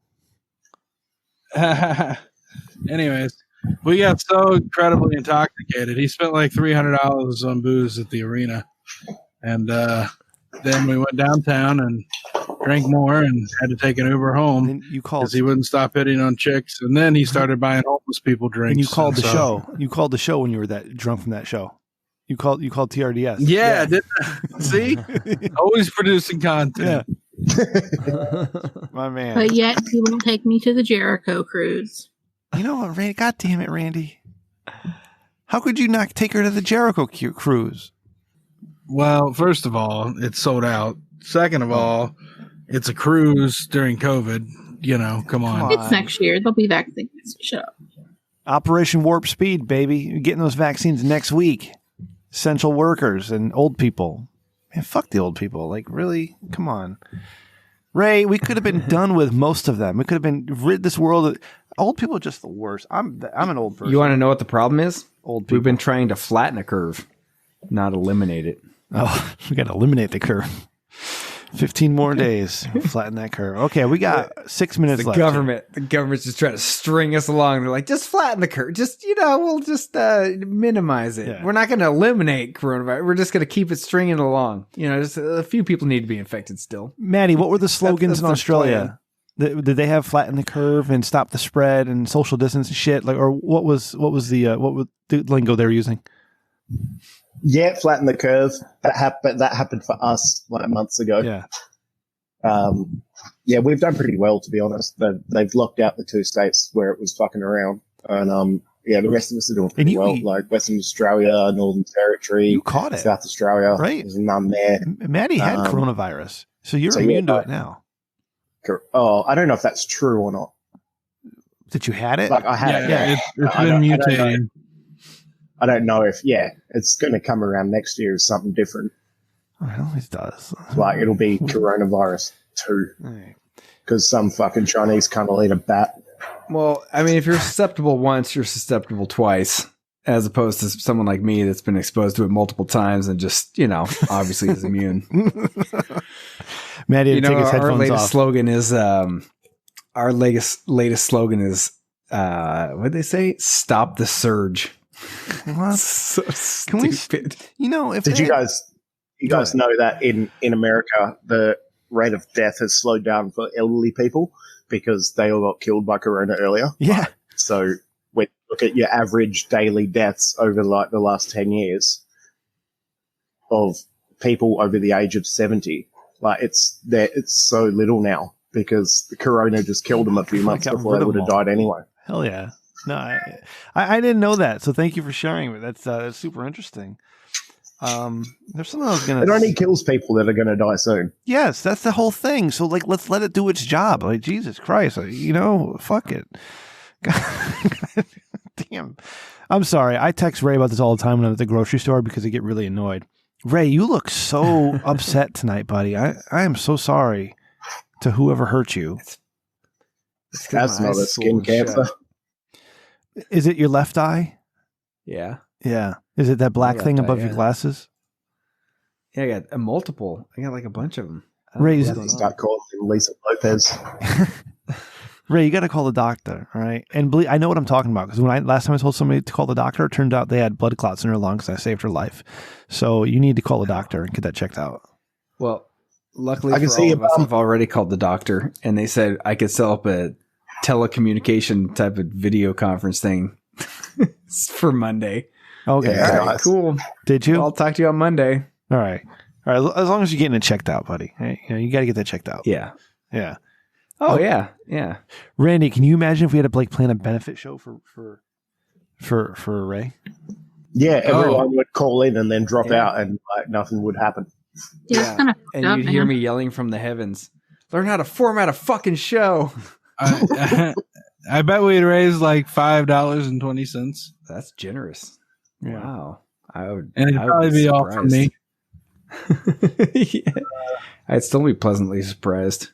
S3: Anyways, we got so incredibly intoxicated. He spent like $300 on booze at the arena, and then we went downtown and drank more and had to take an Uber home because he wouldn't stop hitting on chicks. And then he started buying homeless people drinks.
S1: And you called the
S3: so-
S1: show. You called the show when you were that drunk from that show. You called TRDS.
S3: Yeah, didn't I? See, always producing content.
S1: My man.
S6: But yet he won't take me to the Jericho cruise.
S1: You know what, Randy? God damn it, Randy! How could you not take her to the Jericho cruise?
S3: Well, first of all, it's sold out. Second of all, it's a cruise during COVID. Come on.
S6: It's next year. They'll be vaccinated. Shut up.
S1: Operation Warp Speed, baby. You're getting those vaccines next week. Essential workers and old people. Man, fuck the old people. Like, really? Come on. Ray, we could have been done with most of them. We could have been rid this world of... Old people are just the worst. I'm an old person.
S2: You want to know what the problem is?
S1: Old people.
S2: We've been trying to flatten a curve, not eliminate it.
S1: Oh, we got to eliminate the curve. 15 more days. Flatten that curve. Okay, we got 6 minutes left.
S2: The government's just trying to string us along. They're like, just flatten the curve. Just, we'll just minimize it. Yeah. We're not going to eliminate coronavirus. We're just going to keep it stringing along. Just a few people need to be infected still.
S1: Matty, what were the slogans in Australia? Did they have flatten the curve and stop the spread and social distance and shit? Like, or what was the lingo they were using?
S10: Yeah, flatten the curve. That happened for us like months ago.
S1: Yeah.
S10: Yeah, we've done pretty well, to be honest. They've locked out the 2 states where it was fucking around, and the rest of us are doing pretty well. Like Western Australia, Northern Territory,
S1: you caught it.
S10: South Australia,
S1: right?
S10: There's none there.
S1: Matty had coronavirus, so you're immune to it now.
S10: Oh, I don't know if that's true or not.
S1: That you had it?
S10: Like I had it.
S3: Yeah, it's been mutating.
S10: I don't know if, it's going to come around next year as something different.
S1: Oh, it always does.
S10: Like, it'll be coronavirus 2. Because some fucking Chinese cunt will eat a bat.
S2: Well, I mean, if you're susceptible once, you're susceptible twice, as opposed to someone like me that's been exposed to it multiple times and just, obviously is immune.
S1: Matty, take his headphones
S2: our latest
S1: off.
S2: slogan is, our latest slogan is, what'd they say? Stop the surge.
S1: What?
S2: So stupid.
S1: If
S10: Did you guys know that in America the rate of death has slowed down for elderly people because they all got killed by corona earlier?
S1: Yeah.
S10: So when you look at your average daily deaths over like the last 10 years of people over the age of 70, like it's so little now because the corona just killed them a few months before they would have died anyway.
S1: Hell yeah. No, I didn't know that. So thank you for sharing it. That's super interesting. There's something I was going to...
S10: It only kills people that are going to die soon.
S1: Yes, that's the whole thing. So let's let it do its job. Like, Jesus Christ, fuck it. God, damn. I'm sorry. I text Ray about this all the time when I'm at the grocery store because I get really annoyed. Ray, you look so upset tonight, buddy. I am so sorry to whoever hurt you.
S10: That's not a skin cancer.
S1: Is it your left eye?
S2: Yeah.
S1: Yeah. Is it that black thing above your glasses?
S2: Yeah, I got a multiple. I got like a bunch of them.
S1: Ray,
S10: start calling him Lisa Lopez.
S1: Ray, you got to call the doctor, all right? And I know what I'm talking about, because last time I told somebody to call the doctor, it turned out they had blood clots in their lungs. I saved her life. So you need to call the doctor and get that checked out.
S2: Well, luckily for all of us, I've already called the doctor, and they said I could set up a telecommunication type of video conference thing for Monday.
S1: Okay.
S2: Yeah, all right, cool.
S1: Did you?
S2: I'll talk to you on Monday.
S1: All right. As long as you're getting it checked out, buddy. Hey, you got to get that checked out.
S2: Yeah.
S1: Yeah.
S2: Oh, yeah. Yeah.
S1: Randy, can you imagine if we had to plan a benefit show for Ray?
S10: Yeah, everyone would call in and then drop out, and nothing would happen.
S2: Yeah. And you'd hear me yelling from the heavens, learn how to format a fucking show.
S3: I bet we'd raise like $5.20.
S2: That's generous.
S1: Yeah.
S2: Wow. And
S3: it'd probably be all from me.
S2: Yeah. I'd still be pleasantly surprised.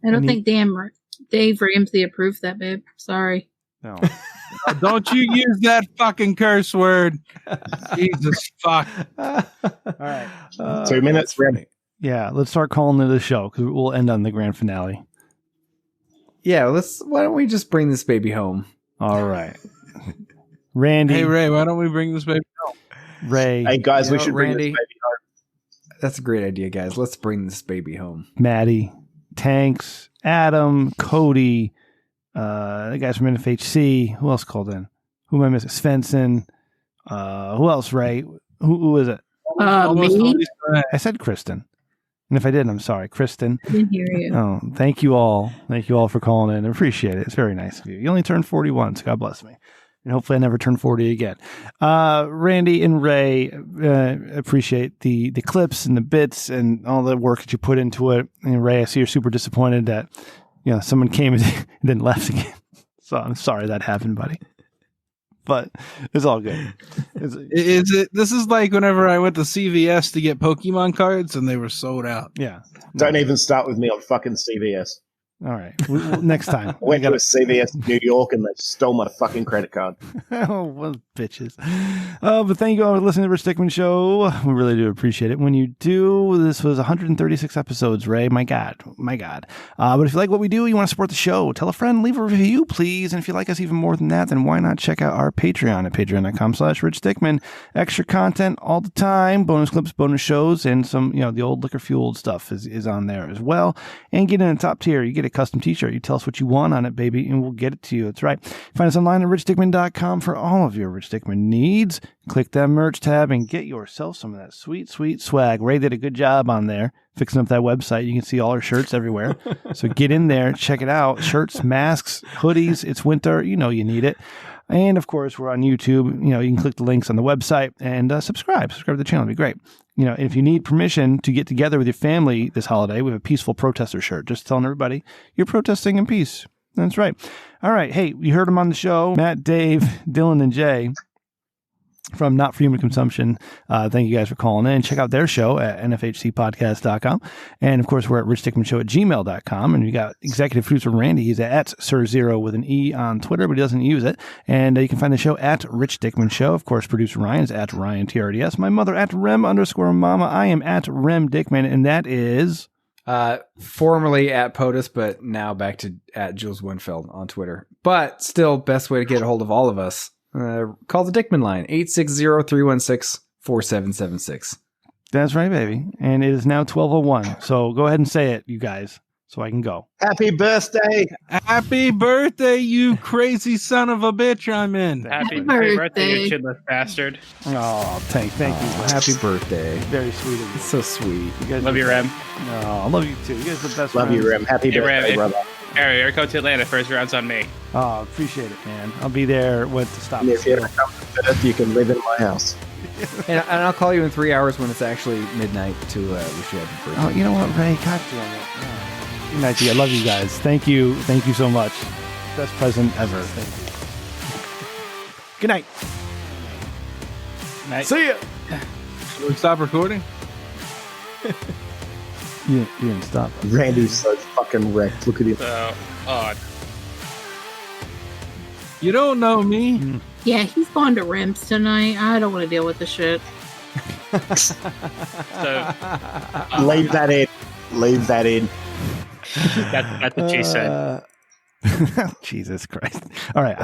S6: I don't think Dave Ramsey approved that, babe. Sorry.
S1: No.
S3: Don't you use that fucking curse word. Jesus fuck.
S1: All right.
S10: 2 minutes, Rem.
S1: Yeah, let's start calling it a show, because we'll end on the grand finale.
S2: Yeah, why don't we just bring this baby home?
S1: All right. Randy.
S3: Hey, Ray, why don't we bring this baby home?
S1: Ray.
S10: Hey, guys, we should bring
S2: Randy,
S10: this baby home.
S2: That's a great idea, guys. Let's bring this baby home.
S1: Matty, Tanks, Adam, Cody, the guys from NFHC. Who else called in? Who am I missing? Svensson. Who else, Ray? Who is it?
S6: Me?
S1: I said Kristen. And if I didn't, I'm sorry. Kristen.
S6: I didn't hear you.
S1: Oh, thank you all. Thank you all for calling in. I appreciate it. It's very nice of you. You only turned 41, so God bless me. And hopefully I never turn 40 again. Randy and Ray, appreciate the clips and the bits and all the work that you put into it. And Ray, I see you're super disappointed that someone came and then left again. So I'm sorry that happened, buddy. But it's all good.
S3: This is like whenever I went to CVS to get Pokemon cards and they were sold out.
S1: Yeah.
S10: Don't even start with me on fucking CVS.
S1: All right. Next time.
S10: I went to a CVS in New York and they stole my fucking credit card.
S1: Oh, well, bitches. But thank you all for listening to the Rich Dickman Show. We really do appreciate it. When you do, this was 136 episodes, Ray. My God. But if you like what we do, you want to support the show, tell a friend, leave a review, please. And if you like us even more than that, then why not check out our Patreon at patreon.com/richdickman. Extra content all the time, bonus clips, bonus shows, and some, the old liquor fueled stuff is on there as well. And get in the top tier. You get a custom t-shirt. You tell us what you want on it, baby, and we'll get it to you. That's right. Find us online at richdickman.com for all of your Rich Dickman needs. Click that merch tab and get yourself some of that sweet, sweet swag. Ray did a good job on there fixing up that website. You can see all our shirts everywhere. So get in there, check it out. Shirts, masks, hoodies. It's winter. You need it. And of course, we're on YouTube. You can click the links on the website and subscribe to the channel. It'd be great. If you need permission to get together with your family this holiday, we have a peaceful protester shirt. Just telling everybody you're protesting in peace. That's right. All right. Hey, you heard them on the show. Matt, Dave, Dylan, and Jay from Not For Human Consumption. Thank you guys for calling in. Check out their show at nfhcpodcast.com. And of course, we're at richdickmanshow@gmail.com. And we got executive producer Randy. He's at Sir0 with an E on Twitter, but he doesn't use it. And you can find the show at Rich Dickman Show. Of course, producer Ryan is at Ryan TRDS. My mother at Rem_Mama. I am at Rem Dickman, and that is
S2: formerly at POTUS, but now back to at Jules Winfeld on Twitter. But still, best way to get a hold of all of us. Call the Dickman line, 860-316-4776.
S1: That's right, baby. And it is now 12:01. So go ahead and say it, you guys, so I can go.
S10: Happy birthday.
S3: Happy birthday, you crazy son of a bitch. I'm in.
S12: Happy birthday, you shittless bastard.
S1: Oh, thank you.
S2: Happy birthday.
S1: Very sweet of you.
S2: So sweet.
S1: You guys
S12: love you, Rem.
S1: Oh, I love you too. You guys are the best
S10: Love
S1: friends.
S10: you, Rem. Happy birthday, brother.
S12: Harry, you're going to Atlanta. First round's on me.
S1: Oh, appreciate it, man. I'll be there to stop.
S10: And if you ever come to Perth, you can live in my house.
S2: and I'll call you in 3 hours when it's actually midnight to wish you happy birthday.
S1: Oh, you know what, Ray? God damn it. Oh. Good night to you. I love you guys. Thank you. Thank you so much. Best present ever. Thank you. Good night.
S12: Night.
S1: See ya.
S3: Should we stop recording?
S1: You didn't stop.
S10: Randy's so fucking wrecked. Look at him.
S12: So odd.
S3: You don't know me.
S6: Yeah, he's going to Rem's tonight. I don't want to deal with the shit.
S10: Leave that in. Leave that in.
S12: That's what she said.
S1: Jesus Christ. All right,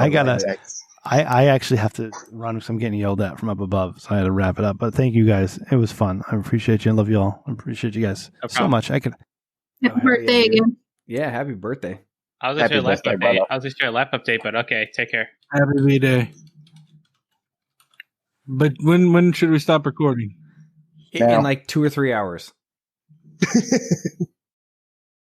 S1: I actually have to run because I'm getting yelled at from up above, so I had to wrap it up. But thank you guys. It was fun. I appreciate you and love you all. I appreciate you guys so much.
S6: Happy birthday again.
S2: Yeah, happy birthday.
S12: I was just your life update, but okay, take care.
S3: Happy V-Day. But when should we stop recording?
S2: In like 2 or 3 hours.